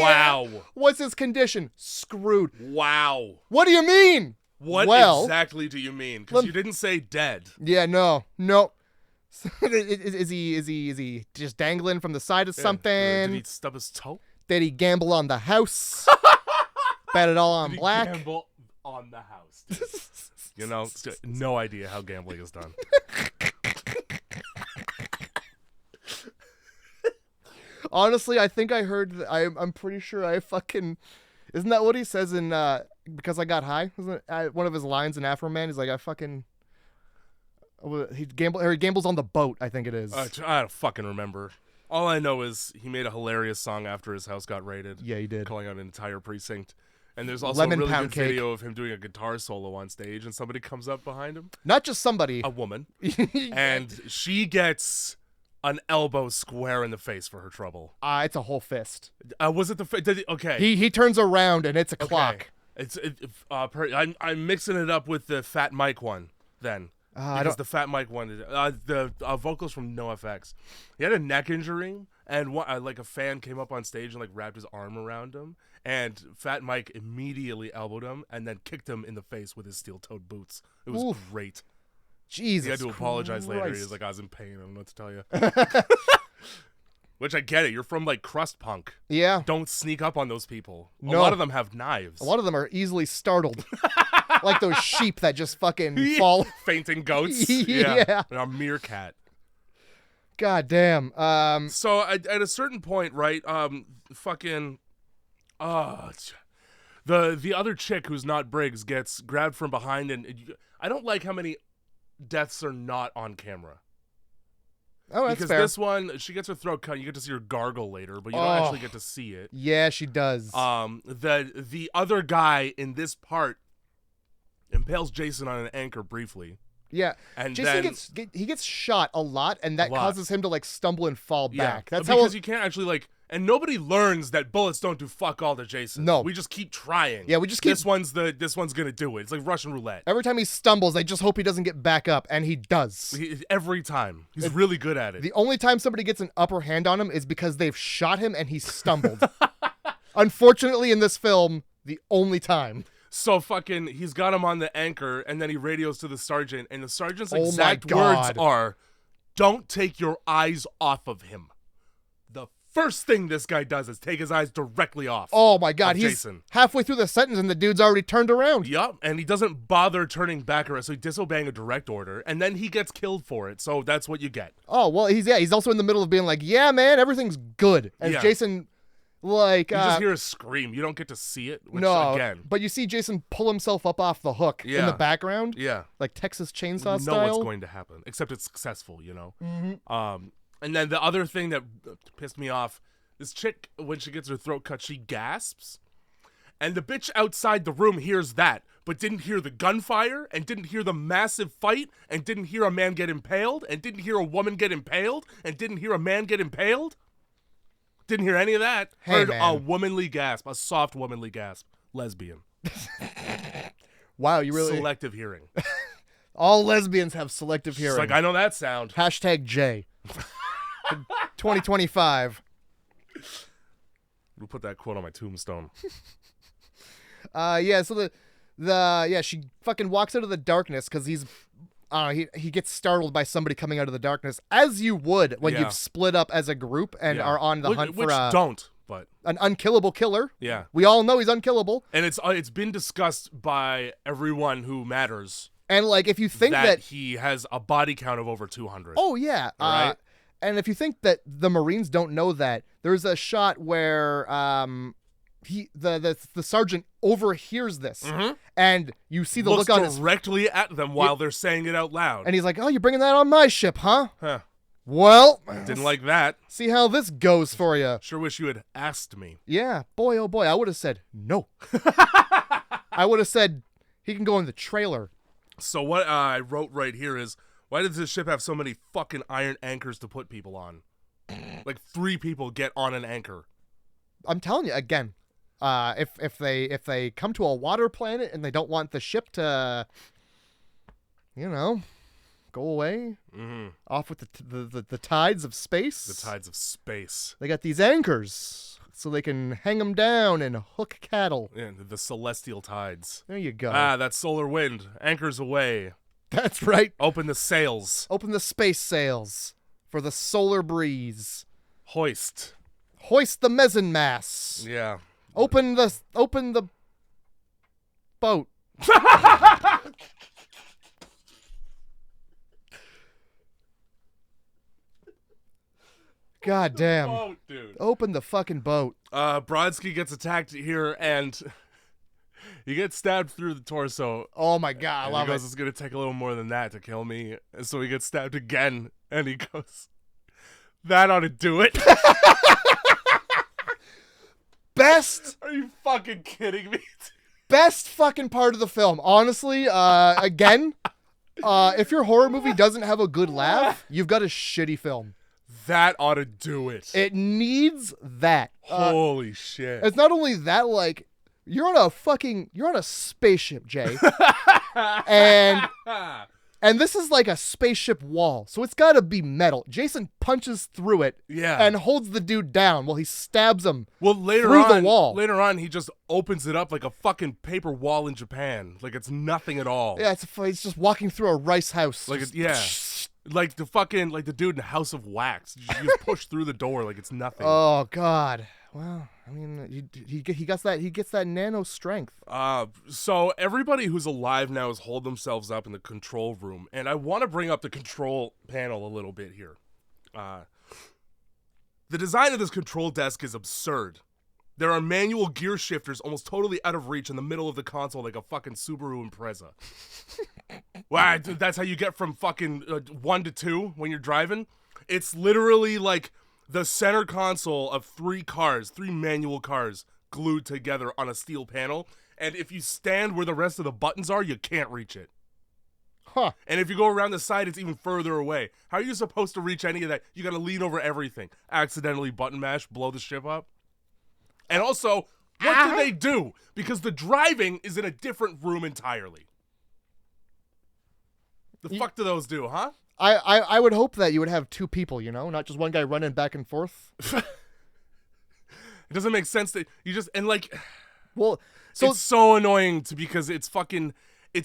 Wow. What's his condition? Screwed. Wow. What do you mean? What exactly do you mean? Because you didn't say dead. Yeah, no. Is he just dangling from the side of something? Did he stub his toe? Did he gamble on the house? Bet it all on black? Gamble on the house. You know, no idea how gambling is done. Honestly, I think I heard. I'm pretty sure I fucking. Isn't that what he says in Because I Got High? Isn't it one of his lines in Afro Man? He's like, I fucking. He gambles on the boat, I think it is. I don't fucking remember. All I know is he made a hilarious song after his house got raided. Yeah, he did. Calling out an entire precinct. And there's also a really good video of him doing a guitar solo on stage, and somebody comes up behind him. Not just somebody. A woman. And she gets an elbow square in the face for her trouble. It's a whole fist. Was it the okay. He turns around, and it's a clock. I'm mixing it up with the Fat Mike one, then. Because the Fat Mike one, the vocals from NoFX. He had a neck injury, and like a fan came up on stage and like wrapped his arm around him, and Fat Mike immediately elbowed him and then kicked him in the face with his steel-toed boots. It was great. Jesus, he had to apologize later. He was like, I was in pain. I don't know what to tell you. Which I get it. You're from like crust punk. Yeah. Don't sneak up on those people. No. A lot of them have knives. A lot of them are easily startled. Like those sheep that just fucking fall. Fainting goats. Yeah. And a meerkat. God damn. So at a certain point, right, the other chick who's not Briggs gets grabbed from behind, and I don't like how many deaths are not on camera. Oh, that's because fair. This one, she gets her throat cut. You get to see her gargle later, but you don't actually get to see it. Yeah, she does. The other guy in this part impales Jason on an anchor briefly. Yeah, And Jason then gets shot a lot, and that causes him to like stumble and fall back. That's because how you can't actually like, and nobody learns that bullets don't do fuck all to Jason. No. We just keep trying. Yeah, we just keep. This one's gonna do it. It's like Russian roulette. Every time he stumbles, they just hope he doesn't get back up, and he does. Every time. He's really good at it. The only time somebody gets an upper hand on him is because they've shot him and he stumbled. Unfortunately, in this film, the only time. So fucking, he's got him on the anchor, and then he radios to the sergeant, and the sergeant's Oh my exact God. words are, "Don't take your eyes off of him." The first thing this guy does is take his eyes directly off. Oh my God, of he's Jason. halfway through the sentence and the dude's already turned around. Yup, and he doesn't bother turning back around, so he's disobeying a direct order, and then he gets killed for it, so that's what you get. Oh, well, he's also in the middle of being like, yeah, man, everything's good. And Yeah. Jason, like... You just hear a scream. You don't get to see it, which, no, again... but you see Jason pull himself up off the hook in Yeah. the background. Yeah. Like Texas Chainsaw You know style. what's going to happen, except it's successful, you know? Mm-hmm. And then the other thing that pissed me off, this chick, when she gets her throat cut, she gasps. And the bitch outside the room hears that, but didn't hear the gunfire, and didn't hear the massive fight, and didn't hear a man get impaled, and didn't hear a woman get impaled, and didn't hear a man get impaled. Didn't hear any of that. Hey, Heard man. a womanly gasp, a soft womanly gasp. Lesbian. Wow, you really... Selective hearing. All lesbians have selective hearing. She's like, I know that sound. Hashtag J. 2025. We'll put that quote on my tombstone. Yeah, so she fucking walks out of the darkness because he gets startled by somebody coming out of the darkness, as you would when you've split up as a group and are on the hunt for an unkillable killer. Yeah. We all know he's unkillable. And it's been discussed by everyone who matters. And like, if you think that he has a body count of over 200. Oh yeah. Right? And if you think that the Marines don't know that, there's a shot where the sergeant overhears this, and you see the Looks look on his directly at them while they're saying it out loud. and he's like, "Oh, you're bringing that on my ship, huh? Huh. Well, Didn't like that. see how this goes for you." Sure wish you had asked me. Yeah, boy, oh boy, I would have said no. I would have said he can go in the trailer. So what I wrote right here is, why does this ship have so many fucking iron anchors to put people on? Like 3 people get on an anchor. I'm telling you again, if they come to a water planet and they don't want the ship to, go away, off with the tides of space. The tides of space. They got these anchors so they can hang them down and hook cattle. Yeah, the celestial tides. There you go. That's solar wind. Anchors away. That's right. Open the sails. Open the space sails for the solar breeze. Hoist. Hoist the mizzenmast. Yeah. Open the boat. God damn. Boat, dude. Open the fucking boat. Brodsky gets attacked here, and he gets stabbed through the torso. Oh my God, I And love he goes, it. it's going to take a little more than that to kill me. And so he gets stabbed again, and he goes, that ought to do it. Best Are you fucking kidding me? best fucking part of the film. Honestly, again, if your horror movie doesn't have a good laugh, you've got a shitty film. That ought to do it. It needs that. Holy shit. It's not only that, like, you're on a spaceship, Jay. And this is like a spaceship wall, so it's got to be metal. Jason punches through it and holds the dude down while he stabs him through the wall. Later on, he just opens it up like a fucking paper wall in Japan. Like it's nothing at all. Yeah, it's just walking through a rice house. Like, Just- like the dude in House of Wax. You just push through the door like it's nothing. Oh, God. Well, I mean, he gets that nano strength. So everybody who's alive now has holed themselves up in the control room, and I want to bring up the control panel a little bit here. The design of this control desk is absurd. There are manual gear shifters almost totally out of reach in the middle of the console like a fucking Subaru Impreza. Wow, dude, that's how you get from fucking 1 to 2 when you're driving? It's literally like the center console of 3 manual cars glued together on a steel panel, And if you stand where the rest of the buttons are, you can't reach it. Huh. And if you go around the side, it's even further away. How are you supposed to reach any of that? You got to lean over everything. Accidentally button mash, blow the ship up. And also, what do they do? Because the driving is in a different room entirely. The fuck do those do, huh? I would hope that you would have two people, you know, not just one guy running back and forth. It doesn't make sense that you just, and like, well, so it's so annoying because it's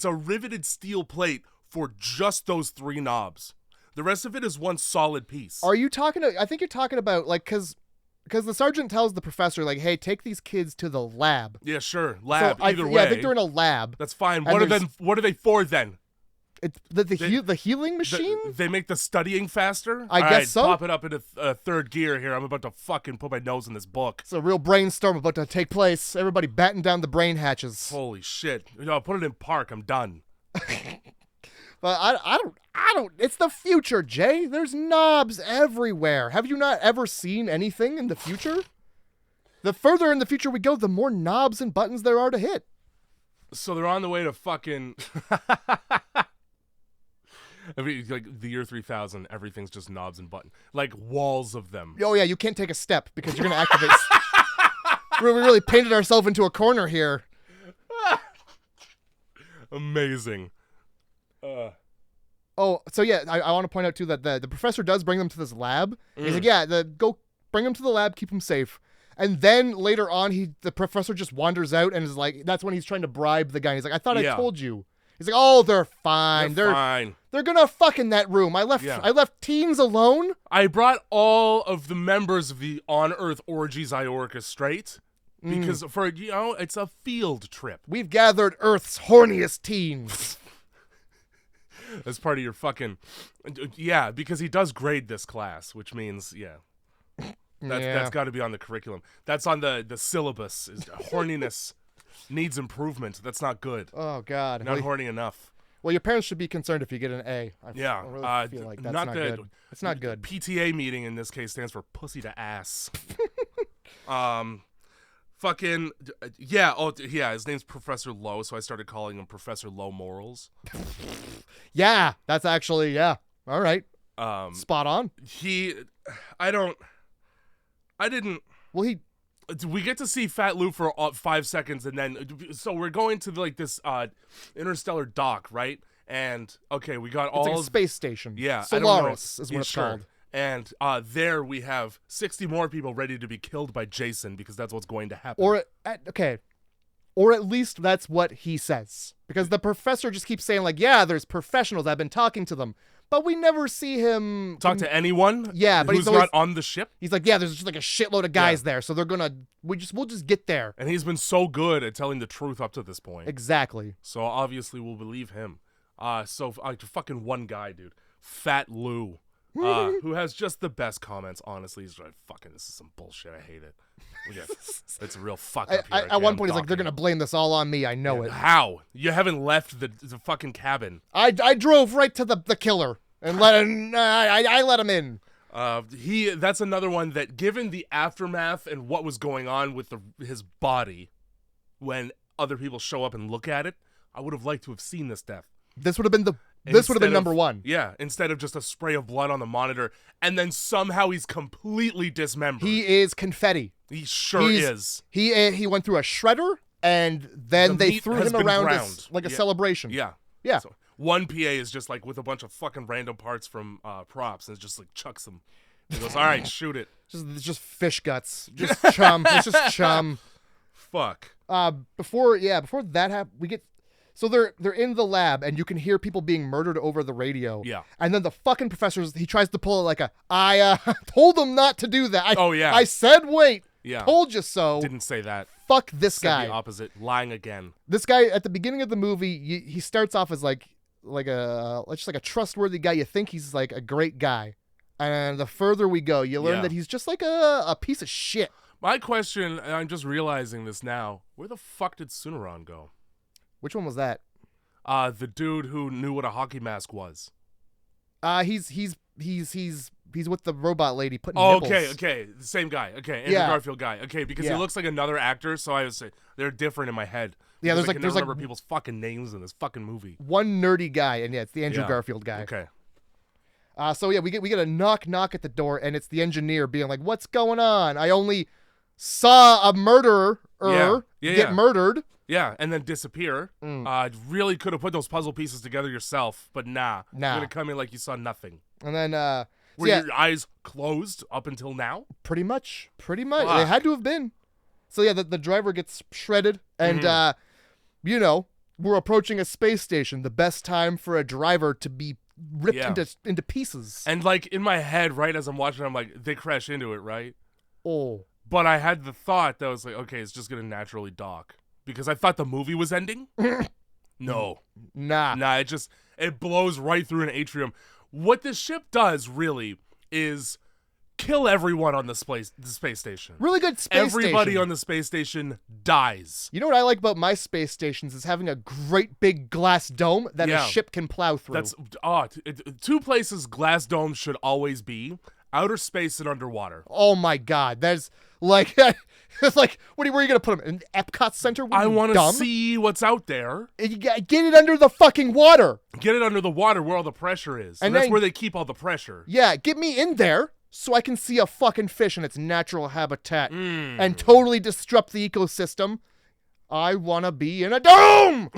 a riveted steel plate for just those 3 knobs. The rest of it is one solid piece. Are you talking I think you're talking about, like, because the sergeant tells the professor, like, hey, take these kids to the lab. Yeah, sure. Lab, so either way. Yeah, I think they're in a lab. That's fine. What are they for then? It's the healing machine? They make the studying faster? I guess so. Pop it up into third gear here. I'm about to fucking put my nose in this book. It's a real brainstorm about to take place. Everybody batten down the brain hatches. Holy shit. I'll put it in park. I'm done. But I don't, it's the future, Jay. There's knobs everywhere. Have you not ever seen anything in the future? The further in the future we go, the more knobs and buttons there are to hit. So they're on the way to fucking... I mean, like the year 3000, everything's just knobs and buttons. Like walls of them. Oh, yeah, you can't take a step because you're going to activate... We really painted ourselves into a corner here. Amazing. Oh, so yeah, I want to point out too that the professor does bring them to this lab. He's like, yeah, go bring them to the lab, keep them safe. And then later on, the professor just wanders out and is like, that's when he's trying to bribe the guy. He's like, I thought I told you. He's like, oh, they're fine. They're fine. They're gonna fuck in that room. I left teens alone. I brought all of the members of the on-Earth orgies I orchestrate because it's a field trip. We've gathered Earth's horniest teens. As part of your fucking... Yeah, because he does grade this class, which means, that's got to be on the curriculum. That's on the syllabus. Is horniness needs improvement. That's not good. Oh, God. Not horny enough. Well, your parents should be concerned if you get an A. I really feel like that's not good. It's not good. PTA meeting in this case stands for pussy to ass. Fucking, his name's Professor Low, so I started calling him Professor Low Morals. Yeah, that's actually, all right. Spot on. We get to see Fat Lou for 5 seconds, and then, so we're going to this interstellar dock, right? And, okay, we got all... It's like a space station. Yeah. Solaris is what it's called. And there we have 60 more people ready to be killed by Jason because that's what's going to happen. Or at least that's what he says. Because the professor just keeps saying, like, yeah, there's professionals. I've been talking to them. But we never see him... Talk to anyone? Yeah, but he's not on the ship? He's like, yeah, there's just like a shitload of guys there. So they're going to... We'll just get there. And he's been so good at telling the truth up to this point. Exactly. So obviously we'll believe him. Fucking one guy, dude. Fat Lou. Who has just the best comments, honestly. He's like, fucking, this is some bullshit. I hate it. It's a real fuck up here. At one point, he's like, they're going to blame this all on me. I know it. How? You haven't left the fucking cabin. I drove right to the killer and let him, I let him in. That's another one that, given the aftermath and what was going on with his body when other people show up and look at it, I would have liked to have seen this death. This would have been number one. Yeah, instead of just a spray of blood on the monitor, and then somehow he's completely dismembered. He is confetti. He sure is. He went through a shredder, and then they threw him around as, like a celebration. Yeah. Yeah. So one PA is just like with a bunch of fucking random parts from props, and just like chucks them. He goes, all right, shoot it. Just fish guts. Just chum. It's just chum. Fuck. Before that happened, we get... So they're in the lab, and you can hear people being murdered over the radio. Yeah. And then the fucking professor, he tries to pull it like I told them not to do that. I said wait. Yeah. Told you so. Didn't say that. Fuck this guy. The opposite. Lying again. This guy, at the beginning of the movie, he starts off as like a trustworthy guy. You think he's like a great guy. And the further we go, you learn that he's just like a piece of shit. My question, and I'm just realizing this now, where the fuck did Sunaran go? Which one was that? The dude who knew what a hockey mask was. He's he's with the robot lady putting Oh, nipples. okay. The same guy. Okay, Andrew Yeah. Garfield guy. Okay, because he looks like another actor, so I would say they're different in my head. Yeah, Because there's I can never like remember people's fucking names in this fucking movie. one nerdy guy, and yeah, it's the Andrew Yeah. Garfield guy. Okay. So yeah, we get a knock at the door, and it's the engineer being like, "What's going on? I only saw a murderer get murdered." Yeah, and then disappear. Really could have put those puzzle pieces together yourself, but nah. You're gonna come in like you saw nothing. And then Were your eyes closed up until now? pretty much. Fuck. They had to have been. So yeah, the driver gets shredded, and we're approaching a space station. The best time for a driver to be ripped into pieces. And like in my head, right as I'm watching, I'm like, they crash into it, right? Oh. But I had the thought that was like, okay, it's just gonna naturally dock because I thought the movie was ending. No, Nah. It blows right through an atrium. What this ship does really is kill everyone on the space station. Really good space Everybody station. on the space station dies. You know what I like about my space stations is having a great big glass dome that a ship can plow through. That's two places glass domes should always be: outer space and underwater. Oh my God, there's like, it's like, where are you gonna put them in Epcot Center? I want to see what's out there. You get it under the fucking water. Get it under the water where all the pressure is, and that's where they keep all the pressure. Yeah, get me in there so I can see a fucking fish in its natural habitat and totally disrupt the ecosystem. I want to be in a dome.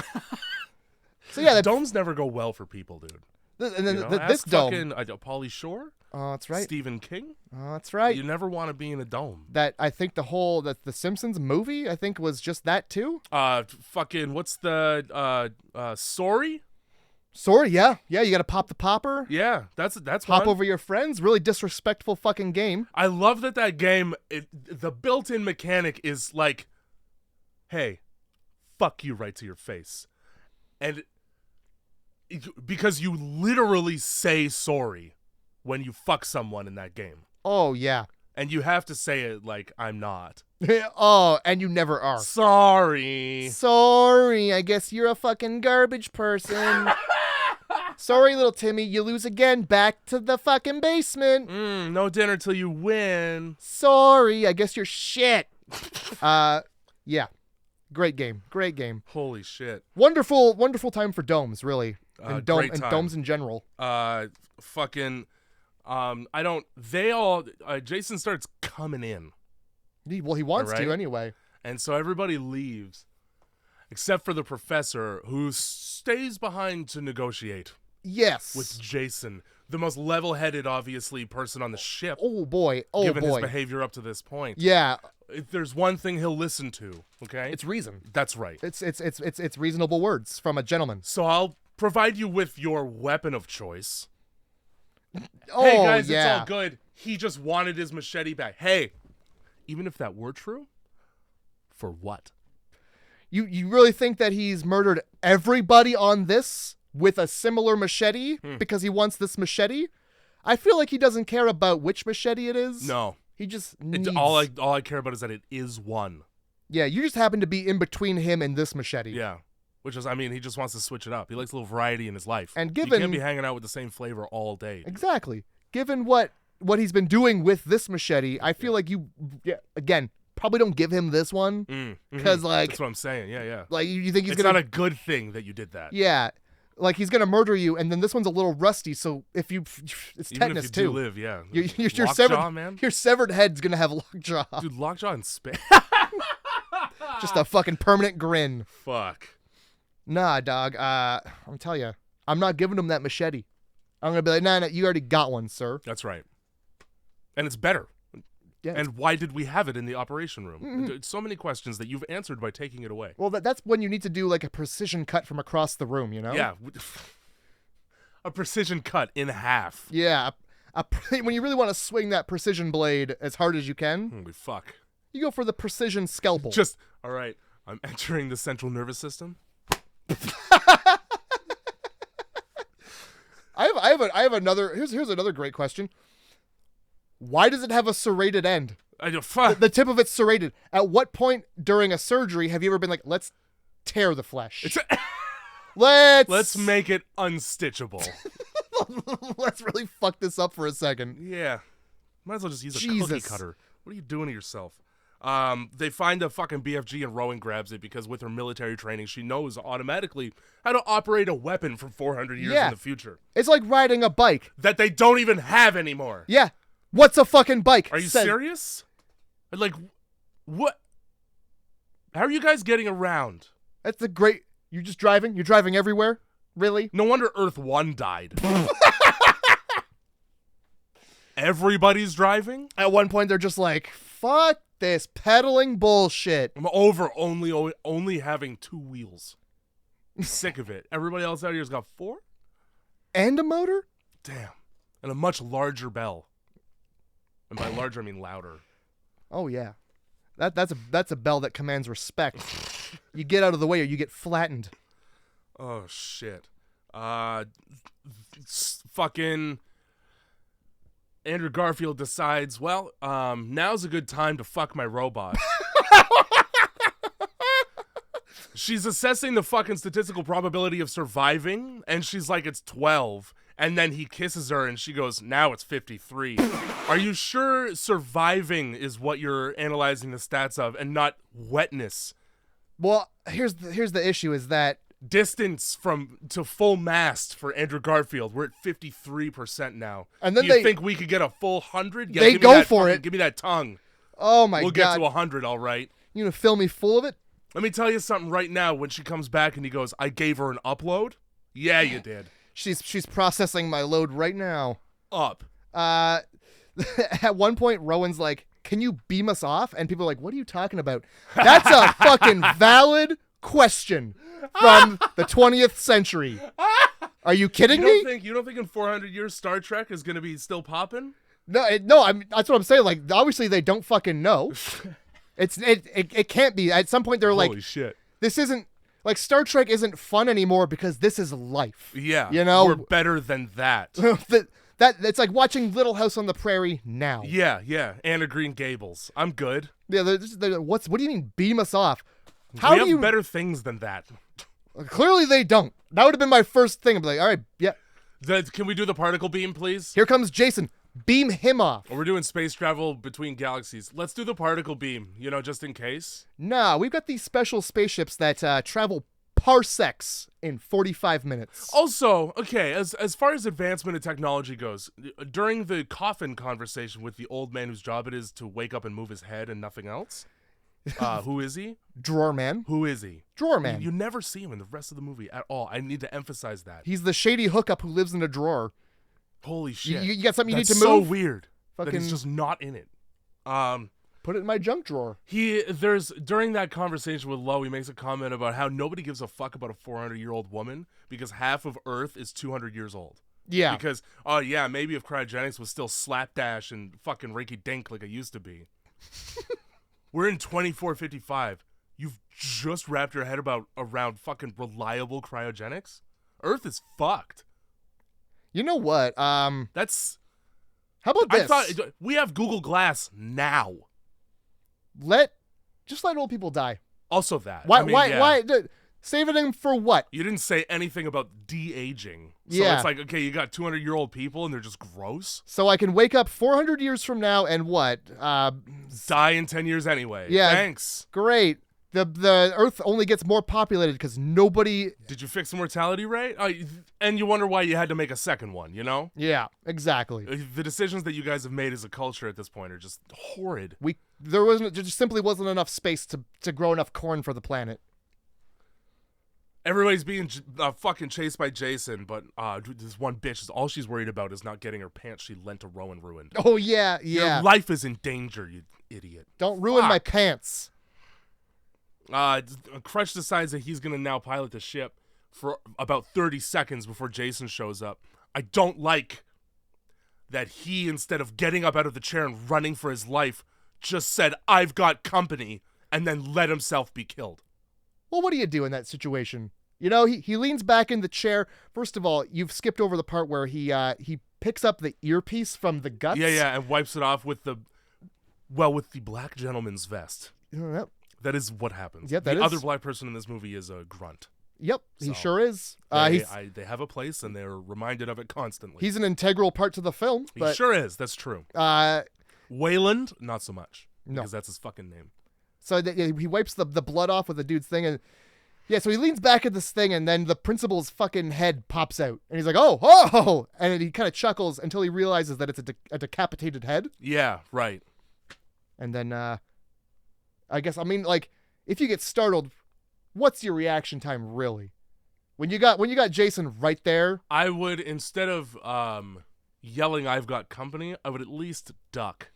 So yeah, domes never go well for people, dude. And then this ask dome. fucking Pauly Shore. Oh, that's right. Stephen King. Oh, that's right. You never want to be in a dome. That I think the Simpsons movie I think was just that too. Fucking what's the Sorry? Sorry, yeah, you got to pop the popper. Yeah, that's Hop one. over your friends. Really disrespectful fucking game. I love that game. The built-in mechanic is like, hey, fuck you right to your face, and because you literally say sorry when you fuck someone in that game. Oh yeah. And you have to say it like, I'm not. Oh, and you never are. Sorry. Sorry, I guess you're a fucking garbage person. Sorry, little Timmy, you lose again. Back to the fucking basement. No dinner till you win. Sorry, I guess you're shit. Yeah. Great game. Holy shit. Wonderful time for domes, really. And great time. domes in general. Jason starts coming in. He wants to anyway. And so everybody leaves, except for the professor, who stays behind to negotiate. Yes. With Jason, the most level-headed, obviously, person on the ship. Oh boy. Given his behavior up to this point. Yeah. If there's one thing he'll listen to, okay? It's reason. That's right. It's reasonable words from a gentleman. So I'll provide you with your weapon of choice. Oh, hey guys, yeah. it's all good. He just wanted his machete back. Hey, even if that were true, for what? You really think that he's murdered everybody on this with a similar machete because he wants this machete? I feel like he doesn't care about which machete it is. No. He just needs... All I care about is that it is one. Yeah, you just happen to be in between him and this machete. Yeah. Which is, he just wants to switch it up. He likes a little variety in his life. And he can't be hanging out with the same flavor all day. Exactly. Given what he's been doing with this machete, I feel like you, again, probably don't give him this one. Because, like... That's what I'm saying. Yeah. Like, you think he's It's gonna... not a good thing that you did that. Yeah. Like, he's gonna murder you, and then this one's a little rusty, so if you... It's Even tetanus, if too. you do live, yeah. Your Lockjaw, man. Your severed head's gonna have lockjaw. Dude, lockjaw and spit. Just a fucking permanent grin. Fuck. Nah, dog. I'm telling you, I'm not giving him that machete. I'm gonna be like, nah, you already got one, sir. That's right. And it's better. Yeah. And why did we have it in the operation room? So many questions that you've answered by taking it away. Well, that's when you need to do like a precision cut from across the room, you know? Yeah. A precision cut in half. Yeah. When you really want to swing that precision blade as hard as you can, Holy fuck. you go for the precision scalpel. All right, I'm entering the central nervous system. I have another. Here's another great question. Why does it have a serrated end? The tip of it's serrated. At what point during a surgery have you ever been like, let's tear the flesh? Let's make it unstitchable. let's really fuck this up for a second. Yeah. Might as well just use a Jesus. cookie cutter. What are you doing to yourself? They find a fucking BFG and Rowan grabs it because with her military training, she knows automatically how to operate a weapon from 400 years in the future. It's like riding a bike. That they don't even have anymore. Yeah. What's a fucking bike? Are you serious? Like, what? How are you guys getting around? That's the great... You're just driving? You're driving everywhere? Really? No wonder Earth 1 died. Everybody's driving? At one point, they're just like, fuck this pedaling bullshit. I'm over only having 2 wheels. Sick of it. Everybody else out here's got 4? And a motor? Damn. And a much larger bell. And by larger, I mean louder. Oh, yeah. That's a bell that commands respect. You get out of the way or you get flattened. Oh, shit. Fucking Andrew Garfield decides, well, now's a good time to fuck my robot. She's assessing the fucking statistical probability of surviving, and she's like, it's 12. And then he kisses her, and she goes, now it's 53. Are you sure surviving is what you're analyzing the stats of, and not wetness? Well, here's the issue is that distance to full mast for Andrew Garfield. We're at 53% now. And then Do you think we could get a full 100? Yeah, they go for it. Give me that tongue. Oh my God. We'll get to 100, all right. You gonna fill me full of it? Let me tell you something right now. When she comes back and he goes, I gave her an upload. Yeah, you did. She's processing my load right now. Up. At one point, Rowan's like, can you beam us off? And people are like, what are you talking about? That's a fucking valid question from the 20th century. Are you kidding me? You don't think in 400 years Star Trek is going to be still popping? No, I mean, that's what I'm saying. Like, obviously they don't fucking know. It can't be. At some point they're like, holy shit. This isn't, like, Star Trek isn't fun anymore because this is life. Yeah. You know? We're better than that. That it's like watching Little House on the Prairie now. Yeah. Anna Green Gables. I'm good. Yeah, what do you mean beam us off? We have better things than that. Clearly they don't. That would have been my first thing. I'd be like, all right, yeah. Can we do the particle beam, please? Here comes Jason. Beam him off. We're doing space travel between galaxies. Let's do the particle beam, just in case. Nah, we've got these special spaceships that travel parsecs in 45 minutes. Also, okay, as far as advancement of technology goes, during the coffin conversation with the old man whose job it is to wake up and move his head and nothing else, who is he? Drawer man. Who is he? Drawer man. You never see him in the rest of the movie at all. I need to emphasize that. He's the shady hookup who lives in a drawer. Holy shit. You got something you need to move? move? So weird that he's just not in it. Put it in my junk drawer. During that conversation with Lo, he makes a comment about how nobody gives a fuck about a 400-year-old woman because half of Earth is 200 years old. Yeah. Because, maybe if cryogenics was still slapdash and fucking rinky-dink like it used to be. We're in 2455. You've just wrapped your head around fucking reliable cryogenics? Earth is fucked. You know what? That's... How about this? We have Google Glass now. Just let old people die. Also that. Why? Saving them for what? You didn't say anything about de-aging. So yeah. It's like, okay, you got 200-year-old people and they're just gross. So I can wake up 400 years from now and what? Die in 10 years anyway. Yeah. Thanks. Great. The Earth only gets more populated because nobody... Did you fix the mortality rate? And you wonder why you had to make a second one, you know? Yeah, exactly. The decisions that you guys have made as a culture at this point are just horrid. There just simply wasn't enough space to grow enough corn for the planet. Everybody's being fucking chased by Jason, but this one bitch, all she's worried about is not getting her pants she lent to Rowan ruined. Oh, yeah. Your life is in danger, you idiot. Don't ruin my pants. Crutch decides that he's going to now pilot the ship for about 30 seconds before Jason shows up. I don't like that he, instead of getting up out of the chair and running for his life, just said, I've got company, and then let himself be killed. Well, what do you do in that situation? You know, he leans back in the chair. First of all, you've skipped over the part where he picks up the earpiece from the guts. Yeah, and wipes it off with the black gentleman's vest. Yep. That is what happens. Yep, the other black person in this movie is a grunt. Yep, he So, sure is. They have a place, and they're reminded of it constantly. He's an integral part to the film. He But, sure is. That's true. Wayland, not so much. No. Because that's his fucking name. So he wipes the blood off with the dude's thing, and yeah, so he leans back at this thing, and then the principal's fucking head pops out, and he's like, oh, and he kind of chuckles until he realizes that it's a decapitated head. Yeah, right. And then, I guess, I mean, like, if you get startled, what's your reaction time really? When you got Jason right there, I would, instead of yelling, "I've got company," I would at least duck.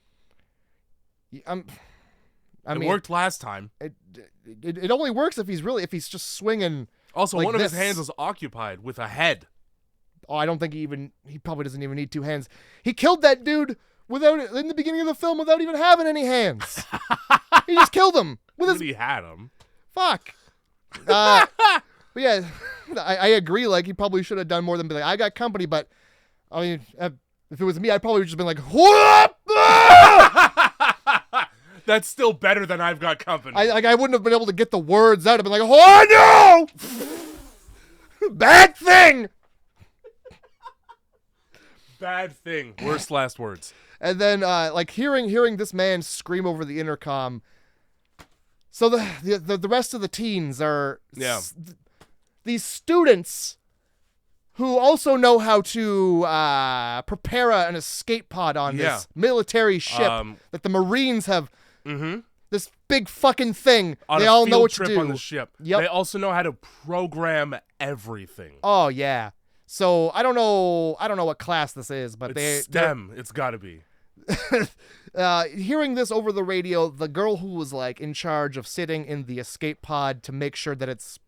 I It mean, worked last time. It only works if he's just swinging. Also, like one of his this. hands was occupied with a head. Oh, I don't think he probably doesn't even need two hands. He killed that dude in the beginning of the film without even having any hands. He just killed him with his. He had him. Fuck. But yeah, I agree. Like, he probably should have done more than be like, I got company. But I mean, if it was me, I'd probably just been like, whoop! That's still better than "I've got company." I wouldn't have been able to get the words out. I'd been like, oh no! Bad thing! Bad thing. Worst last words. And then, like, hearing this man scream over the intercom. So the rest of the teens are these students who also know how to prepare an escape pod on this military ship that the Marines have. Mm-hmm. This big fucking thing. On they a all field know what trip to do. on the ship. Yep. They also know how to program everything. Oh yeah. So I don't know what class this is, but It's STEM. It's got to be. Hearing this over the radio, the girl who was like in charge of sitting in the escape pod to make sure that it's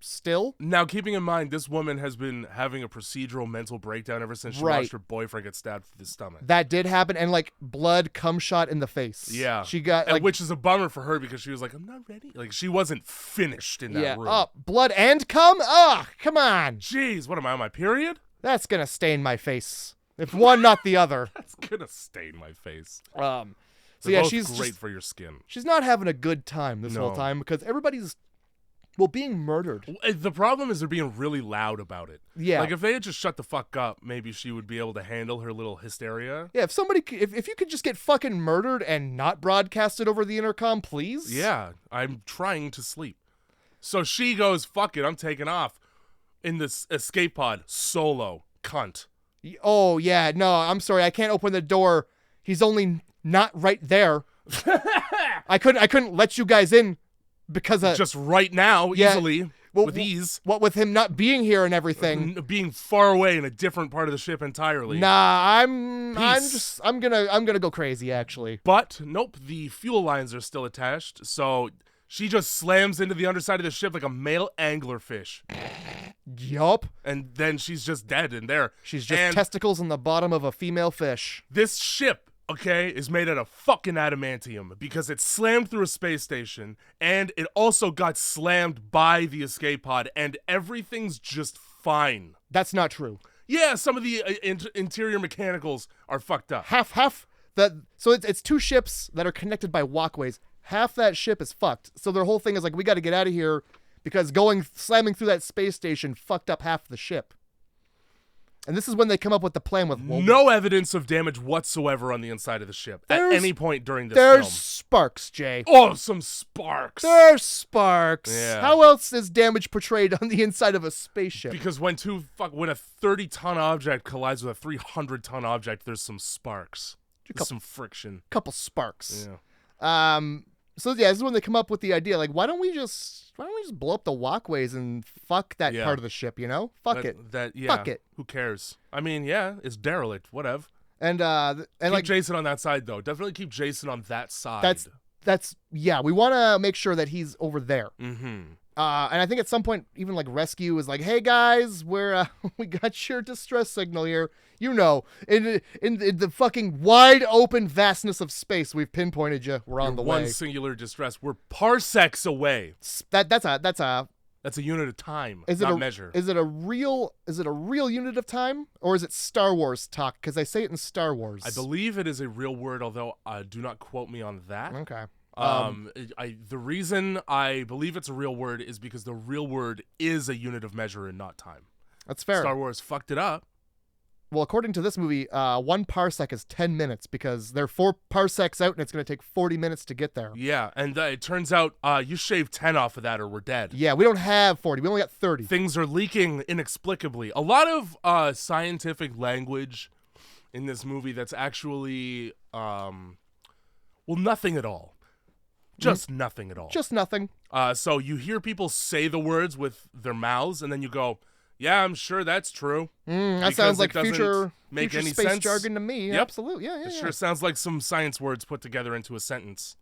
still. Now, keeping in mind, this woman has been having a procedural mental breakdown ever since she watched her boyfriend get stabbed through the stomach. That did happen, and like blood cum shot in the face. Yeah. She got like, which is a bummer for her because she was like, I'm not ready. Like, she wasn't finished in that room. Oh, blood and cum? Oh, come on. Jeez, what am I on my period? That's gonna stain my face. If one, not the other. That's gonna stain my face. So They're yeah, both she's great just, for your skin. she's not having a good time this whole time because everybody's being murdered. The problem is they're being really loud about it. Yeah. Like, if they had just shut the fuck up, maybe she would be able to handle her little hysteria. Yeah, if you could just get fucking murdered and not broadcast it over the intercom, please. Yeah, I'm trying to sleep. So she goes, fuck it, I'm taking off in this escape pod solo. Cunt. Oh, yeah, no, I'm sorry, I can't open the door. He's only not right there. I couldn't let you guys in because just right now, easily, with ease. What with him not being here and everything, being far away in a different part of the ship entirely. Nah, I'm gonna go crazy actually. But nope, the fuel lines are still attached, so she just slams into the underside of the ship like a male anglerfish. Yup. And then she's just dead in there. She's just testicles in the bottom of a female fish. This ship, okay, is made out of fucking adamantium because it slammed through a space station and it also got slammed by the escape pod and everything's just fine. That's not true. Yeah, some of the interior mechanicals are fucked up. Half that. So it's two ships that are connected by walkways. Half that ship is fucked. So their whole thing is like, we got to get out of here because slamming through that space station fucked up half the ship. And this is when they come up with the plan with no evidence of damage whatsoever on the inside of the ship at any point during this film. There's film. Sparks, Jay. Oh, some sparks. There's sparks. Yeah. How else is damage portrayed on the inside of a spaceship? Because when a 30-ton object collides with a 300-ton object, there's some sparks. There's some friction. Couple sparks. Yeah. So yeah, this is when they come up with the idea, like, why don't we just blow up the walkways and fuck that part of the ship, you know? Fuck it. Fuck it. Who cares? I mean, yeah, it's derelict, whatever. And keep like Jason on that side though. Definitely keep Jason on that side. That's we want to make sure that he's over there. Mm-hmm. And I think at some point, even like Rescue is like, "Hey guys, we got your distress signal here. You know, in the fucking wide open vastness of space, we've pinpointed you. We're on the way. One singular distress. We're parsecs away. That's a unit of time. Is not it measure? Is it a real unit of time, or is it Star Wars talk? Because I say it in Star Wars. I believe it is a real word, although do not quote me on that. Okay. The reason I believe it's a real word is because the real word is a unit of measure and not time. That's fair. Star Wars fucked it up. Well, according to this movie, 1 parsec is 10 minutes because they're 4 parsecs out and it's going to take 40 minutes to get there. Yeah, and it turns out you shave 10 off of that or we're dead. Yeah, we don't have 40. We only got 30. Things are leaking inexplicably. A lot of scientific language in this movie that's actually, nothing at all. Just nothing at all. Just nothing. So you hear people say the words with their mouths and then you go, yeah, I'm sure that's true. That sounds like future any space sense. jargon to me. Yep. Absolutely. Yeah. It sure sounds like some science words put together into a sentence.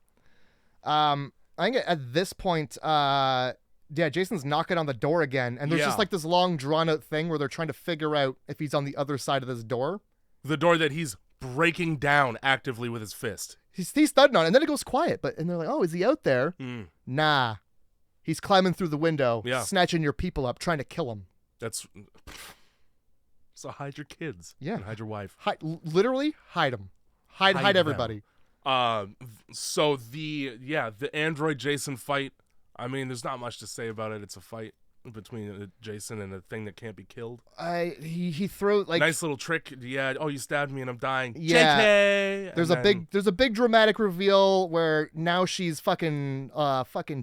I think at this point, Jason's knocking on the door again, and there's just like this long drawn out thing where they're trying to figure out if he's on the other side of this door. The door that he's breaking down actively with his fist. He's thudding on it, and then it goes quiet. And they're like, oh, is he out there? Nah. He's climbing through the window, snatching your people up, trying to kill them. So hide your kids. Yeah. And hide your wife. Literally hide them. Hide everybody. So the android Jason fight, I mean, there's not much to say about it. It's a fight between Jason and a thing that can't be killed. He throws like nice little trick. Yeah. Oh, you stabbed me and I'm dying. Yeah. JK! There's a big dramatic reveal where now she's fucking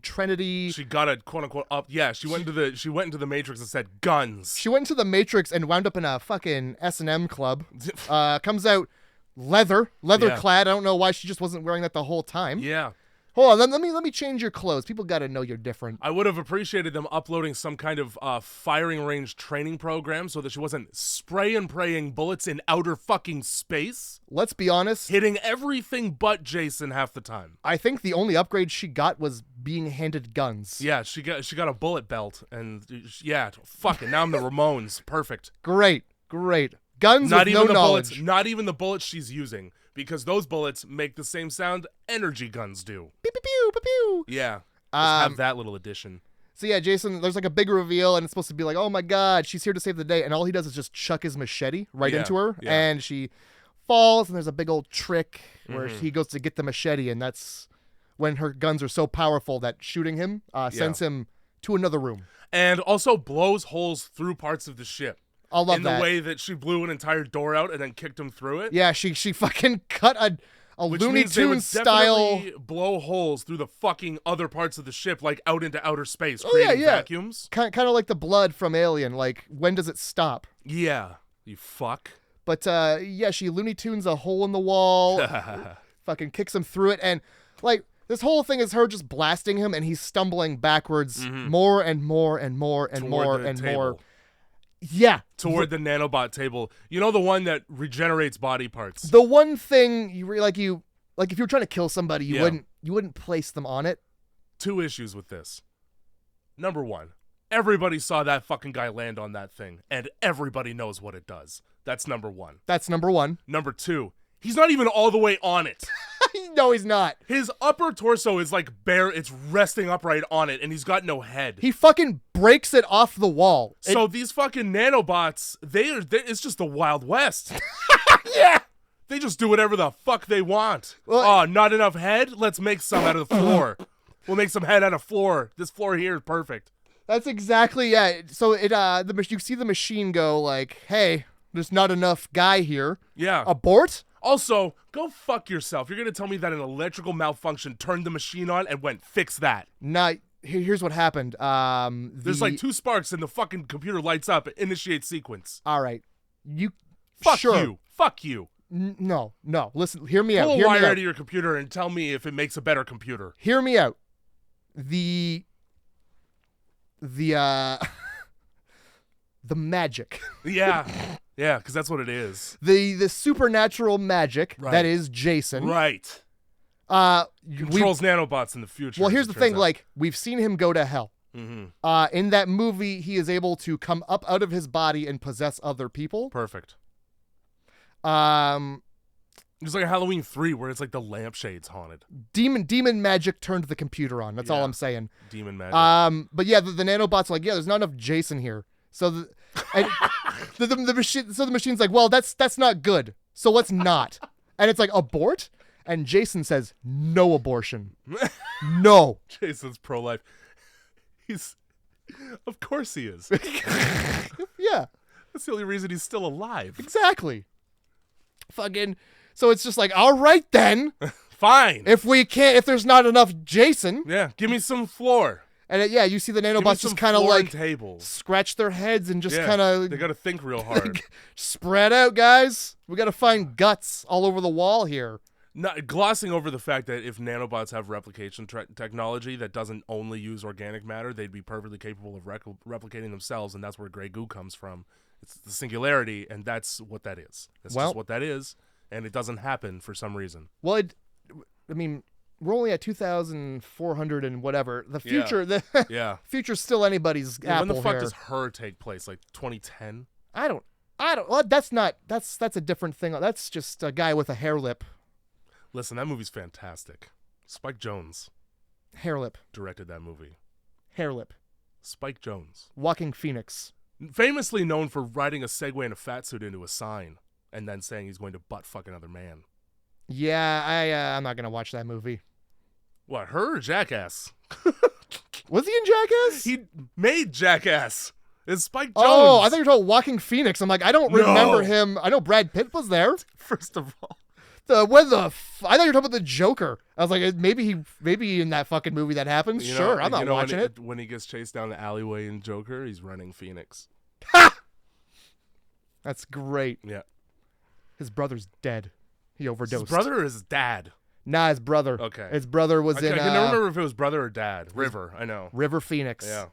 Trinity. She got a quote unquote up. Yeah. She went into the Matrix and said guns. She went into the Matrix and wound up in a fucking S&M club. Comes out leather clad. I don't know why she just wasn't wearing that the whole time. Yeah. Hold on, let me change your clothes. People got to know you're different. I would have appreciated them uploading some kind of firing range training program so that she wasn't spray and praying bullets in outer fucking space. Let's be honest. Hitting everything but Jason half the time. I think the only upgrade she got was being handed guns. Yeah, she got a bullet belt and fuck it. Now I'm the Ramones. Perfect. Great. Guns with no knowledge. Not even the bullets she's using. Because those bullets make the same sound energy guns do. Pew, pew, pew, pew, pew. Yeah. Just have that little addition. So yeah, Jason, there's like a big reveal, and it's supposed to be like, oh my god, she's here to save the day. And all he does is just chuck his machete right into her. Yeah. And she falls, and there's a big old trick where he goes to get the machete, and that's when her guns are so powerful that shooting him sends him to another room. And also blows holes through parts of the ship. I love that. In the way that she blew an entire door out and then kicked him through it. Yeah, she fucking cut a Looney Tunes style. Blow holes through the fucking other parts of the ship, like out into outer space, creating vacuums. Kind of like the blood from Alien. Like, when does it stop? Yeah, you fuck. But she Looney Tunes a hole in the wall, fucking kicks him through it, and like this whole thing is her just blasting him, and he's stumbling backwards more and more and more and more and more. Yeah. Toward the nanobot table. You know, the one that regenerates body parts. The one thing if you were trying to kill somebody, you wouldn't place them on it. 2 issues with this. Number 1, everybody saw that fucking guy land on that thing, and everybody knows what it does. That's number 1. Number 2, he's not even all the way on it. No, he's not. His upper torso is like bare. It's resting upright on it, and he's got no head. He fucking breaks it off the wall. So these fucking nanobots, it's just the Wild West. Yeah. They just do whatever the fuck they want. Well, not enough head? Let's make some out of the floor. We'll make some head out of floor. This floor here is perfect. That's exactly, So you see the machine go like, hey, there's not enough guy here. Yeah. Abort? Also, go fuck yourself. You're going to tell me that an electrical malfunction turned the machine on and went, fix that. Nah, here's what happened. There's like 2 sparks and the fucking computer lights up. Initiate sequence. All right. Fuck you. No. Listen, hear me out. Pull a wire out of your computer and tell me if it makes a better computer. Hear me out. The magic. Yeah, because that's what it is. The supernatural magic that is Jason. Right. Controls nanobots in the future. Well, here's the thing. Like, we've seen him go to hell. Mm-hmm. In that movie, he is able to come up out of his body and possess other people. Perfect. It's like a Halloween 3 where it's like the lampshade's haunted. Demon magic turned the computer on. That's all I'm saying. Demon magic. But yeah, the nanobots are like, there's not enough Jason here. So the machine's like, well, that's not good. So let's not. And it's like, abort? And Jason says, no abortion. No. Jason's pro-life. Of course he is. Yeah. That's the only reason he's still alive. Exactly. Fucking. So it's just like, all right then. Fine. If there's not enough Jason. Yeah. Give me some floor. And you see the nanobots just kind of like tables. Scratch their heads and just kind of. They got to think real hard. Spread out, guys. We got to find guts all over the wall here. Not glossing over the fact that if nanobots have replication technology that doesn't only use organic matter, they'd be perfectly capable of replicating themselves, and that's where gray goo comes from. It's the singularity, and that's what that is. That's just what that is, and it doesn't happen for some reason. Well, I mean, we're only at 2,400 and whatever. The future, future's still anybody's apple. When the fuck here. does Her take place? Like 2010? I don't. Well, that's a different thing. That's just a guy with a hair lip. Listen, that movie's fantastic. Spike Jonze. Hair lip. Directed that movie. Hair lip. Spike Jonze. Walking Phoenix. Famously known for riding a Segway in a fat suit into a sign and then saying he's going to butt fuck another man. Yeah, I'm not going to watch that movie. What, Her or Jackass? Was he in Jackass? He made Jackass. It's Spike Jonze. Oh, I thought you were talking Walking Phoenix. I'm like, I don't remember him. I know Brad Pitt was there. First of all. I thought you were talking about the Joker. I was like, maybe in that fucking movie that happens. Sure, I'm not watching it. When he gets chased down the alleyway in Joker, he's running Phoenix. Ha! That's great. Yeah. His brother's dead. He overdosed. His brother or his dad? Nah, his brother. Okay. His brother was in. I can never remember if it was brother or dad. River, I know. River Phoenix. Yeah.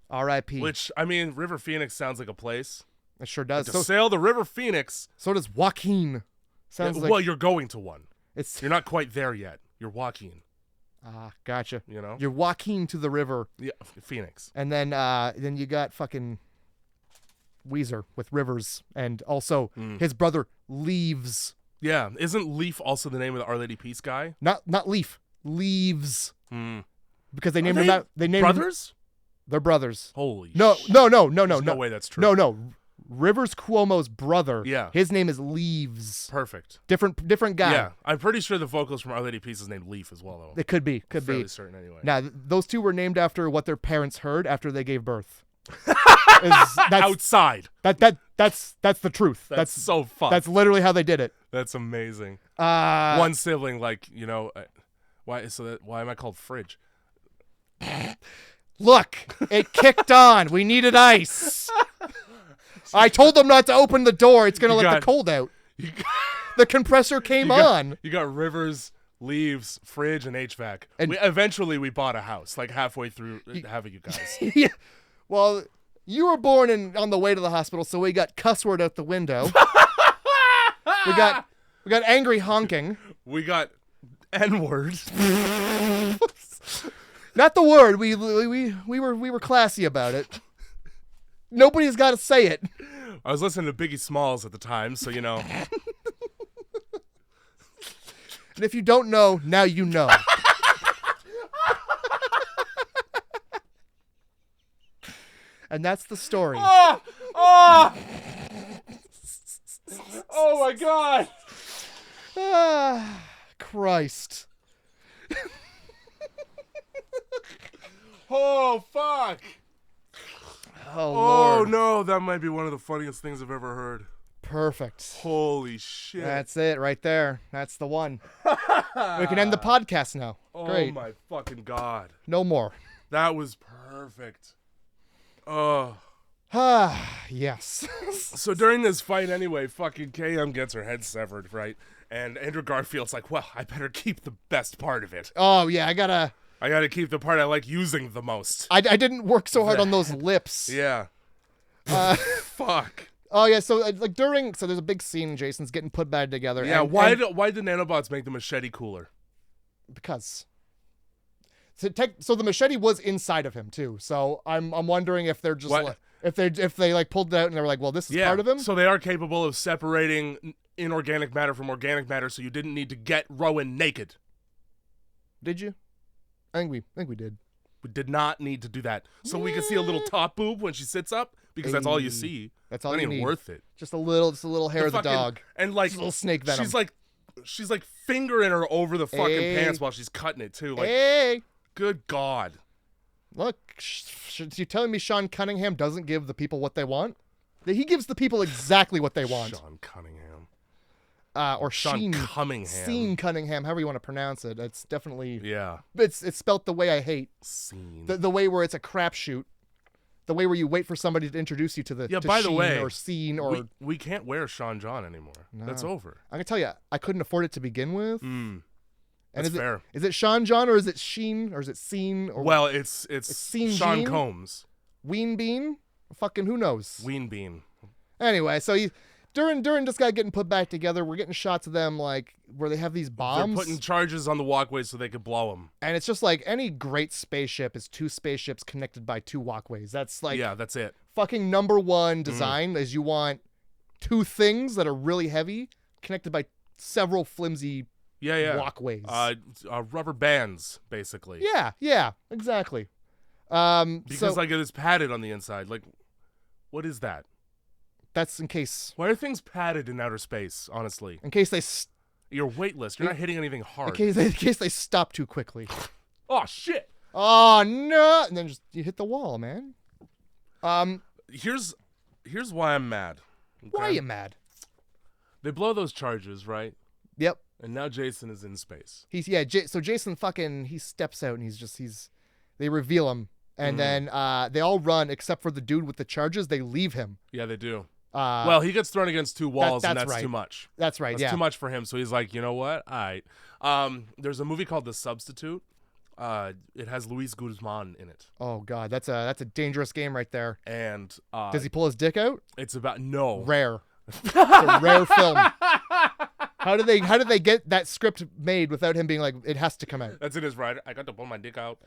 R.I.P. Which, I mean, River Phoenix sounds like a place. It sure does. To sail the River Phoenix. So does Joaquin. Sounds like. Well, you're going to one. You're not quite there yet. You're Joaquin. Ah, gotcha. You know? You're Joaquin to the river. Yeah, Phoenix. And then you got fucking Weezer with Rivers, and also his brother Leaves. Yeah, isn't Leaf also the name of the Our Lady Peace guy? Not Leaf, Leaves. Because they named him that. They named brothers. They're brothers. Holy no, shit. No way that's true. No. Rivers Cuomo's brother. Yeah. His name is Leaves. Perfect. Different guy. Yeah. I'm pretty sure the vocalist from Our Lady Peace is named Leaf as well, though. It could be. Fairly certain anyway. Now, those two were named after what their parents heard after they gave birth. Outside. That's the truth. That's so fun. That's literally how they did it. That's amazing. One sibling, like, why am I called Fridge? Look, it kicked on. We needed ice. I told them not to open the door. It's going to let the cold out. The compressor came on. You got Rivers, Leaves, Fridge, and HVAC. And eventually we bought a house, like halfway through having you guys. Yeah. Well, you were born on the way to the hospital, so we got cuss word out the window. we got angry honking. We got N-word. Not the word. We were classy about it. Nobody's got to say it. I was listening to Biggie Smalls at the time, so you know. And if you don't know, now you know. And that's the story. Oh my God. Christ. Oh, fuck. Oh, Lord. No, that might be one of the funniest things I've ever heard. Perfect. Holy shit. That's it right there. That's the one. We can end the podcast now. Great. Oh, my fucking God. No more. That was perfect. Oh. Yes. So during this fight anyway, fucking KM gets her head severed, right? And Andrew Garfield's like, well, I better keep the best part of it. Oh, yeah, I gotta keep the part I like using the most. I didn't work so hard on those lips. Yeah. Fuck. Oh, yeah, so there's a big scene, Jason's getting put back together. Yeah, why did nanobots make the machete cooler? Because. So the machete was inside of him, too. So I'm wondering if they're just if they like pulled it out and they were like, well, this is part of him. So they are capable of separating inorganic matter from organic matter, so you didn't need to get Rowan naked. Did you? I think we did. We did not need to do that. So we could see a little top boob when she sits up, because that's all you see. That's all you need. Worth it. Just a little hair of the dog. And like just a little snake venom. She's like she's like fingering her over the fucking Hey. pants while she's cutting it too. Like, Hey, good God. look, you telling me Sean Cunningham doesn't give the people what they want? He gives the people exactly what they want. Sean Cunningham. Or Sean Sheen Cunningham. Sheen Cunningham, however you want to pronounce it. It's definitely Yeah. it's spelt the way I hate. Scene. The way where it's a crapshoot. The way where you wait for somebody to introduce you to the Yeah, to by the Sheen way, or Scene or we can't wear Sean John anymore. No. That's over. I can tell you, I couldn't afford it to begin with. Mm. And That's fair. Is it Sean John or is it Sheen or is it Scene or Well, it's Scene Sean Jean? Combs. Ween Bean? Fucking who knows? Ween Bean. Anyway, so during this guy getting put back together, we're getting shots of them like where they have these bombs. They're putting charges on the walkways so they could blow them. And it's just like any great spaceship is two spaceships connected by two walkways. That's like Yeah, that's it. fucking number one design is you want two things that are really heavy connected by several flimsy Yeah. walkways. Rubber bands, basically. Yeah, exactly. Because So like it is padded on the inside. Like, what is that? that's in case Why are things padded in outer space? Honestly, they you're weightless. You're not hitting anything hard. in case they stop too quickly. Oh shit! Oh no! And then just you hit the wall, man. Here's why I'm mad. Okay? Why are you mad? They blow those charges, right? Yep. And now Jason is in space. So Jason fucking he steps out and they reveal him and then they all run except for the dude with the charges. They leave him. Yeah, they do. Well, he gets thrown against two walls, and that's right. too much. That's right. That's too much for him. So he's like, you know what? All right. There's a movie called The Substitute. It has Luis Guzman in it. Oh god, that's a dangerous game right there. And Does he pull his dick out? it's about no. Rare. It's a rare film. How did they get that script made without him being like it has to come out? That's in his rider. I got to pull my dick out.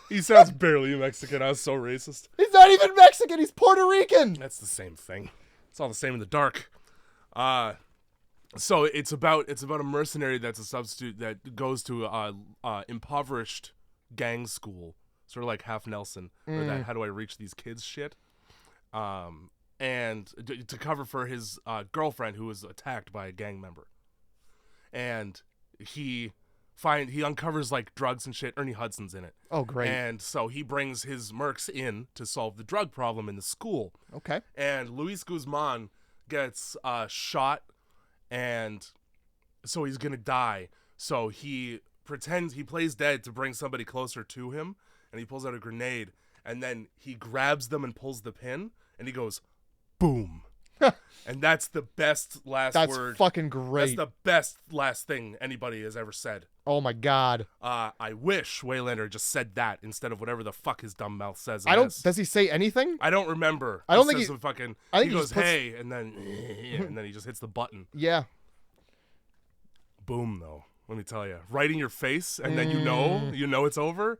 He sounds barely Mexican. I was so racist. He's not even Mexican. He's Puerto Rican. That's the same thing. It's all the same in the dark. So it's about a mercenary that's a substitute that goes to impoverished gang school, sort of like Half Nelson, or that how do I reach these kids shit. And to cover for his girlfriend who was attacked by a gang member, and he uncovers like drugs and shit. Ernie Hudson's in it. Oh, great. And so he brings his mercs in to solve the drug problem in the school. Okay. And Luis Guzman gets shot, and so he's gonna die. So he plays dead to bring somebody closer to him, and he pulls out a grenade, and then he grabs them and pulls the pin, and he goes, boom. And that's the best last word. That's fucking great. That's the best last thing anybody has ever said. Oh my god. I wish Waylander just said that instead of whatever the fuck his dumb mouth says. Does he say anything? I don't remember. I don't think says he- some fucking. I think he he goes just puts- hey, and then he just hits the button. Yeah. Boom, though. Let me tell you, right in your face, and then you know it's over.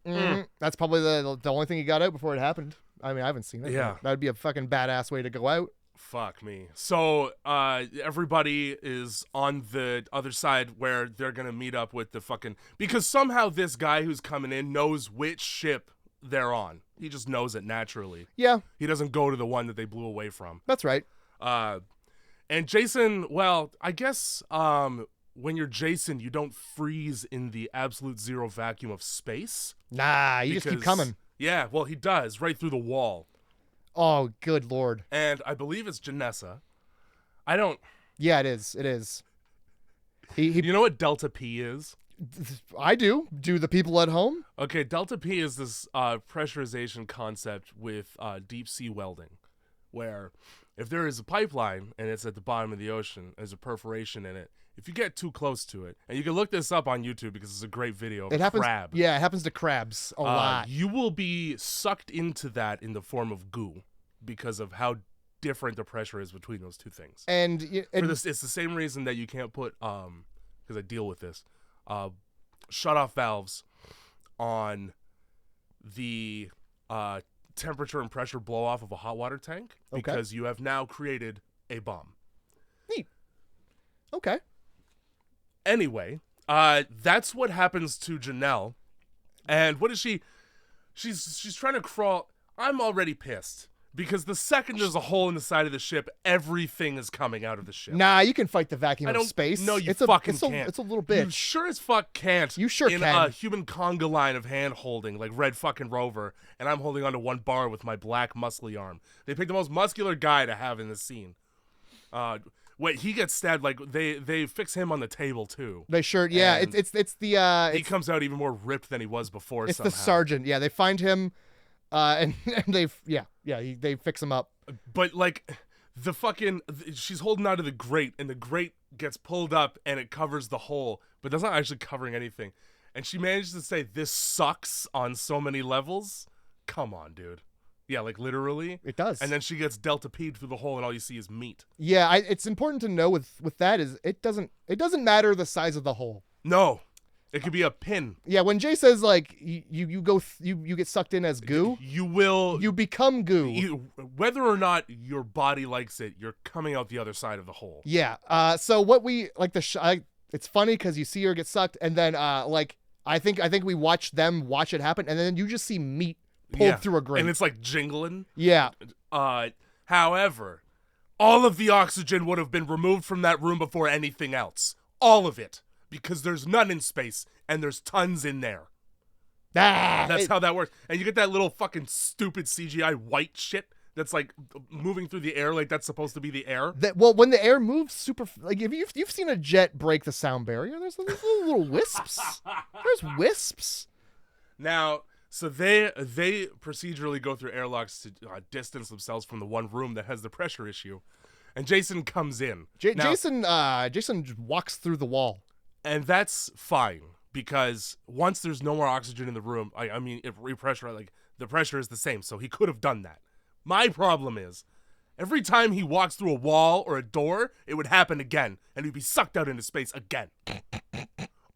That's probably the only thing he got out before it happened. I mean, I haven't seen it. Yeah. That'd be a fucking badass way to go out. Fuck me. So everybody is on the other side where they're gonna meet up with the fucking, because somehow this guy who's coming in knows which ship they're on. He just knows it naturally. Yeah, He doesn't go to the one that they blew away from. that's right. And Jason, well, I guess when you're Jason, you don't freeze in the absolute zero vacuum of space. Nah, you just keep because- coming. Yeah, well, he does, right through the wall. Oh, good lord. And I believe it's Janessa. I don't... Yeah, it is. It is. He You know what Delta P is? I do. Do the people at home? Okay, Delta P is this pressurization concept with deep sea welding, where if there is a pipeline and it's at the bottom of the ocean, there's a perforation in it. If you get too close to it, and you can look this up on YouTube because it's a great video of It a happens. crab. Yeah, it happens to crabs a lot. You will be sucked into that in the form of goo because of how different the pressure is between those two things. And For this, it's the same reason that you can't put, because I deal with this, shut-off valves on the temperature and pressure blow-off of a hot water tank, because you have now created a bomb. Neat. Okay. Anyway, that's what happens to Janelle. And what is she? She's trying to crawl. I'm already pissed Because the second there's a hole in the side of the ship, everything is coming out of the ship. Nah, you can fight the vacuum of space. No, you it's fucking can't. It's a little bitch. You sure as fuck can't. You sure in can. a human conga line of hand holding, like Red fucking Rover, and I'm holding onto one bar with my black muscly arm. They picked the most muscular guy to have in this scene. Wait, he gets stabbed, like they fix him on the table too. They sure, yeah. And It's the he comes out even more ripped than he was before. It's somehow. the sergeant. Yeah, they find him, and they they fix him up. But like she's holding onto the grate, and the grate gets pulled up and it covers the hole, but that's not actually covering anything. And she manages to say, "This sucks on so many levels." Come on, dude. Yeah, like literally. It does. And then she gets Delta P'd through the hole, and all you see is meat. Yeah, it's important to know with that is it doesn't matter the size of the hole. No, it could be a pin. Yeah, when Jay says like you get sucked in as goo, you become goo. Whether or not your body likes it, you're coming out the other side of the hole. Yeah. So what we like it's funny because you see her get sucked, and then like I think we watch them watch it happen, and then you just see meat pulled through a grate, and it's like jingling. Yeah. However, all of the oxygen would have been removed from that room before anything else. All of it. Because there's none in space, and there's tons in there. That's how that works. And you get that little fucking stupid CGI white shit that's like moving through the air like that's supposed to be the air. Well, when the air moves super, like if you've seen a jet break the sound barrier, there's little wisps. There's wisps. Now, so they procedurally go through airlocks to distance themselves from the one room that has the pressure issue, and Jason comes in. Jason walks through the wall. And that's fine, because once there's no more oxygen in the room, I mean, if repressure, like, the pressure is the same, so he could have done that. My problem is, every time he walks through a wall or a door, it would happen again, and he'd be sucked out into space again.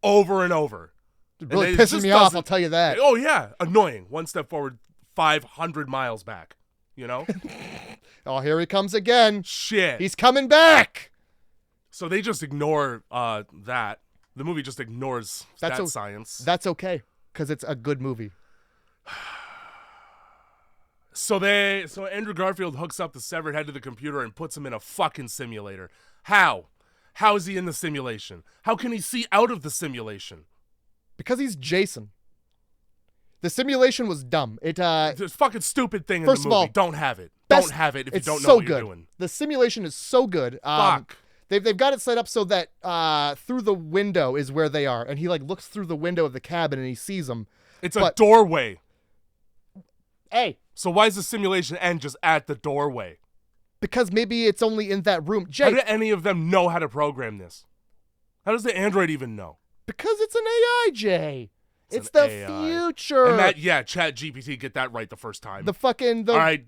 Over and over. It really pisses me off, I'll tell you that. Oh, yeah. Annoying. One step forward, 500 miles back. You know? Oh, here he comes again. Shit. He's coming back. So they just ignore that. The movie just ignores that science. That's okay, because it's a good movie. So Andrew Garfield hooks up the severed head to the computer and puts him in a fucking simulator. How? How is he in the simulation? How can he see out of the simulation? Because he's Jason. The simulation was dumb. It's a fucking stupid thing in the movie. First of all, don't have it. Don't have it if you don't know what you're doing. The simulation is so good. Fuck. They've got it set up so that through the window is where they are, and he like looks through the window of the cabin and he sees them. It's a doorway. Hey. So why does the simulation end just at the doorway? Because maybe it's only in that room. Jake, how do any of them know how to program this? How does the android even know? Because it's an AI, Jay. It's the AI. Future. And that, Chat GPT get that right the first time. All right,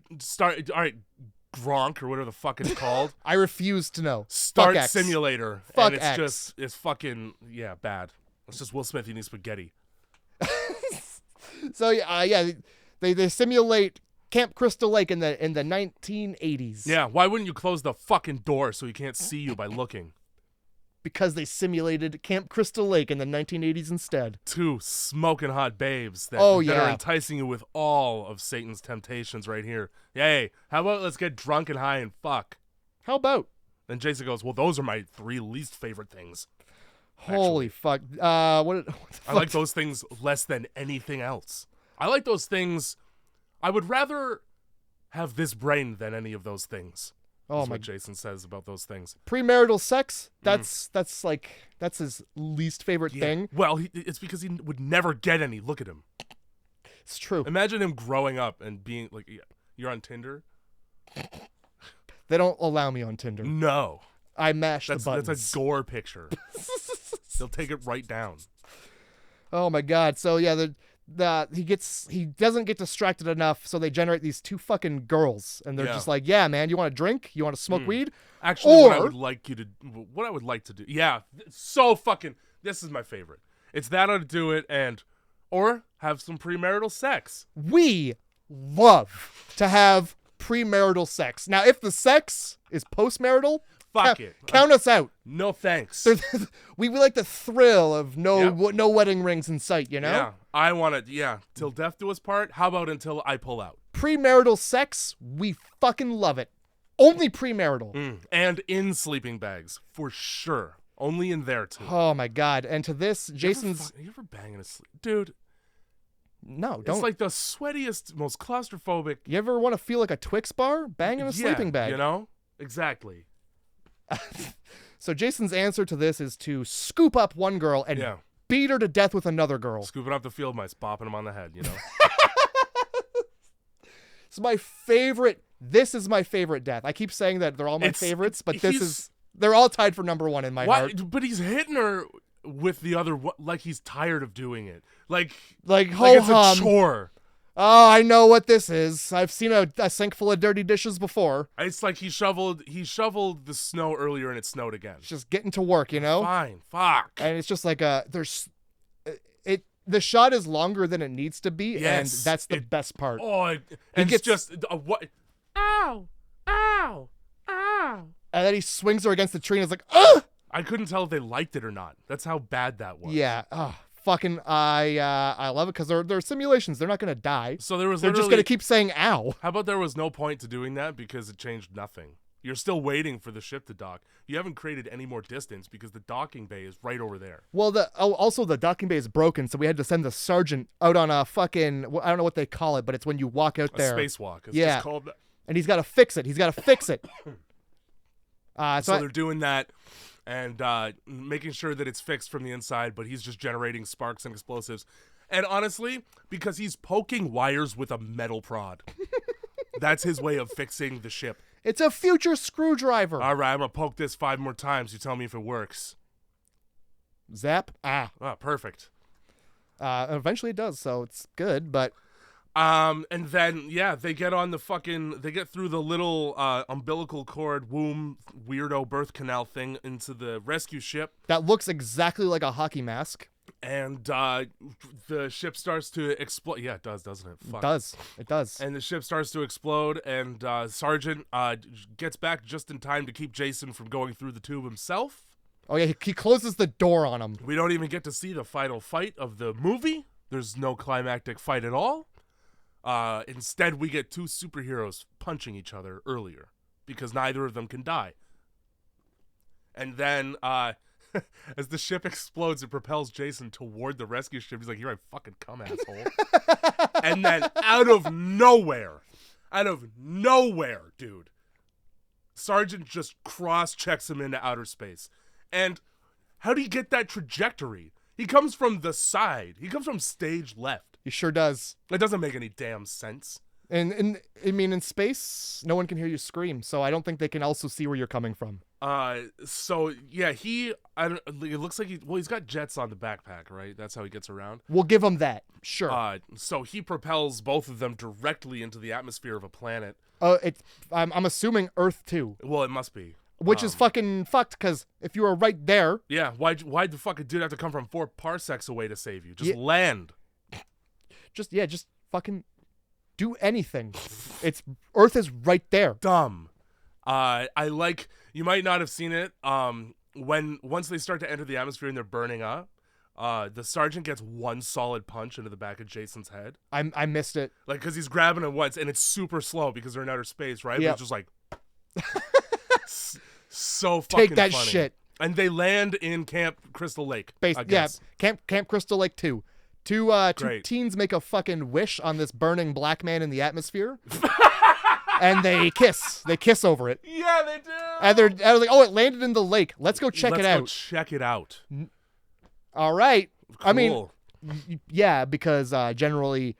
Gronk or whatever the fuck it's called. I refuse to know. Start fuck simulator. Fuck and X. it's fucking, bad. It's just Will Smith eating spaghetti. So, they simulate Camp Crystal Lake in the 1980s. Yeah, why wouldn't you close the fucking door so he can't see you by looking? Because they simulated Camp Crystal Lake in the 1980s instead. Two smoking hot babes that are enticing you with all of Satan's temptations right here. Hey, how about let's get drunk and high and fuck? How about? And Jason goes, well, those are my 3 least favorite things. Holy fuck. What I like those things less than anything else. I like those things. I would rather have this brain than any of those things. Oh my! What Jason says about those things. Premarital sex. That's his least favorite thing. Well, it's because he would never get any. Look at him. It's true. Imagine him growing up and being like, you're on Tinder. They don't allow me on Tinder. No. I mash the buttons. That's a gore picture. They'll take it right down. Oh my god! So yeah, he doesn't get distracted enough, so they generate these 2 fucking girls, and they're just like, yeah, man, you want to drink? You want to smoke weed? Actually, what I would like to do, so fucking, this is my favorite. It's that ought to do it, or have some premarital sex. We love to have premarital sex. Now, if the sex is postmarital, Fuck it. Count us out. No thanks. We like the thrill of no wedding rings in sight, you know? Yeah, I want it. Yeah, till death do us part. How about until I pull out? Premarital sex, we fucking love it. Only premarital. And in sleeping bags, for sure. Only in there, too. Oh, my God. And to this, Jason's... You ever banging a sleep? Dude. No, don't. It's like the sweatiest, most claustrophobic. You ever want to feel like a Twix bar? Bang in a sleeping bag. You know? Exactly. So Jason's answer to this is to scoop up one girl and beat her to death with another girl. Scooping up the field mice, bopping them on the head, you know? It's my favorite. This is my favorite death. I keep saying that they're all my favorites, but they're all tied for number one in my heart. But he's hitting her with the other, like he's tired of doing it. Like it's a chore. Oh, I know what this is. I've seen a sink full of dirty dishes before. It's like he shoveled the snow earlier and it snowed again. It's just getting to work, you know? Fine, fuck. And it's just like the shot is longer than it needs to be, and that's the best part. Oh, it's just what? Ow, ow, ow. And then he swings her against the tree and is like, ugh! I couldn't tell if they liked it or not. That's how bad that was. Yeah. Oh, fucking, I love it because they're simulations. They're not gonna die. So there was. They're just gonna keep saying "ow." How about there was no point to doing that because it changed nothing. You're still waiting for the ship to dock. You haven't created any more distance because the docking bay is right over there. Well, also the docking bay is broken, so we had to send the sergeant out on a fucking, I don't know what they call it, but it's when you walk out there. A spacewalk. It's just called that. And he's got to fix it. So they're doing that and making sure that it's fixed from the inside, but he's just generating sparks and explosives. And honestly, because he's poking wires with a metal prod. That's his way of fixing the ship. It's a future screwdriver. All right, I'm going to poke this 5 more times. You tell me if it works. Zap. Ah, perfect. Eventually it does, so it's good, but... And then, they get on they get through the little umbilical cord womb weirdo birth canal thing into the rescue ship. That looks exactly like a hockey mask. And the ship starts to explode. Yeah, it does, doesn't it? Fuck. It does. And the ship starts to explode, and Sergeant gets back just in time to keep Jason from going through the tube himself. Oh, yeah, he closes the door on him. We don't even get to see the final fight of the movie. There's no climactic fight at all. Instead, we get 2 superheroes punching each other earlier because neither of them can die. And then, as the ship explodes, it propels Jason toward the rescue ship. He's like, "Here I fucking come, asshole." And then out of nowhere, dude, Sergeant just cross-checks him into outer space. And how do you get that trajectory? He comes from the side. He comes from stage left. He sure does. It doesn't make any damn sense. And in space, no one can hear you scream, so I don't think they can also see where you're coming from. So yeah, it looks like he's got jets on the backpack, right? That's how he gets around. We'll give him that. Sure. So he propels both of them directly into the atmosphere of a planet. I'm assuming Earth too. Well, it must be. Which is fucking fucked, because if you were right there... Yeah, why'd the fucking dude have to come from 4 parsecs away to save you? Just land. Just fucking do anything. Earth is right there. Dumb. You might not have seen it, once they start to enter the atmosphere and they're burning up, the sergeant gets 1 solid punch into the back of Jason's head. I missed it. Like, because he's grabbing him once, and it's super slow because they're in outer space, right? Yeah. It's just like... So fucking take that funny. shit. And they land in Camp Crystal Lake. I guess. Yeah, Camp Crystal Lake 2. Two teens make a fucking wish on this burning black man in the atmosphere. And they kiss. They kiss over it. Yeah, they do. And they're like, "Oh, it landed in the lake. Let's go check it out." Let's go check it out. All right. Cool. I mean, yeah, because generally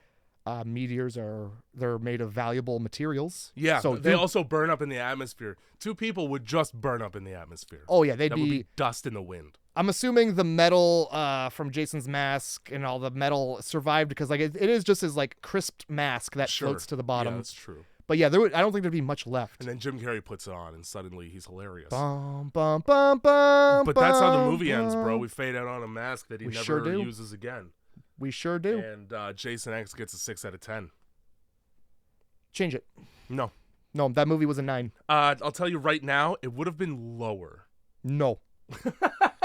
meteors they're made of valuable materials. Yeah, so they also burn up in the atmosphere. 2 people would just burn up in the atmosphere. Oh yeah, that would be dust in the wind. I'm assuming the metal from Jason's mask and all the metal survived because like it is just his like crisped mask that floats to the bottom. Yeah, that's true. But yeah, I don't think there'd be much left. And then Jim Carrey puts it on, and suddenly he's hilarious. Bum, bum, bum, bum, but that's how the bum, movie ends, bro. bum. We fade out on a mask that he never sure do. uses again. We sure do. And Jason X gets a 6 out of 10. Change it. No. No, that movie was a 9. I'll tell you right now, it would have been lower. No.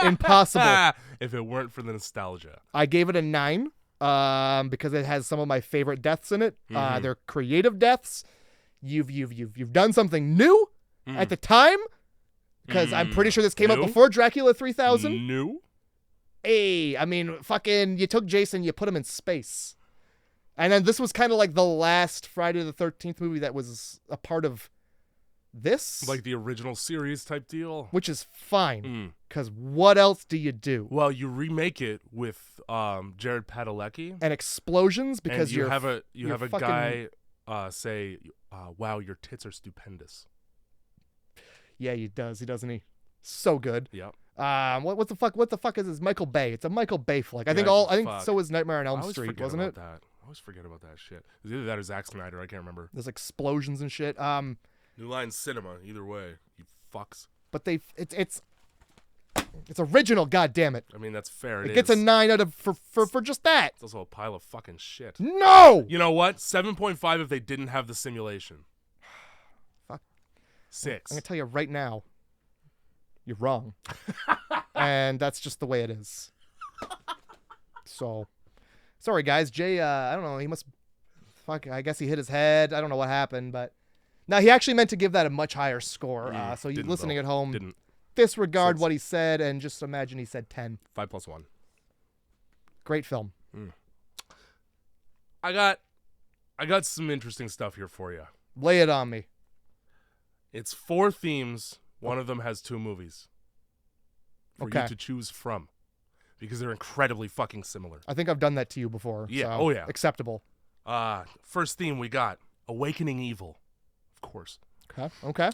Impossible. If it weren't for the nostalgia. I gave it a 9 because it has some of my favorite deaths in it. They're creative deaths. You've done something new at the time, because I'm pretty sure this came out before Dracula 3000. New? Hey, I mean, fucking, you took Jason, you put him in space. And then this was kind of like the last Friday the 13th movie that was a part of this. Like the original series type deal? Which is fine, because what else do you do? Well, you remake it with Jared Padalecki. And explosions, because and you have a guy say, wow, your tits are stupendous. Yeah, he does. He doesn't he? So good. Yep. What the fuck is this? Michael Bay. It's a Michael Bay flick. I think so is Nightmare on Elm Street, wasn't it? I always forget about that shit. It was either that or Zack Snyder. I can't remember. There's explosions and shit. New Line Cinema. Either way, you fucks. But it's original. God damn it. I mean, that's fair. It gets a 9 out of for just that. It's also a pile of fucking shit. No. You know what? 7.5 if they didn't have the simulation. Fuck. 6. I'm gonna tell you right now. You're wrong. And that's just the way it is. So, sorry guys. Jay, I don't know. He must. Fuck. I guess he hit his head. I don't know what happened, but. Now, he actually meant to give that a much higher score. So you listening at home, disregard 6. what he said and just imagine he said 10. 5 plus 1. Great film. I got some interesting stuff here for you. Lay it on me. It's 4 themes. One of them has 2 movies for you to choose from, because they're incredibly fucking similar. I think I've done that to you before. Yeah. So yeah. Acceptable. First theme we got Awakening Evil. Of course. Okay.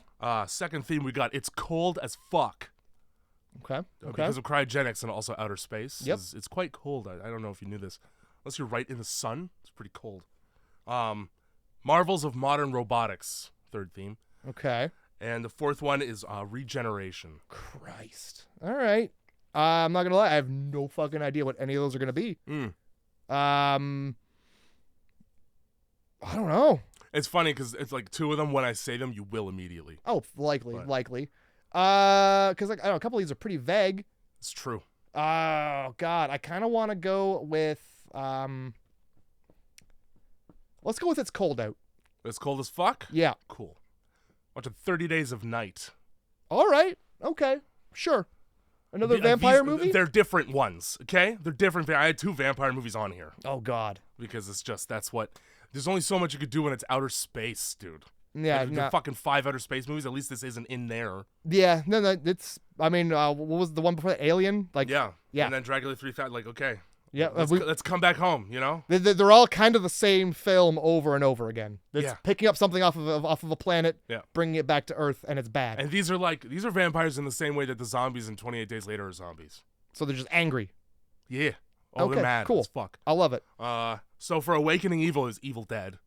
Second theme we got It's Cold as Fuck. Okay. Because of cryogenics and also outer space. Yep. It's quite cold. I don't know if you knew this. Unless you're right in the sun, it's pretty cold. Marvels of Modern Robotics. Third theme. Okay. And the fourth one is Regeneration. Christ. All right. I'm not gonna lie. I have no fucking idea what any of those are gonna be. I don't know. It's funny because it's like 2 of them. When I say them, you will immediately. Oh, likely. Because like I don't know, a couple of these are pretty vague. It's true. Oh God, I kind of want to go with let's go with It's Cold Out. It's Cold as Fuck? Yeah. Cool. Watching 30 Days of Night. All right. Okay. Sure. Another vampire movie? They're different ones, okay? They're different. I had 2 vampire movies on here. Oh God. Because it's just, that's what... There's only so much you could do when it's outer space, dude. Yeah, like, the fucking 5 outer space movies. At least this isn't in there. Yeah, no, it's. I mean, what was the one before that? Alien? Like, yeah. Yeah. And then Dracula 3000. Like, okay. Yeah, let's come back home. You know. They're all kind of the same film over and over again. It's picking up something off of a planet, bringing it back to Earth, and it's bad. And these are vampires in the same way that the zombies in 28 Days Later are zombies. So they're just angry. Yeah. Oh, okay, they're mad. Cool. As fuck. I love it. So for Awakening Evil is Evil Dead.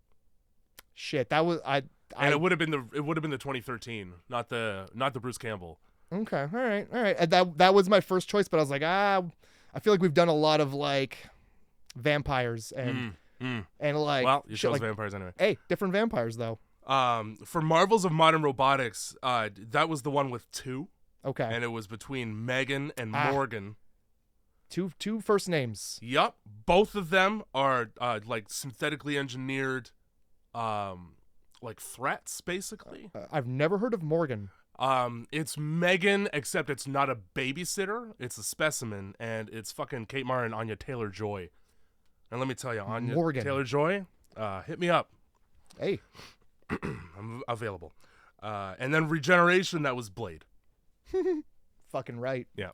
Shit, that was And it would have been the 2013, not the Bruce Campbell. Okay, all right. And that was my first choice, but I was like, I feel like we've done a lot of like vampires and like. Well, you chose like, vampires anyway. Hey, different vampires though. For Marvels of Modern Robotics, that was the one with 2. Okay. And it was between Megan and Morgan. Two first names. Yup. Both of them are like synthetically engineered like threats, basically. I've never heard of Morgan. It's Megan, except it's not a babysitter. It's a specimen, and it's fucking Kate Mara and Anya Taylor-Joy. And let me tell you, Anya Taylor-Joy, hit me up. Hey. I'm available. And then Regeneration, that was Blade. Fucking right. Yeah.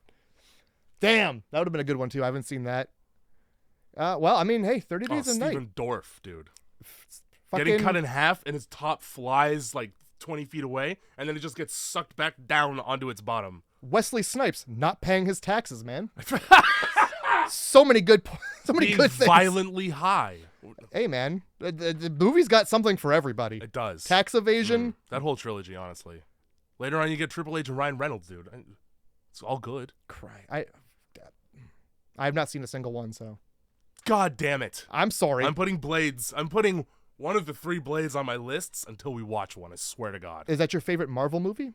Damn, that would have been a good one too. I haven't seen that. Well, I mean, hey, 30 Days a Night. Stephen Dorff, dude. Getting cut in half, and his top flies like 20 feet away, and then it just gets sucked back down onto its bottom. Wesley Snipes not paying his taxes, man. so many good things. Violently high. Hey, man, the movie's got something for everybody. It does. Tax evasion. That whole trilogy, honestly. Later on, you get Triple H and Ryan Reynolds, dude. It's all good. Cry. I have not seen a single one, so. God damn it. I'm sorry. I'm putting one of the 3 Blades on my lists until we watch one. I swear to God. Is that your favorite Marvel movie?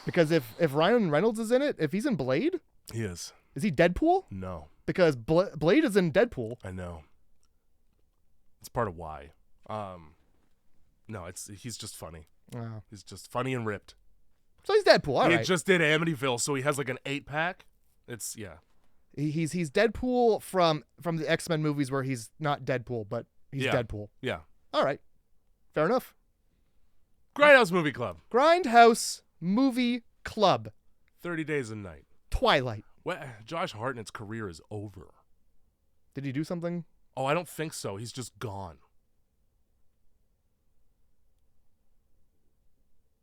Because if Ryan Reynolds is in it, if he's in Blade, He is. Is he Deadpool? No. Because Blade is in Deadpool. I know. It's part of why. No, he's just funny. Wow. He's just funny and ripped. So he's Deadpool. All right. He just did Amityville, so he has like an 8-pack. It's He's Deadpool from the X-Men movies where he's not Deadpool, but he's Deadpool. Yeah. All right. Fair enough. Grindhouse Movie Club. Grindhouse Movie Club. 30 Days a Night. Twilight. Well, Josh Hartnett's career is over. Did he do something? Oh, I don't think so. He's just gone.